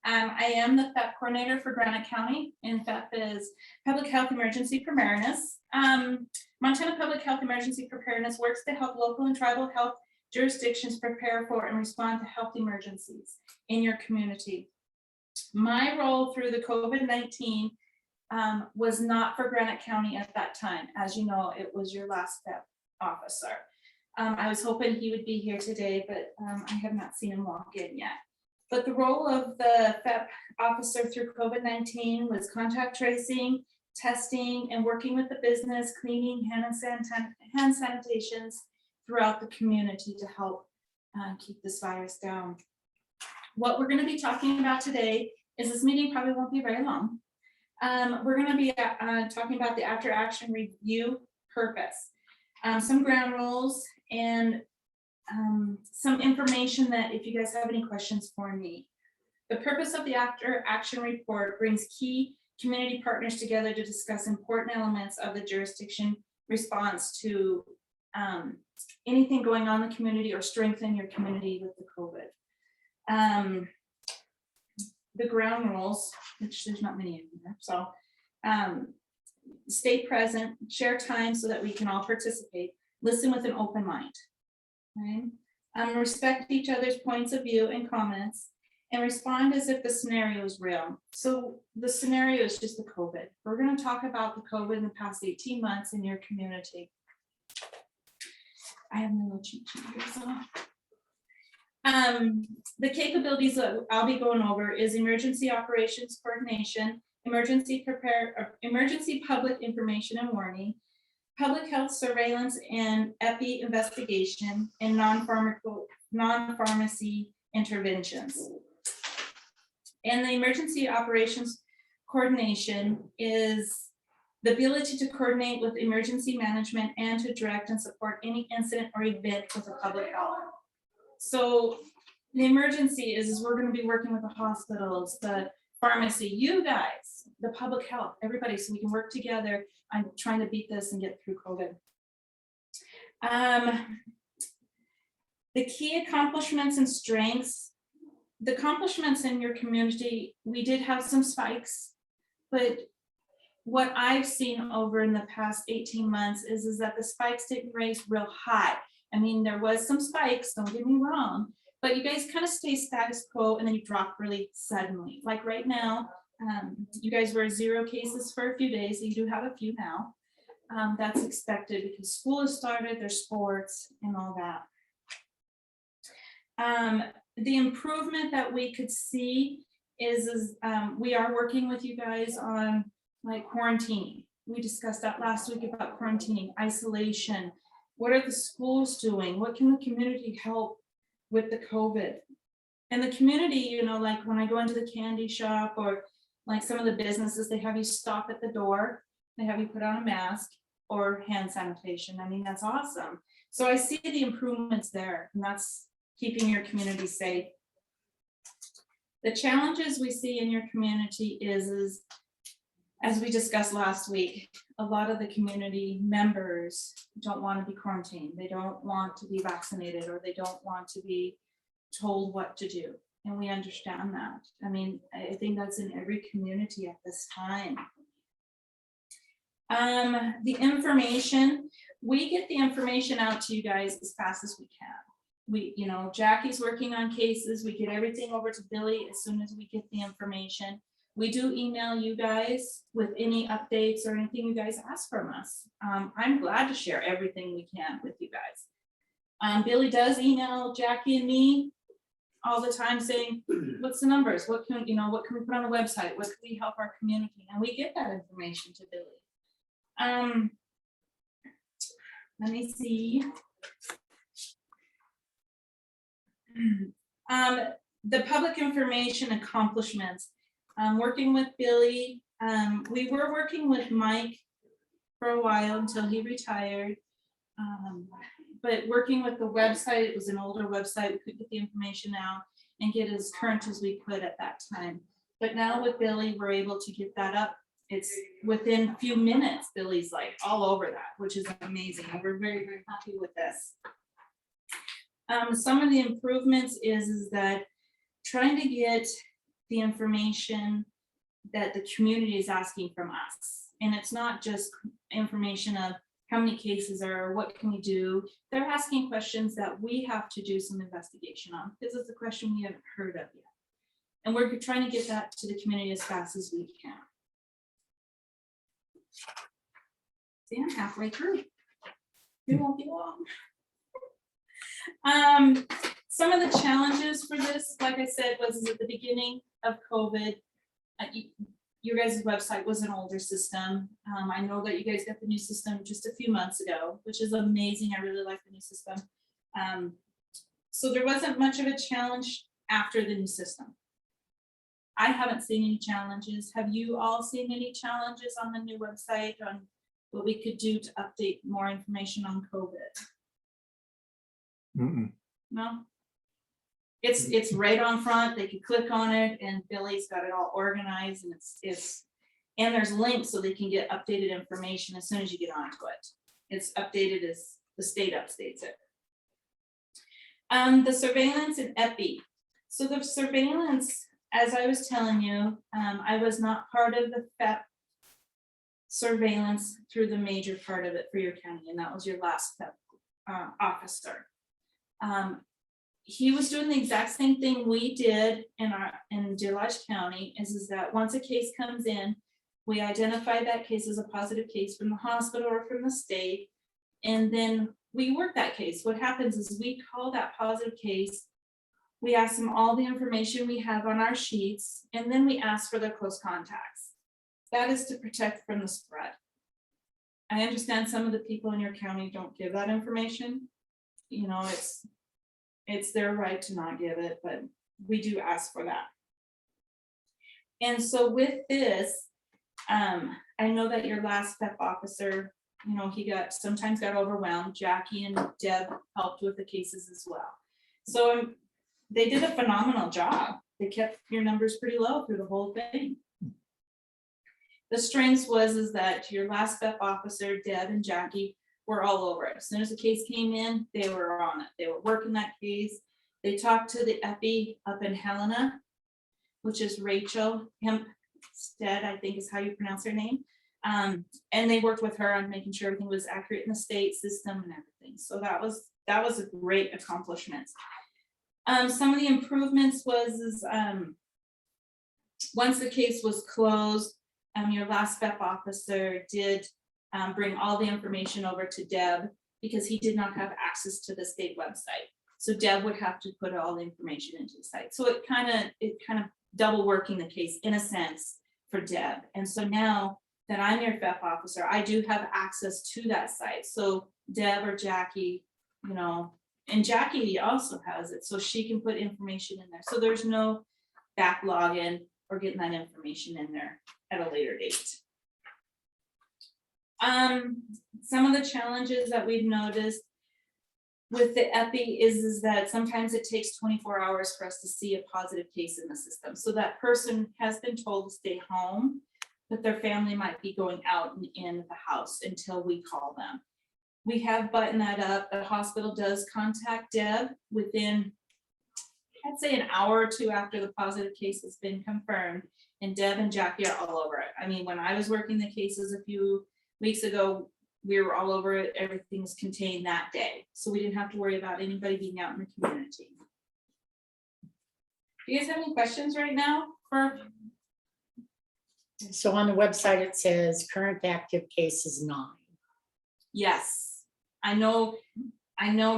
I am the FEP coordinator for Granite County, and FEP is Public Health Emergency Preparedness. Montana Public Health Emergency Preparedness works to help local and tribal health jurisdictions prepare for and respond to health emergencies in your community. My role through the COVID-19 was not for Granite County at that time. As you know, it was your last FEP officer. I was hoping he would be here today, but I have not seen him walk in yet. But the role of the FEP officer through COVID-19 was contact tracing, testing, and working with the business, cleaning, hand sanitations throughout the community to help keep this virus down. What we're going to be talking about today is this meeting probably won't be very long. We're going to be talking about the after action review purpose. some ground rules, and some information that if you guys have any questions for me. The purpose of the after action report brings key community partners together to discuss important elements of the jurisdiction response to anything going on in the community or strengthen your community with the COVID. The ground rules, which there's not many in there, so stay present, share time so that we can all participate, listen with an open mind. Right? Respect each other's points of view and comments, and respond as if the scenario is real. So the scenario is just the COVID. We're going to talk about the COVID in the past 18 months in your community. I have my little cheat sheet here, so. The capabilities that I'll be going over is emergency operations coordination, emergency public information and warning, public health surveillance and epi investigation, and non-pharmacy interventions. And the emergency operations coordination is the ability to coordinate with emergency management and to direct and support any incident or event with the public health. So the emergency is we're going to be working with the hospitals, the pharmacy, you guys, the public health, everybody, so we can work together on trying to beat this and get through COVID. The key accomplishments and strengths. The accomplishments in your community, we did have some spikes, but what I've seen over in the past 18 months is that the spikes didn't raise real high. I mean, there was some spikes, don't get me wrong, but you guys kind of stay status quo and then you drop really suddenly. Like right now, you guys were 0 cases for a few days. You do have a few now. That's expected because school has started, there's sports and all that. The improvement that we could see is we are working with you guys on like quarantining. We discussed that last week about quarantining, isolation. What are the schools doing? What can the community help with the COVID? And the community, you know, like when I go into the candy shop or like some of the businesses, they have you stop at the door. They have you put on a mask or hand sanitation. I mean, that's awesome. So I see the improvements there, and that's keeping your community safe. The challenges we see in your community is as we discussed last week, a lot of the community members don't want to be quarantined. They don't want to be vaccinated, or they don't want to be told what to do. And we understand that. I mean, I think that's in every community at this time. The information, we get the information out to you guys as fast as we can. We, you know, Jackie's working on cases. We get everything over to Billy as soon as we get the information. We do email you guys with any updates or anything you guys ask from us. I'm glad to share everything we can with you guys. Billy does email Jackie and me all the time saying, what's the numbers? What can, you know, what can we put on the website? What can we help our community? And we get that information to Billy. Let me see. The public information accomplishments. Working with Billy, we were working with Mike for a while until he retired. But working with the website, it was an older website, we could get the information out and get as current as we could at that time. But now with Billy, we're able to get that up. It's within a few minutes, Billy's like all over that, which is amazing. We're very, very happy with this. Some of the improvements is that trying to get the information that the community is asking from us. And it's not just information of how many cases are, what can we do? They're asking questions that we have to do some investigation on, because it's a question we haven't heard of yet. And we're trying to get that to the community as fast as we can. See, I'm halfway through. It won't be long. Some of the challenges for this, like I said, was at the beginning of COVID. Your guys' website was an older system. I know that you guys got the new system just a few months ago, which is amazing. I really like the new system. So there wasn't much of a challenge after the new system. I haven't seen any challenges. Have you all seen any challenges on the new website, on what we could do to update more information on COVID. Mm-mm. No? It's right on front, they can click on it, and Billy's got it all organized, and and there's links so they can get updated information as soon as you get onto it. It's updated as the state updates it. The surveillance in EPI. So the surveillance, as I was telling you, I was not part of the PhEP surveillance through the major part of it for your county, and that was your last PhEP officer. He was doing the exact same thing we did in DeLoge County, is that once a case comes in, we identify that case as a positive case from the hospital or from the state, and then we work that case. What happens is we call that positive case, we ask them all the information we have on our sheets, and then we ask for their close contacts. That is to protect from the spread. I understand some of the people in your county don't give that information. You know, it's their right to not give it, but we do ask for that. And so with this, I know that your last PhEP officer, you know, he sometimes got overwhelmed. Jackie and Deb helped with the cases as well. So they did a phenomenal job. They kept your numbers pretty low through the whole thing. The strengths is that your last PhEP officer, Deb and Jackie, were all over it. As soon as the case came in, they were on it. They were working that case. They talked to the EPI up in Helena, which is Rachel Hempstead, I think is how you pronounce her name. And they worked with her on making sure everything was accurate in the state system and everything. So that was a great accomplishment. Some of the improvements was once the case was closed, your last PhEP officer did bring all the information over to Deb because he did not have access to the state website. So Deb would have to put all the information into the site. So it kind of double working the case in a sense for Deb. And so now that I'm your PhEP officer, I do have access to that site. So Deb or Jackie, you know, and Jackie also has it, so she can put information in there. So there's no backlogging or getting that information in there at a later date. Some of the challenges that we've noticed with the EPI is that sometimes it takes 24 hours for us to see a positive case in the system. So that person has been told to stay home, but their family might be going out and in the house until we call them. We have buttoned that up. The hospital does contact Deb within, I'd say, an hour or two after the positive case has been confirmed, and Deb and Jackie are all over it. I mean, when I was working the cases a few weeks ago, we were all over it. Everything's contained that day. So we didn't have to worry about anybody being out in the community. Do you guys have any questions right now? So on the website, it says current active case is 9. Yes, I know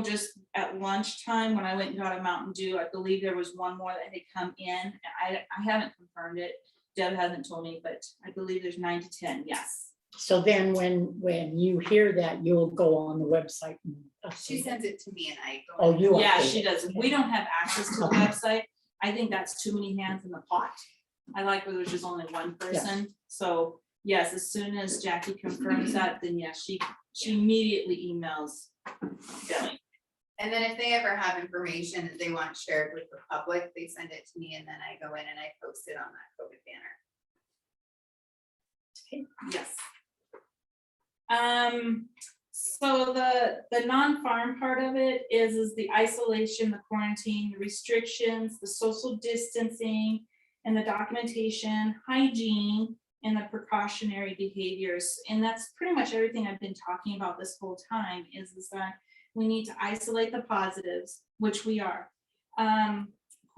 just at lunchtime when I went and got a Mountain Dew, I believe there was one more that had come in. I haven't confirmed it. Deb hasn't told me, but I believe there's 9 to 10, yes. So then when you hear that, you'll go on the website. And She sends it to me and I go. Oh, you. Yeah, update she it. does. We don't have access to the website. I think that's too many hands in the pot. I like where there's just only one person. So yes, as soon as Jackie confirms that, then yes, she immediately emails Billy. And then if they ever have information that they want shared with the public, they send it to me and then I go in and I post it on that COVID banner. Yes. So the non-farm part of it is the isolation, the quarantine, the restrictions, the social distancing, and the documentation, hygiene, and the precautionary behaviors. And that's pretty much everything I've been talking about this whole time is that we need to isolate the positives, which we are.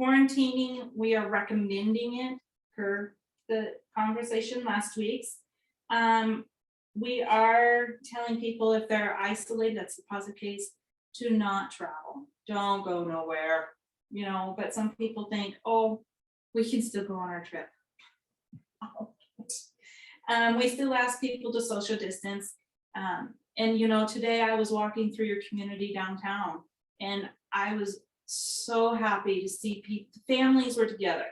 Quarantining, we are recommending it per the conversation last week's. We are telling people if they're isolated, that's a positive case, to not travel. Don't go nowhere, you know, but some people think, oh, we can still go on our trip. We still ask people to social distance. And you know, today I was walking through your community downtown and I was so happy to see families were together.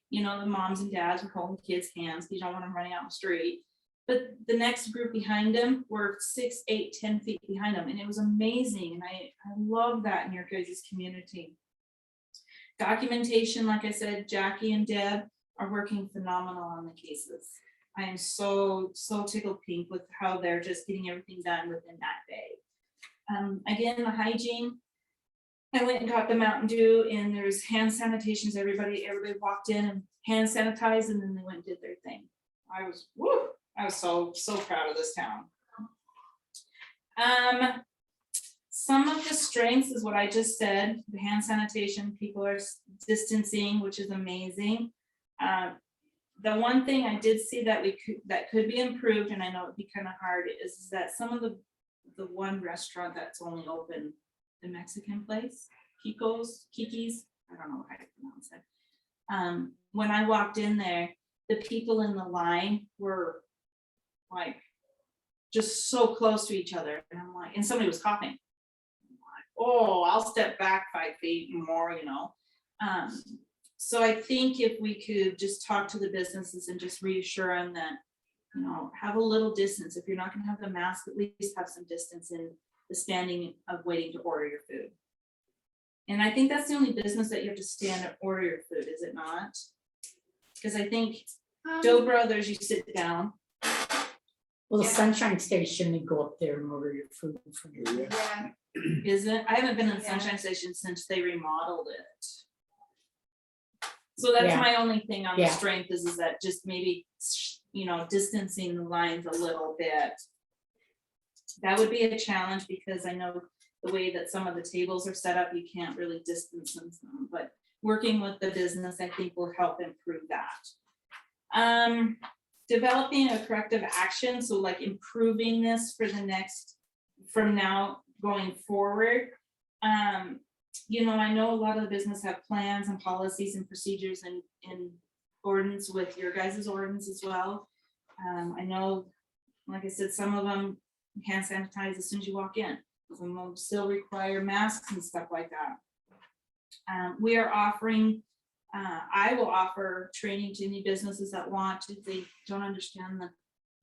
You know, the moms and dads were holding kids' hands because you don't want them running out in the street. But the next group behind him were 6, 8, 10 feet behind him, and it was amazing, and I love that in your guys' community. Documentation, like I said, Jackie and Deb are working phenomenal on the cases. I am so tickled pink with how they're just getting everything done within that day. Again, the hygiene, I went and got the Mountain Dew, and there's hand sanitations, everybody walked in and hand sanitized, and then they went and did their thing. I was so proud of this town. Some of the strengths is what I just said, the hand sanitation, people are distancing, which is amazing. The one thing I did see that could be improved, and I know it'd be kind of hard, is that some of the one restaurant that's only open, the Mexican place, Kiki's, I don't know how to pronounce it. When I walked in there, the people in the line were like just so close to each other, and I'm like, and somebody was coughing. I'm like, oh, I'll step back 5 feet more, you know. So I think if we could just talk to the businesses and just reassure them that, you know, have a little distance. If you're not gonna have the mask, at least have some distance in the standing of waiting to order your food. And I think that's the only business that you have to stand and order your food, is it not? Because I think Doe Brothers, you sit down. Well, the Sunshine Station, you go up there and order your food from you. Yeah. Is it? I haven't been in the Sunshine Station since they remodeled it. So that's Yeah. my only thing on the Yeah. strength is that just maybe, you know, distancing the lines a little bit. That would be a challenge because I know the way that some of the tables are set up, you can't really distance them, but working with the business, I think will help improve that. Developing a corrective action, so like improving this for the next, from now going forward. You know, I know a lot of the business have plans and policies and procedures and in accordance with your guys' ordinance as well. I know, like I said, some of them hand sanitize as soon as you walk in. Some of them still require masks and stuff like that. We are offering, I will offer training to any businesses that want, if they don't understand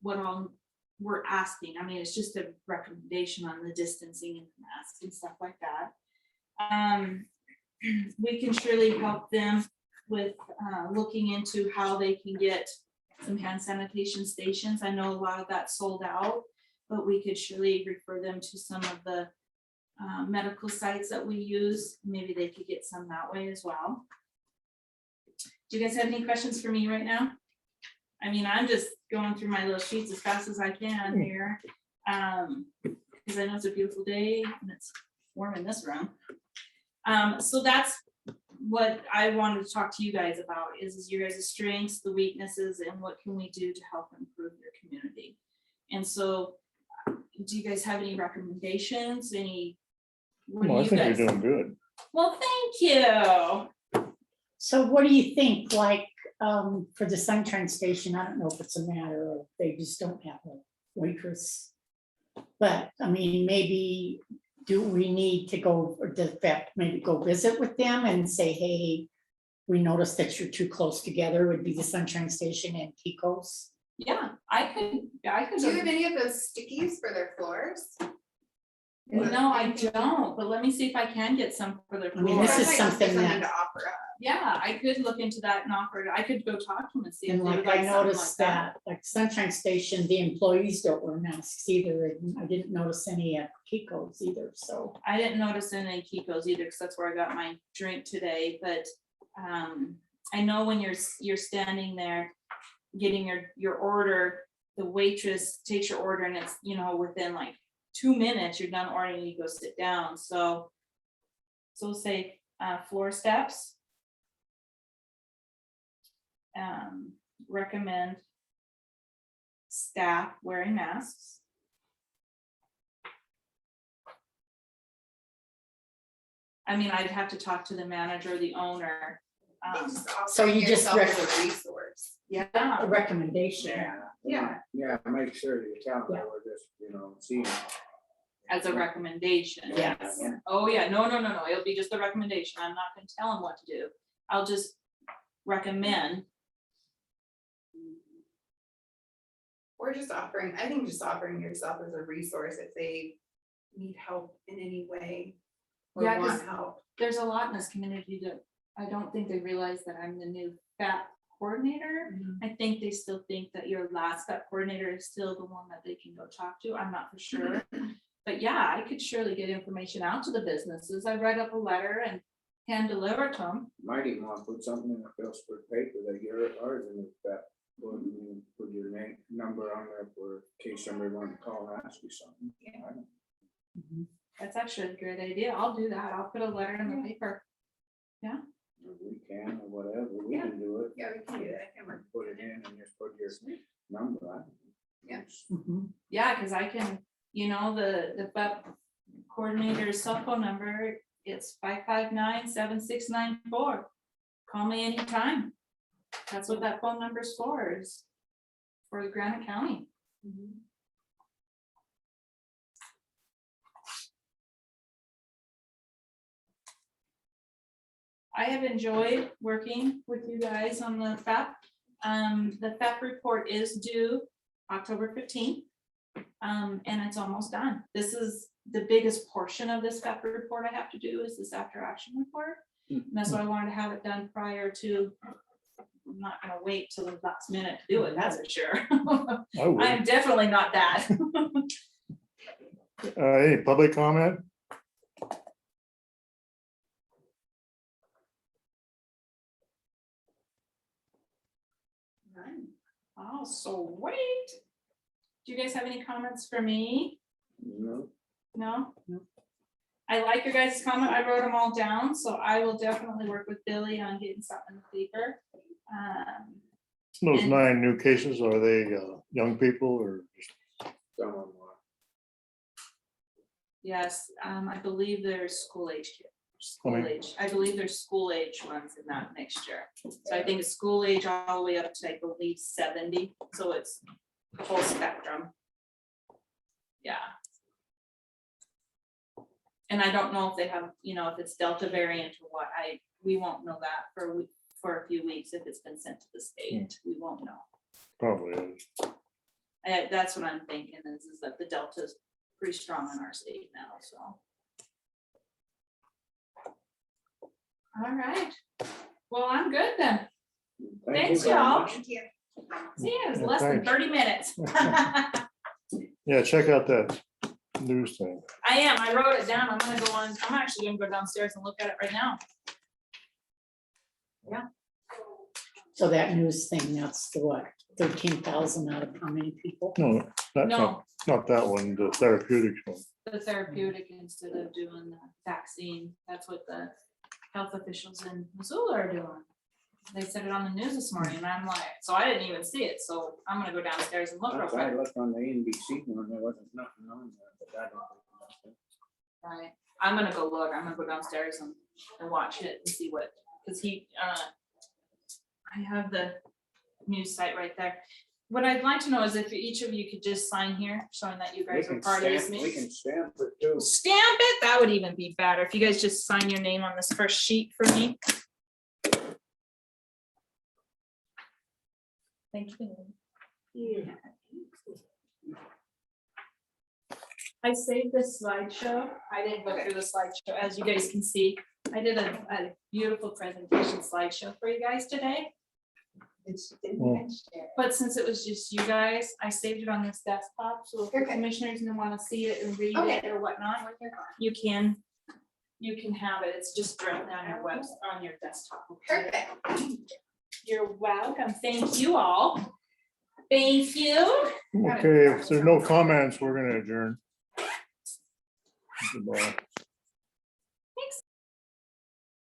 what all we're asking. I mean, it's just a recommendation on the distancing and masks and stuff like that. We can surely help them with looking into how they can get some hand sanitation stations. I know a lot of that sold out, but we could surely refer them to some of the medical sites that we use. Maybe they could get some that way as well. Do you guys have any questions for me right now? I mean, I'm just going through my little sheets as fast as I can here. Because I know it's a beautiful day and it's warm in this room. So that's what I wanted to talk to you guys about is your guys' strengths, the weaknesses, and what can we do to help improve your community. And so do you guys have any recommendations? What do Well, I you think guys- you're doing good. Well, thank you. So what do you think, like, for the Sunshine Station, I don't know if it's a matter of they just don't have a waitress. But, I mean, maybe do we need to go, or does that maybe go visit with them and say, hey, we noticed that you're too close together, would be the Sunshine Station and Kiko's? Yeah, I could. Do you have any of those stickies for their floors? No, I don't, but let me see if I can get some for their I mean, floor. this is something Something to that, offer up. Yeah, I could look into that and offer it. I could go talk to them and see if and they would like like I something noticed like that. that, like Sunshine Station, the employees don't wear masks either, and I didn't notice any at Kiko's either, so. I didn't notice any Kiko's either, because that's where I got my drink today, but I know when you're standing there getting your order, the waitress takes your order and it's, you know, within like 2 minutes, you're done ordering, you go sit down, so say floor steps. Recommend staff wearing masks. I mean, I'd have to talk to the manager, the owner. So you just Yourself as recommend a resource. Yeah, a recommendation. Yeah. Yeah, make sure that you tell them that we're just, seeing. as a recommendation. Yes. Oh, yeah, no, it'll be just a recommendation. I'm not gonna tell them what to do. I'll just recommend. Or just offering, I think just offering yourself as a resource if they need help in any way. Or Yeah, want 'cause help. there's a lot in this community that I don't think they realize that I'm the new FAP coordinator. I think they still think that your last FAP coordinator is still the one that they can go talk to. I'm not for sure. But yeah, I could surely get information out to the businesses. I write up a letter and hand deliver to them. Might even want to put something in the Phillipsburg paper that you're ours in that. Put your name, number on there for in case somebody wanted to call and ask you something. I don't- That's actually a great idea. I'll do that. I'll put a letter in the paper. Or we can or whatever, we can do it. Yeah, we can do that. Can work. Put it in and just put your number on. Yeah. Yeah, because I can, the FAP coordinator's cell phone number, it's 559-7694. Call me anytime. That's what that phone number's for, is for Granite County. I have enjoyed working with you guys on the FAP. The FAP report is due October 15th. And it's almost done. This is the biggest portion of this FAP report I have to do is this after action report. And that's why I wanted to have it done prior to, I'm not gonna wait till the last minute to do it, that's for sure. I would. I'm definitely not that. Any public comment? Oh, so wait. Do you guys have any comments for me? No. No? I like your guys' comment. I wrote them all down, so I will definitely work with Billy on getting something in the paper. Those And- 9 new cases, are they young people or? Some of them are. Yes, I believe there's school age kids. How School many? age, I believe there's school age ones in that mixture. So I think it's school age all the way up to, I believe, 70, so it's the whole spectrum. Yeah. And I don't know if they have, if it's Delta variant or what, we won't know that for a few weeks if it's been sent to the state, we won't know. Probably is. That's what I'm thinking is that the Delta is pretty strong in our state now, so. All right, well, I'm good then. Thank you Thanks, very y'all. much. Thank you. See, it was Yeah, less than thanks. 30 minutes. Yeah, check out that news thing. I am, I wrote it down. I'm actually gonna go downstairs and look at it right now. So that news thing, that's the what, 13,000 out of how many people? No, No. not that one, the therapeutics one. The therapeutic instead of doing the vaccine, that's what the health officials in Missoula are doing. They said it on the news this morning, and I'm like, so I didn't even see it, so I'm gonna go downstairs and look real I quick. looked on the NBC one, there wasn't nothing on there, but I don't think that's it. Right, I'm gonna go look, I'm gonna go downstairs and watch it and see what, cause I have the news site right there. What I'd like to know is if each of you could just sign here, showing that you We guys are can part of this stamp, we meeting. can stamp it too. Stamp it, that would even be better, if you guys just sign your name on this first sheet for me. Thank you. I saved this slideshow. I didn't go through the slideshow, as you guys can see. I did a beautiful presentation slideshow for you guys today. But since it was just you guys, I saved it on this desktop, so if the Okay. commissioners want to see it and read Okay. it or whatnot, you can have it. It's just directly on your website, on your desktop. okay? Perfect. You're welcome. Thank you all. Thank you. Okay, if there's no comments, we're gonna adjourn. Goodbye.